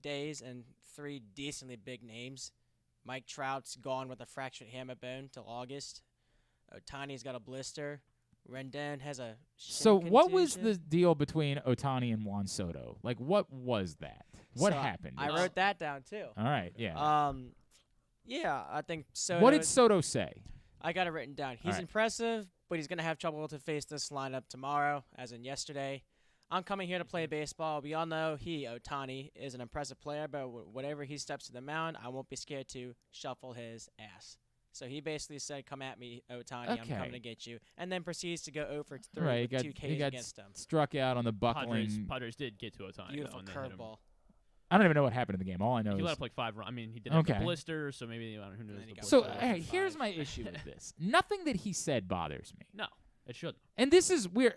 days, and 3 decently big names. Mike Trout's gone with a fractured hammer bone till August. Ohtani's got a blister. Rendon has a shin what was contusion. the deal between Ohtani and Juan Soto? Like, what was that? What happened? I wrote that down, too. All right, yeah. Yeah, I think Soto. What did Soto say? I got it written down. He's impressive, but he's going to have trouble to face this lineup tomorrow, as in yesterday. I'm coming here to play baseball. We all know Ohtani, is an impressive player, but whatever he steps to the mound, I won't be scared to shuffle his ass. So he basically said, come at me, Ohtani. I'm coming to get you. And then proceeds to go 0 for 3 with 2 Ks against him. Struck out on the buckling. Padres did get to Ohtani. Beautiful curveball. I don't even know what happened in the game. All I know he is let up like 5 runs. I mean, he did have a blister, so maybe who knows. So here's my issue with this. Nothing that he said bothers me. No, it shouldn't. And this is weird.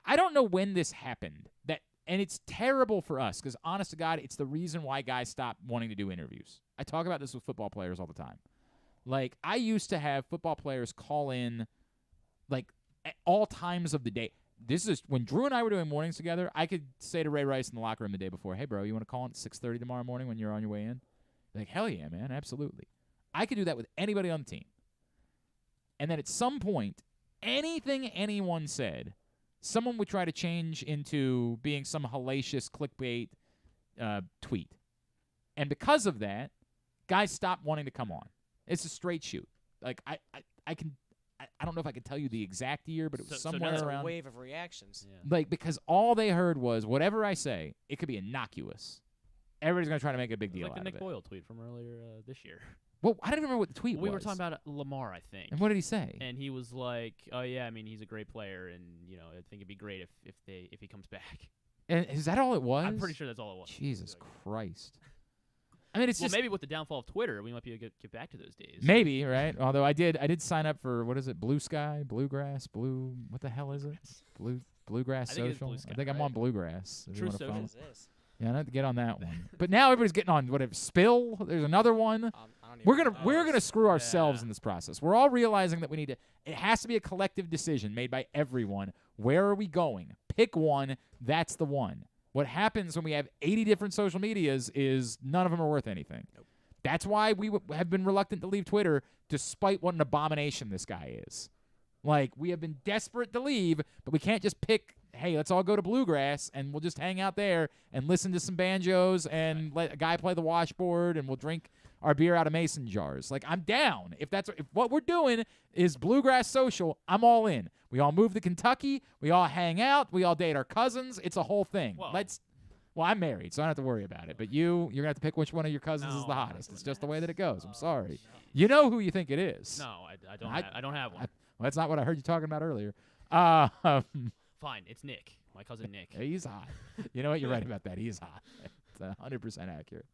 I don't know when this happened. And it's terrible for us because, honest to God, it's the reason why guys stop wanting to do interviews. I talk about this with football players all the time. Like, I used to have football players call in, like, at all times of the day. This is when Drew and I were doing mornings together. I could say to Ray Rice in the locker room the day before, "Hey, bro, you want to call in at 6:30 tomorrow morning when you're on your way in?" Like, hell yeah, man, absolutely. I could do that with anybody on the team. And then at some point, anything anyone said, someone would try to change into being some hellacious clickbait tweet. And because of that, guys stopped wanting to come on. It's a straight shoot. Like I don't know if I could tell you the exact year, but it was somewhere around. A wave of reactions. Yeah. Like, because all they heard was whatever I say, it could be innocuous. Everybody's gonna try to make a big deal like out the of Nick it. Boyle tweet from earlier this year. Well, I don't even remember what the tweet was. We were talking about Lamar, I think. And what did he say? And he was like, "Oh yeah, I mean he's a great player, and I think it'd be great if he comes back." And is that all it was? I'm pretty sure that's all it was. Jesus Christ. I mean, it's just maybe with the downfall of Twitter, we might be able to get back to those days. Maybe, right? Although I did sign up for what is it? Blue Sky, Bluegrass, Blue. What the hell is it? Bluegrass I think Social. Blue Sky, I think I'm on Bluegrass. True Social. Yeah, I have to get on that one. But now everybody's getting on whatever Spill. There's another one. We're gonna screw ourselves in this process. We're all realizing that we need to. It has to be a collective decision made by everyone. Where are we going? Pick one. That's the one. What happens when we have 80 different social medias is none of them are worth anything. Nope. That's why we have been reluctant to leave Twitter, despite what an abomination this guy is. Like, we have been desperate to leave, but we can't just pick, hey, let's all go to Bluegrass, and we'll just hang out there and listen to some banjos and let a guy play the washboard, and we'll drink our beer out of mason jars. Like, I'm down. If what we're doing is Bluegrass Social, I'm all in. We all move to Kentucky. We all hang out. We all date our cousins. It's a whole thing. Well, I'm married, so I don't have to worry about it. But you're going to have to pick which one of your cousins is the hottest. It's just the way that it goes. I'm sorry. You know who you think it is. No, I don't have one. Well, that's not what I heard you talking about earlier. Fine, it's Nick, my cousin Nick. He's hot. You know what? You're right about that. He's hot. It's 100% accurate.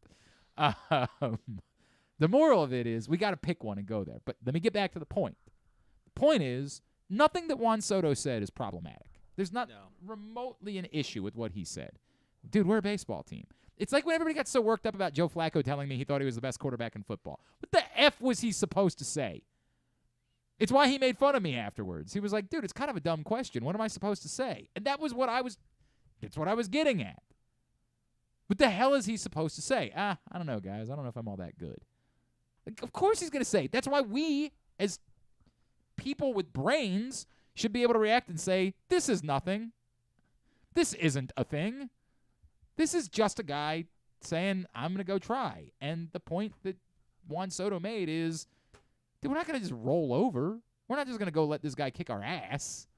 The moral of it is we got to pick one and go there. But let me get back to the point. The point is nothing that Juan Soto said is problematic. There's not remotely an issue with what he said. Dude, we're a baseball team. It's like when everybody got so worked up about Joe Flacco telling me he thought he was the best quarterback in football. What the F was he supposed to say? It's why he made fun of me afterwards. He was like, dude, it's kind of a dumb question. What am I supposed to say? And that's what I was getting at. What the hell is he supposed to say? I don't know, guys. I don't know if I'm all that good. Like, of course he's going to say. That's why we, as people with brains, should be able to react and say, this is nothing. This isn't a thing. This is just a guy saying, I'm going to go try. And the point that Juan Soto made is, dude, we're not going to just roll over. We're not just going to go let this guy kick our ass.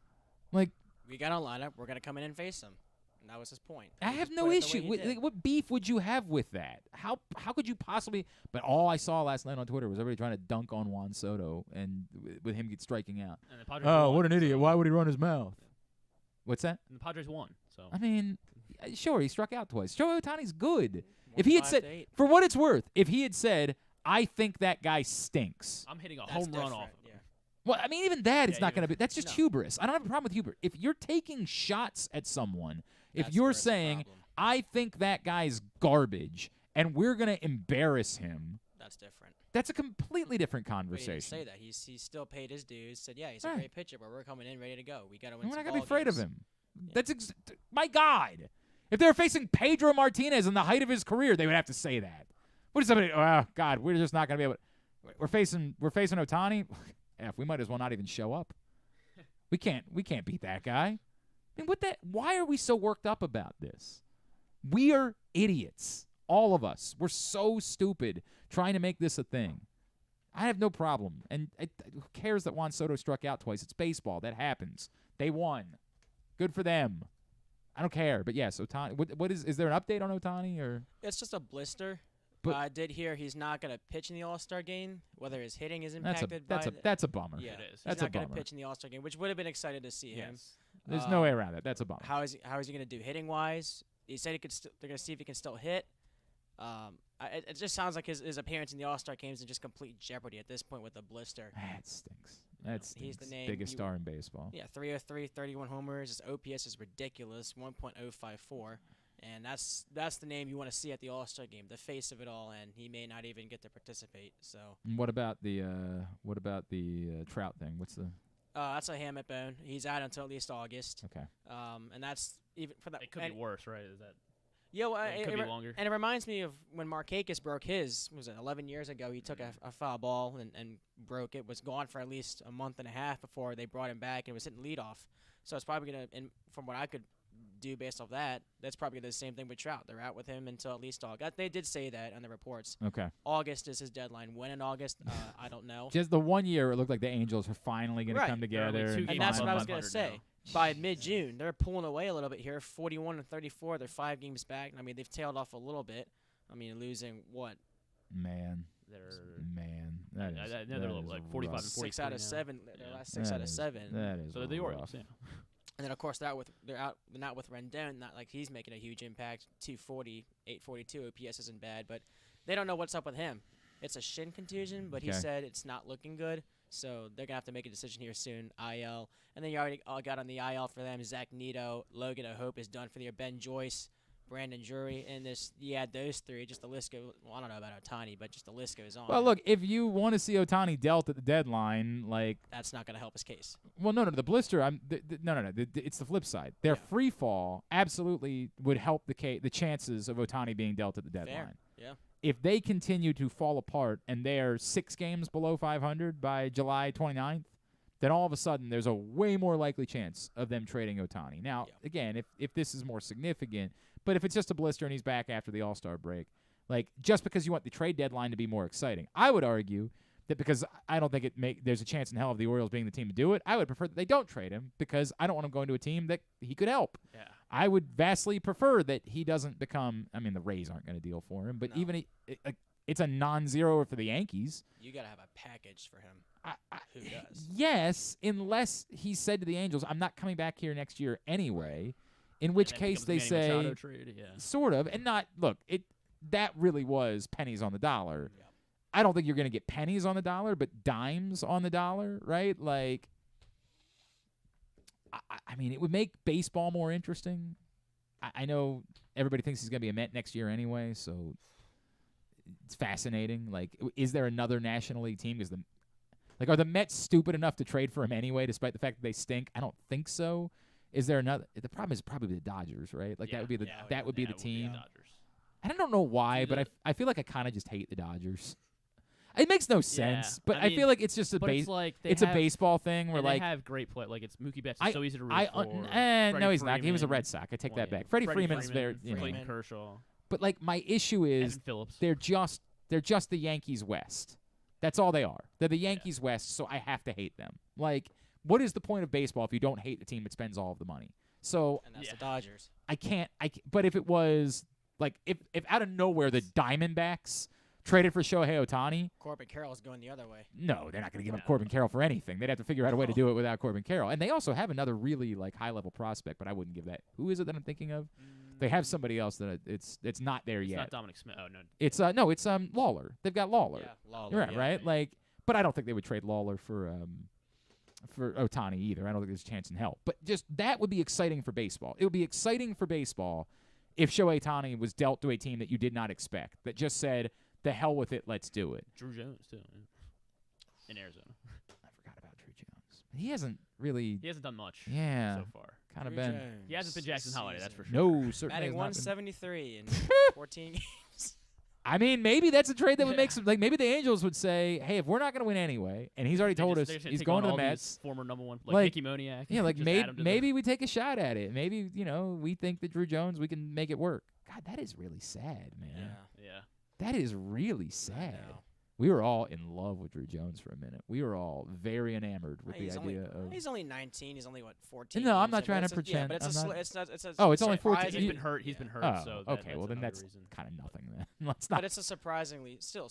Like, we got on lineup. We're going to come in and face him. And that was his point. I have no issue. What beef would you have with that? How could you possibly? But all I saw last night on Twitter was everybody trying to dunk on Juan Soto and with him striking out. And the Padres won, what an idiot! So. Why would he run his mouth? What's that? And the Padres won. So I mean, sure, he struck out twice. Shohei Ohtani's good. If he had said, for what it's worth, if he had said, I think that guy stinks. I'm hitting a home run off. Yeah. Well, I mean, even that, it's not going to be. That's just hubris. I don't have a problem with hubris. If you're taking shots at someone, if you're saying, I think that guy's garbage, and we're going to embarrass him, that's different. That's a completely different conversation. He didn't say that. He's still paid his dues. Said, yeah, he's a great pitcher, but we're coming in ready to go. We got to win. We're not going to be afraid games. of him. Yeah. That's my God. If they were facing Pedro Martinez in the height of his career, they would have to say that. What is somebody? Oh God, we're just not going to be able. We're facing Ohtani. We might as well not even show up. We can't beat that guy. I mean, why are we so worked up about this? We are idiots, all of us. We're so stupid trying to make this a thing. I have no problem. And who cares that Juan Soto struck out twice? It's baseball. That happens. They won. Good for them. I don't care. But yes, Ohtani. What is there an update on Ohtani or? It's just a blister. But I did hear he's not going to pitch in the All-Star game. Whether his hitting is impacted that's a bummer. Yeah, it is. He's not going to pitch in the All-Star game, which would have been excited to see him. There's no way around it. That's a bummer. How is he going to do hitting wise? He said they're going to see if he can still hit. It just sounds like his appearance in the All-Star game is in just complete jeopardy at this point with the blister. That stinks. That stinks. He's the biggest star in baseball. Yeah, 303, 31 homers. His OPS is ridiculous, 1.054. And that's the name you want to see at the All-Star game, the face of it all, and he may not even get to participate. So. What about the Trout thing? What's the? That's a hamate bone. He's out until at least August. Okay. And that's even for that. It could be worse, right? Is that? Yeah, well, it could be longer. And it reminds me of when Markakis broke his. Was it 11 years ago? He took a foul ball and broke it. Was gone for at least a month and a half before they brought him back and was hitting leadoff. So it's probably gonna. And from what I could do based off that, that's probably the same thing with Trout. They're out with him until at least August. They did say that on the reports. Okay. August is his deadline. When in August, I don't know. Just the 1 year, it looked like the Angels were finally going to come together. And that's what I was going to say. By mid-June, they're pulling away a little bit here. 41-34. They're 5 games back. I mean, they've tailed off a little bit. I mean, losing what? Man. That is they're like 45 and 43 6 out of 7. Their last 6 out of 7. That is. So the Orioles, yeah. And then of course they're not with Rendon. Not like he's making a huge impact. 240, 842 OPS isn't bad, but they don't know what's up with him. It's a shin contusion, but he said it's not looking good. So they're gonna have to make a decision here soon. IL, and then you already got on the IL for them. Zach Neto, Logan O'Hoppe is done for the year. Ben Joyce, Brandon Drury, and this. You add those 3. Just the list goes. Well, I don't know about Ohtani, but just the list goes on. Well, look, if you want to see Ohtani dealt at the deadline, like that's not gonna help his case. Well, no, the blister. No. It's the flip side. Their free fall absolutely would help the chances of Ohtani being dealt at the deadline. Fair. Yeah. If they continue to fall apart and they're 6 games below 500 by July 29th, then all of a sudden there's a way more likely chance of them trading Ohtani. Now, again, if this is more significant, but if it's just a blister and he's back after the All-Star break, like just because you want the trade deadline to be more exciting, I would argue that because I don't think there's a chance in hell of the Orioles being the team to do it, I would prefer that they don't trade him because I don't want him going to a team that he could help. Yeah. I would vastly prefer that he doesn't become – I mean, the Rays aren't going to deal for him, but even it's a non-zero for the Yankees. You got to have a package for him. Who does? Yes, unless he said to the Angels, I'm not coming back here next year anyway, in which case they say – sort of, and not – look, that really was pennies on the dollar. Yeah. I don't think you're going to get pennies on the dollar, but dimes on the dollar, right? Like, I mean, it would make baseball more interesting. I know everybody thinks he's going to be a Met next year anyway, so it's fascinating. Like, is there another National League team? Are the Mets stupid enough to trade for him anyway, despite the fact that they stink? I don't think so. Is there another? The problem is probably the Dodgers, right? Like that would be the team. I don't know why, but I feel like I kind of just hate the Dodgers. It makes no sense, but I feel like it's just a baseball thing where they have great play. Like it's Mookie Betts is so easy to root for. No, he's not. He was a Red Sox. I take that back. Freddie Freeman's very Clayton Kershaw. But like my issue is they're just the Yankees West. That's all they are. They're the Yankees West, so I have to hate them. Like, what is the point of baseball if you don't hate the team that spends all of the money? So and that's the Dodgers. But if it was like if out of nowhere the Diamondbacks traded for Shohei Ohtani, Corbin Carroll's going the other way. No, they're not going to give up Corbin Carroll for anything. They'd have to figure out a way to do it without Corbin Carroll. And they also have another really like high level prospect, but I wouldn't give that. Who is it that I'm thinking of? They have somebody else that it's not there yet. It's not Dominic Smith. Oh no. It's Lawler. They've got Lawler. Yeah, Lawler. Right. Like, but I don't think they would trade Lawler for Ohtani either. I don't think there's a chance in hell. But just that would be exciting for baseball. It would be exciting for baseball if Shohei Ohtani was dealt to a team that you did not expect, that just said, the hell with it, let's do it. Drew Jones, too, in Arizona. I forgot about Drew Jones. He hasn't done much so far. Kind of been. He hasn't been Jackson Holiday, that's for sure. No, certainly. Batting 173 in 14 games. I mean, maybe that's a trade that would make some. Like, maybe the Angels would say, "Hey, if we're not going to win anyway," and he's already told us he's going to the Mets. Former number one, like Mickey Moniak. Yeah, like maybe we take a shot at it. Maybe we think that Drew Jones, we can make it work. God, that is really sad, man. Yeah. That is really sad. We were all in love with Drew Jones for a minute. We were all very enamored with the idea of. He's only 19. He's only 14. No, I'm not trying to pretend. Yeah, but it's it's only 14. He's been hurt. He's been hurt. Oh, so okay. Well, then that's kind of nothing then. Let's not. But it's surprisingly slow.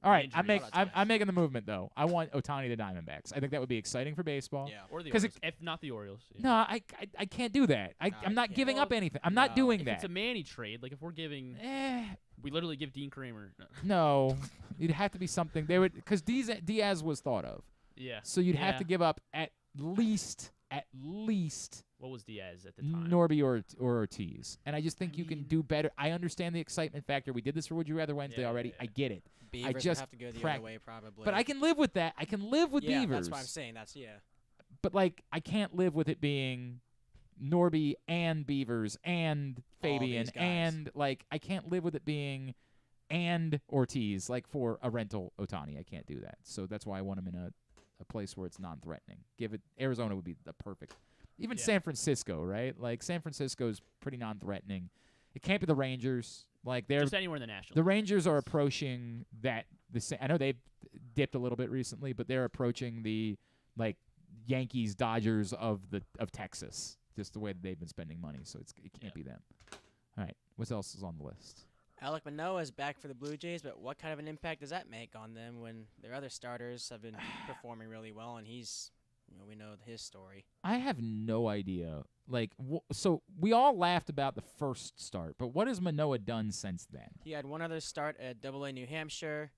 All right, I'm making the movement though. I want Ohtani the Diamondbacks. I think that would be exciting for baseball. Yeah, or the Orioles. If not the Orioles. Yeah. No, I can't do that. I'm not giving up anything. I'm not doing that. If it's a Manny trade, like if we're giving. We literally give Dean Kramer. No, it'd have to be something they would, because Diaz was thought of. Yeah. So you'd have to give up at least. What was Diaz at the time? Norby or Ortiz, and I just think you can do better. I understand the excitement factor. We did this for Would You Rather Wednesday already. Yeah. I get it. Beavers I just have to go the other way probably. But I can live with that. I can live with Beavers. That's what I'm saying. But like, I can't live with it being Norby and Beavers and Fabian and like I can't live with it being and Ortiz like for a rental Ohtani. I can't do that. So that's why I want him in a place where it's non-threatening. Arizona would be the perfect. Even San Francisco, right? Like San Francisco's pretty non-threatening. It can't be the Rangers. Like they're just anywhere in the National. The Rangers are approaching that. I know they've dipped a little bit recently, but they're approaching the like Yankees, Dodgers of Texas. Just the way that they've been spending money, so it can't be them. All right, what else is on the list? Alek Manoah is back for the Blue Jays, but what kind of an impact does that make on them when their other starters have been performing really well, and he's, we know his story. I have no idea. Like, so we all laughed about the first start, but what has Manoah done since then? He had one other start at AA New Hampshire.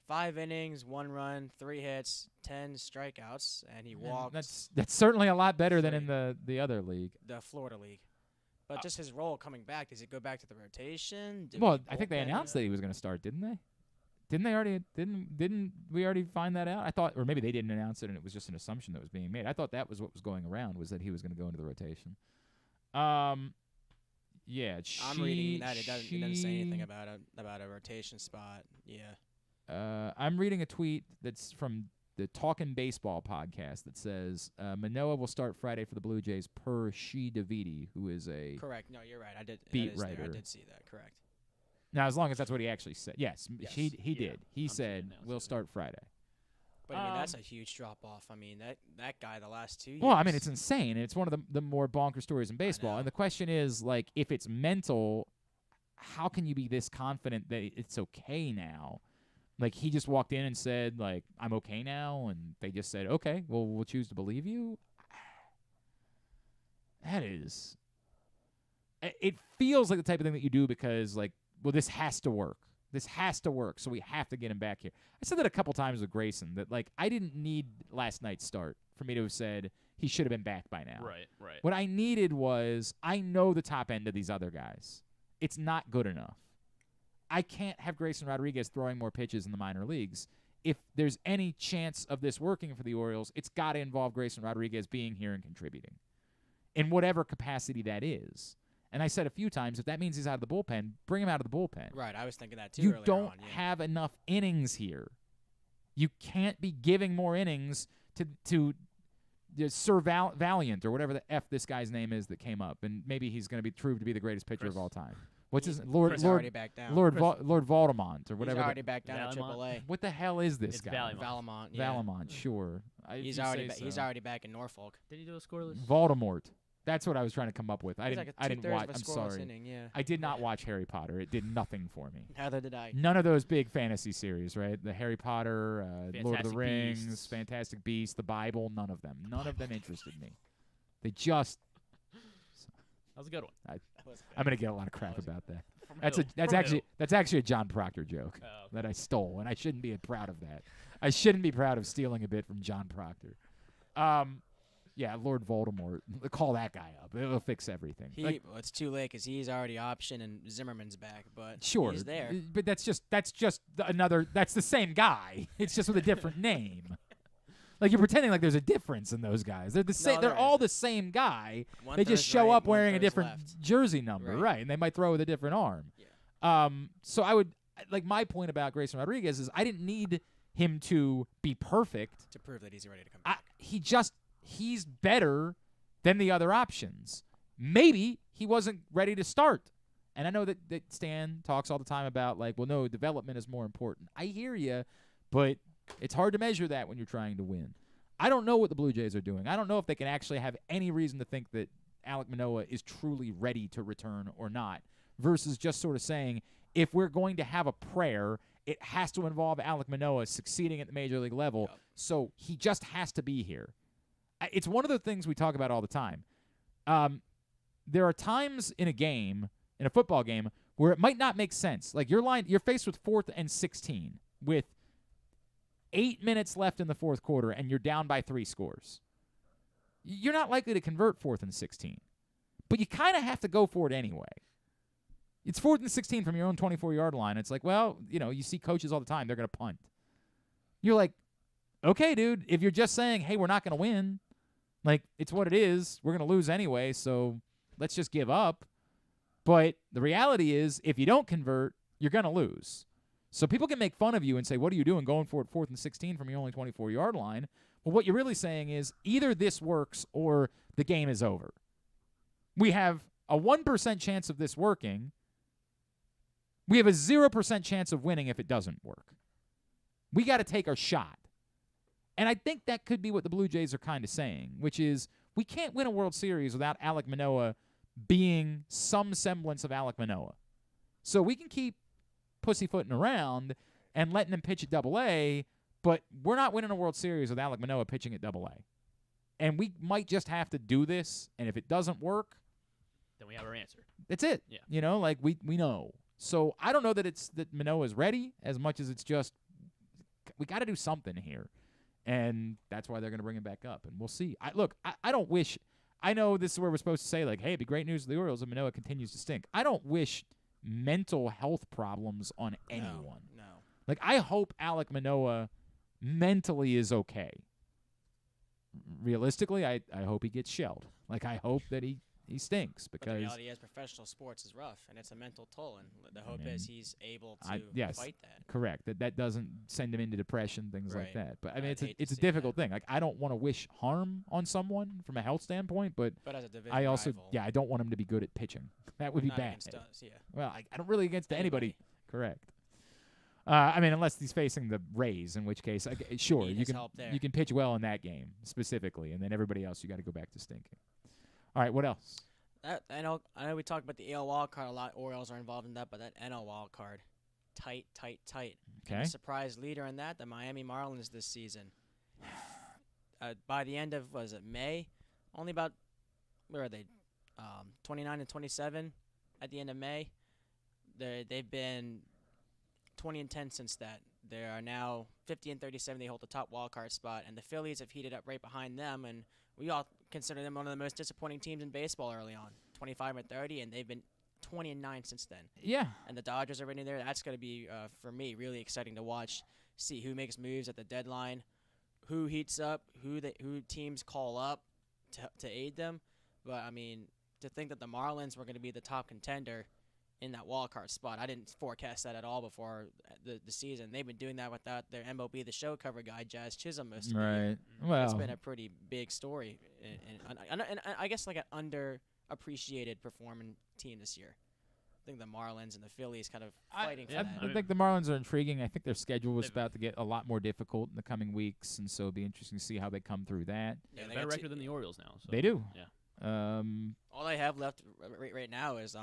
5 innings, 1 run, 3 hits, 10 strikeouts, and he walked. That's certainly a lot better than in the other league. The Florida League. But just his role coming back, does he go back to the rotation? I think they announced that he was going to start, didn't they? Didn't they already? Didn't we already find that out? I thought, or maybe they didn't announce it, and it was just an assumption that was being made. I thought that was what was going around, was that he was going to go into the rotation. Yeah. I'm reading that it doesn't say anything about a rotation spot. Yeah. I'm reading a tweet that's from the Talkin' Baseball podcast that says Manoah will start Friday for the Blue Jays per Shi Davidi, who is a correct. No, you're right. I did beat writer. I did see that. Correct. Now, as long as that's what he actually said. Yes. He did. He said we'll start Friday. But I mean, that's a huge drop off. I mean, that guy the last 2 years. Well, I mean, it's insane, and it's one of the more bonker stories in baseball. And the question is, like, if it's mental, how can you be this confident that it's okay now? Like, he just walked in and said, like, I'm okay now, and they just said, okay, well, we'll choose to believe you. That is... It feels like the type of thing that you do because, like, well, this has to work. This has to work, so we have to get him back here. I said that a couple times with Grayson, that, like, I didn't need last night's start for me to have said he should have been back by now. Right. What I needed was, I know the top end of these other guys. It's not good enough. I can't have Grayson Rodriguez throwing more pitches in the minor leagues. If there's any chance of this working for the Orioles, it's got to involve Grayson Rodriguez being here and contributing in whatever capacity that is. And I said a few times, if that means he's out of the bullpen, bring him out of the bullpen. Right, I was thinking that too. You earlier don't on, yeah. have enough innings here. You can't be giving more innings to Sir Valiant or whatever the F this guy's name is that came up, and maybe he's going to be proved to be the greatest pitcher of all time. What's his Lord already back down. Lord Voldemort or whatever. He's already back down to AAA. What the hell is this It's guy? Valamont. Yeah. Valamont, sure. He's already back in Norfolk. Did he do a scoreless? Voldemort. That's what I was trying to come up with. I He's didn't. like I didn't two-thirds watch. of a I'm scoreless sorry. inning, yeah. I did not watch Harry Potter. It did nothing for me. Neither did I. None of those big fantasy series, right? The Harry Potter, Lord of the Fantastic Rings, Beasts. Fantastic Beasts, the Bible. None of them. None of them interested me. They just. That was a good one. I'm gonna get a lot of crap about that. From That's actually a John Proctor joke that I stole, and I shouldn't be proud of that. I shouldn't be proud of stealing a bit from John Proctor. Yeah, Lord Voldemort. Call that guy up. It'll fix everything. Well, it's too late because he's already optioned and Zimmerman's back, but Sure, he's there. But that's just another. That's the same guy. It's just with a different name. Like you're pretending like there's a difference in those guys. They're the same. No, they're there all isn't. the same guy. One They just third show right, up one wearing a third's different left. jersey number, Right. right? And they might throw with a different arm. Yeah. So I would like my point about Grayson Rodriguez is I didn't need him to be perfect To prove that he's ready to come back. he's better than the other options. Maybe he wasn't ready to start. And I know that Stan talks all the time about, like, well, no, development is more important. I hear you, but it's hard to measure that when you're trying to win. I don't know what the Blue Jays are doing. I don't know if they can actually have any reason to think that Alek Manoah is truly ready to return or not, versus just sort of saying, if we're going to have a prayer, it has to involve Alek Manoah succeeding at the major league level, so he just has to be here. It's one of the things we talk about all the time. There are times in a game, in a football game, where it might not make sense. Like you're faced with 4th and 16 with 8 minutes left in the fourth quarter, and you're down by 3 scores. You're not likely to convert 4th and 16, but you kind of have to go for it anyway. It's 4th and 16 from your own 24-yard line. It's like, well, you see coaches all the time. They're going to punt. You're like, okay, dude, if you're just saying, hey, we're not going to win, like, it's what it is. We're going to lose anyway, so let's just give up. But the reality is, if you don't convert, you're going to lose. So people can make fun of you and say, what are you doing going for it 4th and 16 from your only 24-yard line? Well, what you're really saying is either this works or the game is over. We have a 1% chance of this working. We have a 0% chance of winning if it doesn't work. We got to take our shot. And I think that could be what the Blue Jays are kind of saying, which is we can't win a World Series without Alek Manoah being some semblance of Alek Manoah. So we can keep pussyfooting around and letting him pitch at Double-A, but we're not winning a World Series with Alek Manoah pitching at Double-A. And we might just have to do this, and if it doesn't work, then we have our answer. That's it. Yeah. Like we know. So I don't know that it's that Manoah is ready as much as it's just we got to do something here. And that's why they're going to bring him back up. And we'll see. I don't wish – I know this is where we're supposed to say, like, hey, it'd be great news for the Orioles if Manoah continues to stink. I don't wish mental health problems on anyone. No. Like, I hope Alek Manoah mentally is okay. Realistically, I hope he gets shelled. Like, I hope that he stinks But the because reality is professional sports is rough, and it's a mental toll, and the hope is he's able to fight that. Correct. That doesn't send him into depression, things like Right. that. But I mean, I'd hate it's to a see difficult thing. Like, I don't want to wish harm on someone from a health standpoint, but as a division I also rival, I don't want him to be good at pitching. That would be not bad. against us, yeah. Well, I don't really against anybody. Correct. I mean, unless he's facing the Rays, in which case, sure, Need you his can help there. you can pitch well in that game specifically, and then everybody else you got to go back to stinking. All right, what else? I know we talked about the AL wild card a lot. Orioles are involved in that, but that NL wild card, tight. Okay. And the surprise leader in that, the Miami Marlins this season. By the end of May, only about where are they? 29 and 27 at the end of May. They've been 20 and 10 since that. They are now 50 and 37. They hold the top wild card spot, and the Phillies have heated up right behind them, and we all consider them one of the most disappointing teams in baseball early on, 25 and 30, and they've been 20 and 9 since then. Yeah. And the Dodgers are right in there. That's going to be, for me, really exciting to watch, see who makes moves at the deadline, who heats up, who teams call up to aid them. But, I mean, to think that the Marlins were going to be the top contender in that wild card spot. I didn't forecast that at all before the season. They've been doing that without their MLB The Show cover guy, Jazz Chisholm, most of the year. Well, it's been a pretty big story, and I guess like an underappreciated performing team this year. I think the Marlins and the Phillies kind of fighting for that. I think the Marlins are intriguing. I think their schedule was about to get a lot more difficult in the coming weeks, and so it'll be interesting to see how they come through that. Yeah, they got better record than the Orioles now. So. They do. Yeah. All they have left right now is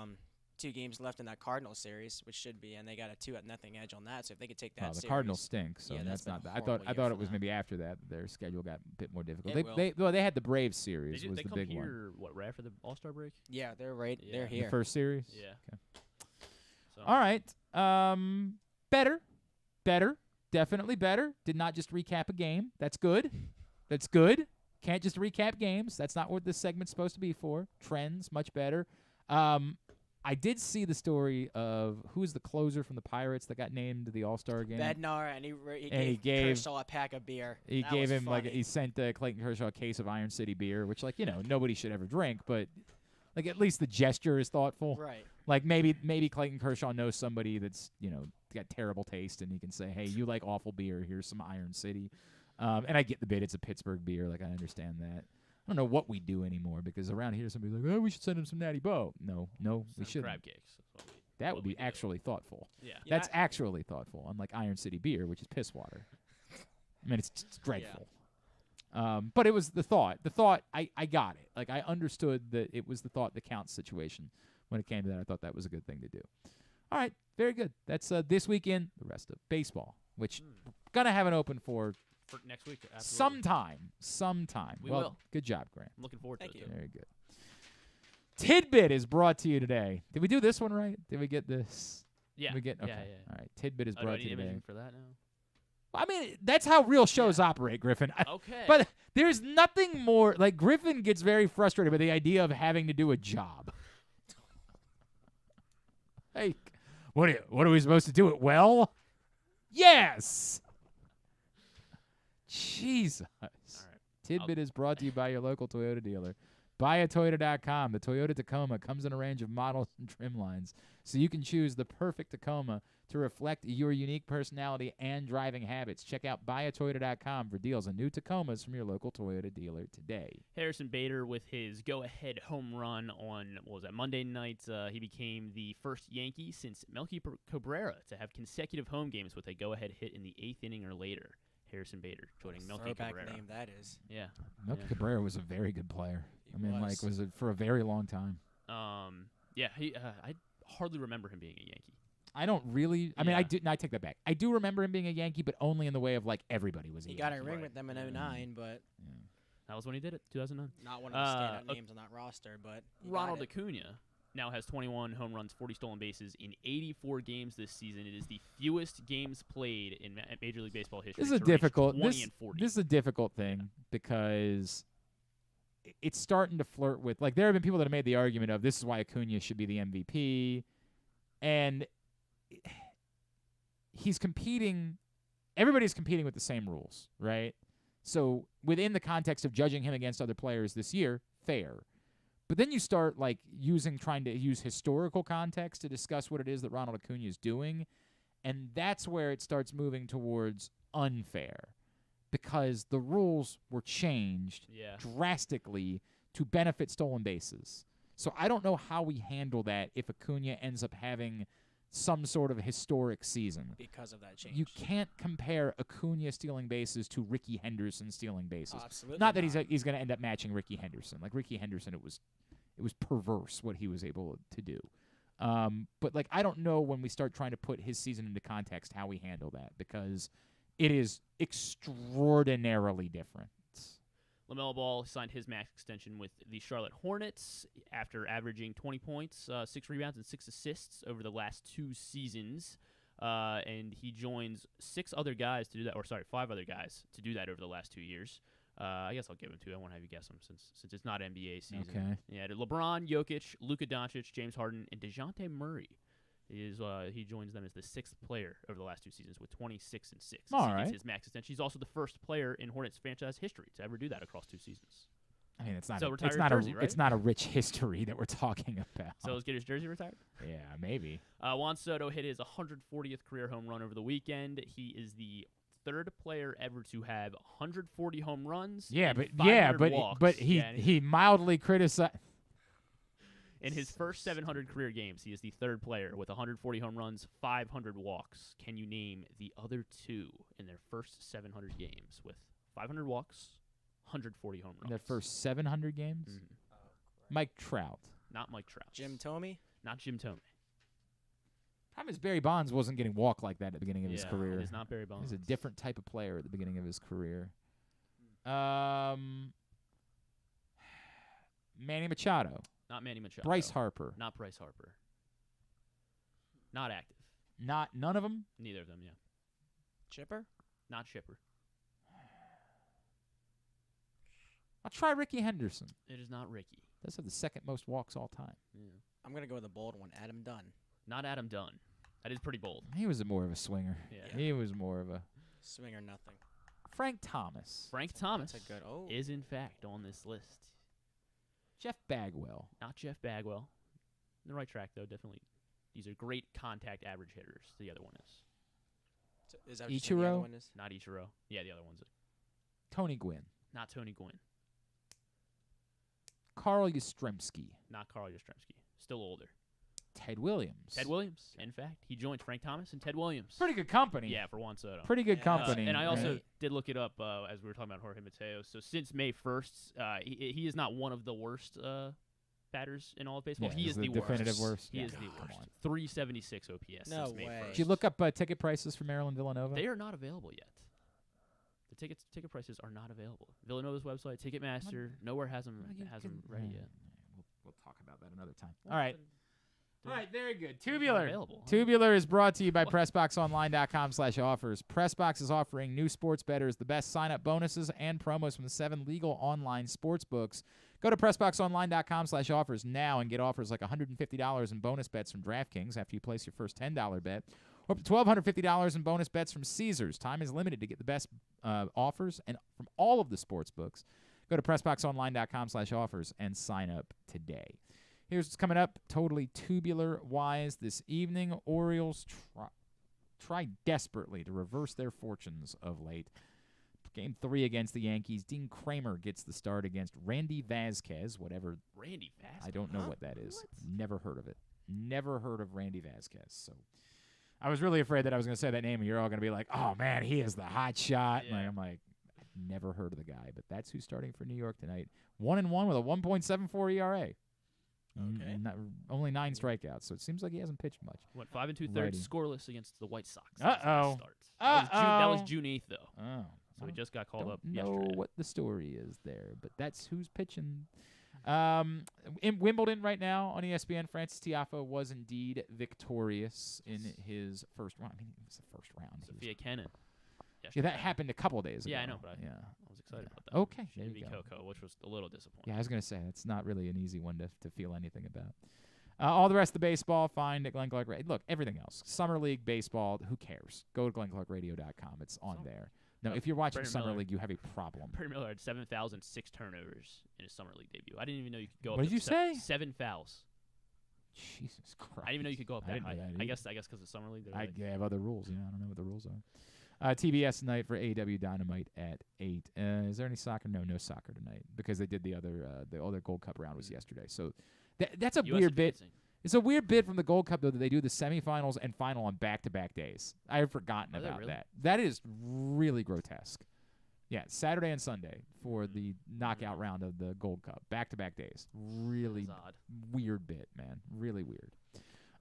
2 games left in that Cardinals series, which should be, and they got a 2-0 edge on that. So if they could take that, the series, Cardinals stink. So yeah, that's not. I horrible thought it was them. maybe after that their schedule got a bit more difficult. It They had the Braves series was they the come big here, one. right after the All-Star break? Yeah, they're right. Yeah. They're here. The first series. Yeah. Okay. So. All right. Better, definitely better. Did not just recap a game. That's good. That's good. Can't just recap games. That's not what this segment's supposed to be for. Trends, much better. I did see the story of who's the closer from the Pirates that got named to the All-Star game. Bednar, and he gave Kershaw a pack of beer. He That gave was him funny. he sent Clayton Kershaw a case of Iron City beer, which nobody should ever drink, but at least the gesture is thoughtful. Right. Maybe Clayton Kershaw knows somebody that's got terrible taste, and he can say, "Hey, you like awful beer? Here's some Iron City." And I get the bit. It's a Pittsburgh beer. I understand that. I don't know what we do anymore because around here somebody's like, "Oh, we should send him some Natty Bo." No, we shouldn't. Crab cakes. That would be actually thoughtful. Yeah. That's actually thoughtful, unlike Iron City beer, which is piss water. I mean, it's dreadful. Yeah. But it was the thought. The thought, I got it. I understood that it was the thought that counts situation. When it came to that, I thought that was a good thing to do. All right, very good. That's this weekend, the rest of baseball, which we're going to have an open for next week. Absolutely. Sometime. We will. Good job, Grant. I'm looking forward to it. Very good. Tidbit is brought to you today. Did we do this one right? Did we get this? Yeah. Okay. Yeah. All right. Tidbit is Do brought I to need you today. imaging for that now? I mean, that's how real shows operate, Griffin. Okay. But there's nothing more. Griffin gets very frustrated by the idea of having to do a job. Hey, what are we supposed to do it well? Yes. Jesus. All right. Tidbit is brought to you by your local Toyota dealer. BuyAToyota.com. The Toyota Tacoma comes in a range of models and trim lines, so you can choose the perfect Tacoma to reflect your unique personality and driving habits. Check out BuyAToyota.com for deals on new Tacomas from your local Toyota dealer today. Harrison Bader with his go-ahead home run on, Monday night. He became the first Yankee since Melky Cabrera to have consecutive home games with a go-ahead hit in the 8th inning or later. Harrison Bader joining Melky Cabrera. Name that is. Yeah. Melky Cabrera was a very good player. Was it for a very long time. Yeah, I hardly remember him being a Yankee. I don't really. I mean, I take that back. I do remember him being a Yankee, but only in the way of everybody was a Yankee. He got a ring with them in 2009, but that was when he did it, 2009. Not one of the stand-up names on that roster, but Ronald Acuna now has 21 home runs, 40 stolen bases in 84 games this season. It is the fewest games played in Major League Baseball history. This is difficult. This is a difficult thing because it's starting to flirt with there have been people that have made the argument of this is why Acuna should be the MVP, and he's competing. Everybody's competing with the same rules, right? So within the context of judging him against other players this year, fair. But then you start trying to use historical context to discuss what it is that Ronald Acuna is doing, and that's where it starts moving towards unfair because the rules were changed drastically to benefit stolen bases. So I don't know how we handle that if Acuna ends up having some sort of historic season. Because of that change. You can't compare Acuna stealing bases to Ricky Henderson stealing bases. Absolutely not that he's going to end up matching Ricky Henderson. Ricky Henderson, it was perverse what he was able to do. But I don't know when we start trying to put his season into context how we handle that because it is extraordinarily different. LaMelo Ball signed his max extension with the Charlotte Hornets after averaging 20 points, 6 rebounds, and 6 assists over the last 2 seasons. And he joins 5 other guys to do that over the last 2 years. I guess I'll give him 2. I won't have you guess them since it's not NBA season. Okay. Yeah, LeBron, Jokic, Luka Doncic, James Harden, and DeJounte Murray. He joins them as the 6th player over the last 2 seasons with 26 and 6. All he right. gets his max extension. He's also the first player in Hornets franchise history to ever do that across 2 seasons. I mean, it's not. So It's not a rich history that we're talking about. So let's get his jersey retired. Yeah, maybe. Juan Soto hit his 140th career home run over the weekend. He is the third player ever to have 140 home runs. But he mildly criticized. In his first 700 career games, he is the third player with 140 home runs, 500 walks. Can you name the other two in their first 700 games with 500 walks, 140 home runs? In their first 700 games? Mm-hmm. Mike Trout. Not Mike Trout. Jim Thome? Not Jim Thome. Problem is Barry Bonds wasn't getting walked like that at the beginning of his career. It is not Barry Bonds. He's a different type of player at the beginning of his career. Manny Machado. Not Manny Machado. Bryce Harper. Not Bryce Harper. Not active. None of them? Neither of them, yeah. Chipper? Not Chipper. I'll try Ricky Henderson. It is not Ricky. Does have the second most walks all time. Yeah. I'm going to go with a bold one, Adam Dunn. Not Adam Dunn. That is pretty bold. He was more of a swinger. Yeah. He was more of a... Swing or nothing. Frank Thomas. Frank Thomas That's a good, is, in fact, on this list. Jeff Bagwell. Not Jeff Bagwell. In the right track, though, definitely. These are great contact average hitters. The other one is. So is that what the other one is? Not Ichiro. Yeah, the other one's Tony Gwynn. not Tony Gwynn. Carl Yastrzemski. Not Carl Yastrzemski. Still older. Ted Williams. Ted Williams. In fact, he joined Frank Thomas and Ted Williams. Pretty good company. Yeah, for Juan Soto. Pretty good company. And I also did look it up as we were talking about Jorge Mateo. So since May 1st, he is not one of the worst batters in all of baseball. Yeah, he is the definitive worst. He is the worst. 376 OPS No since May way. 1st. Did you look up ticket prices for Maryland Villanova? They are not available yet. The ticket prices are not available. Villanova's website, Ticketmaster, nowhere has them ready yet. We'll talk about that another time. All right. All right, very good. Tubular. Tubular is brought to you by PressBoxOnline.com/offers. PressBox is offering new sports bettors the best sign-up bonuses and promos from the 7 legal online sports books. Go to PressBoxOnline.com/offers now and get offers like $150 in bonus bets from DraftKings after you place your first $10 bet, or up to $1,250 in bonus bets from Caesars. Time is limited to get the best offers and from all of the sports books. Go to PressBoxOnline.com/offers and sign up today. Here's what's coming up totally tubular-wise this evening. Orioles try desperately to reverse their fortunes of late. Game 3 against the Yankees. Dean Kramer gets the start against Randy Vasquez, whatever. Randy Vasquez? I don't know what that is. Never heard of it. Never heard of Randy Vasquez. So I was really afraid that I was going to say that name and you're all going to be like, oh, man, he is the hot shot. Yeah. I'm like, I've never heard of the guy. But that's who's starting for New York tonight. 1-1 with a 1.74 ERA. Okay. Only 9 strikeouts, so it seems like he hasn't pitched much. Went 5 2/3 scoreless against the White Sox. Uh-oh. That was June 8th, though. Oh. So he just got called up Know yesterday. what the story is there, but that's who's pitching. In Wimbledon right now on ESPN, Francis Tiafoe was indeed victorious in his first round. I mean, it was the first round. Sophia Kenin. Yeah, that happened a couple of days ago. Yeah, I know, but I was excited about that. Okay, She there beat you go. Coco, which was a little disappointing. Yeah, I was going to say, it's not really an easy one to feel anything about. All the rest of the baseball, find at Glenn Clark Radio. Look, everything else. Summer League baseball, who cares? Go to glennclarkradio.com. It's on there. Now, if you're watching Brandon Summer Miller. League, you have a problem. Perry Miller had 7,006 turnovers in his Summer League debut. I didn't even know you could go up What to did you say? 7 fouls. Jesus Christ. I didn't even know you could go up I that didn't high. know that I either. guess because of Summer League. I have other rules. I don't know what the rules are. TBS tonight for AEW Dynamite at 8. Is there any soccer? No soccer tonight because they did the other Gold Cup round was yesterday. So that's a US weird bit. advancing. It's a weird bit from the Gold Cup, though, that they do the semifinals and final on back-to-back days. I had forgotten Are they about really? that. That is really grotesque. Yeah, Saturday and Sunday for the knockout round of the Gold Cup. Back-to-back days. Really That's odd. weird bit, man. Really weird.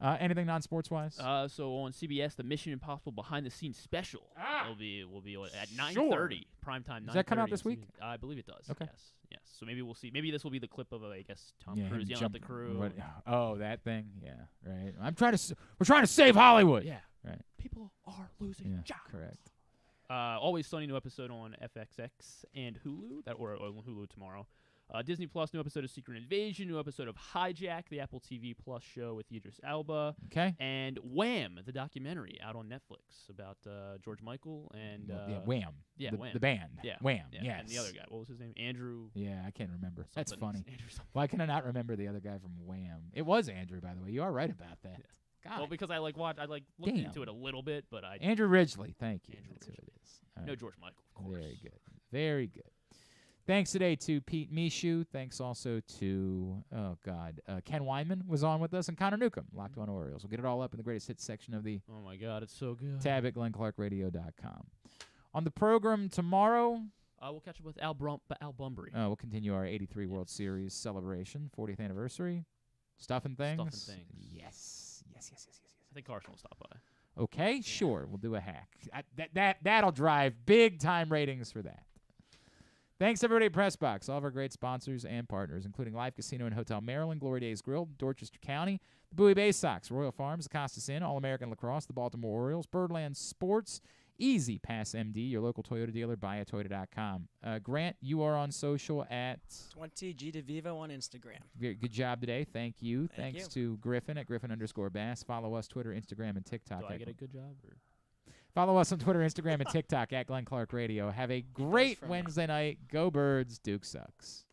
Anything non-sports-wise? So on CBS, the Mission Impossible Behind the Scenes special will be at 9:30 Sure. primetime. Does that come out 9:30 this week? I believe it does. Okay. Yes. So maybe we'll see. Maybe this will be the clip of I guess Tom Yeah, Cruise him yelling at the jumping- crew. Oh, that thing? Yeah, right. We're trying to save Hollywood. Yeah. Right. People are losing Yeah, jobs. correct. Always Sunny new episode on FXX and Hulu or on Hulu tomorrow. Disney Plus, new episode of Secret Invasion, new episode of Hijack, the Apple TV Plus show with Idris Elba. Okay. And Wham, the documentary out on Netflix about George Michael and Wham. Yeah, the, Wham. The band. Yeah. Wham. Yeah. Yes. And the other guy, what was his name? Andrew. Yeah, I can't remember. That's funny. Andrew something. Why can I not remember the other guy from Wham? It was Andrew, by the way. You are right about that. Yeah. God. Well, because I looked into it a little bit, but I Andrew Ridgeley, thank you. That's who it is. All No right. George Michael, of course. Very good. Very good. Thanks today to Pete Michaud. Thanks also to, Ken Weinman was on with us, and Connor Newcomb, Locked On Orioles. We'll get it all up in the greatest hits section of the Oh, my God, it's so good. tab at glennclarkradio.com. On the program tomorrow, we'll catch up with Al Bunbury. we'll continue our 83 World Series celebration, 40th anniversary. Stuff and things. Yes. I think Carson will stop by. Okay, sure. We'll do a hack. That'll drive big-time ratings for that. Thanks, everybody at PressBox, all of our great sponsors and partners, including Live Casino and Hotel Maryland, Glory Days Grill, Dorchester County, the Bowie Bay Sox, Royal Farms, the Costas Inn, All-American Lacrosse, the Baltimore Orioles, Birdland Sports, Easy Pass MD, your local Toyota dealer, buyatoyota.com. Grant, you are on social at 20 G DeVivo on Instagram. Very good job today. Thank you. Thank Thanks you. to Griffin at Griffin_Bass. Follow us, Twitter, Instagram, and TikTok. Do I get a good job? Or? Follow us on Twitter, Instagram, and TikTok at Glenn Clark Radio. Have a great Wednesday night. Go Birds. Duke sucks.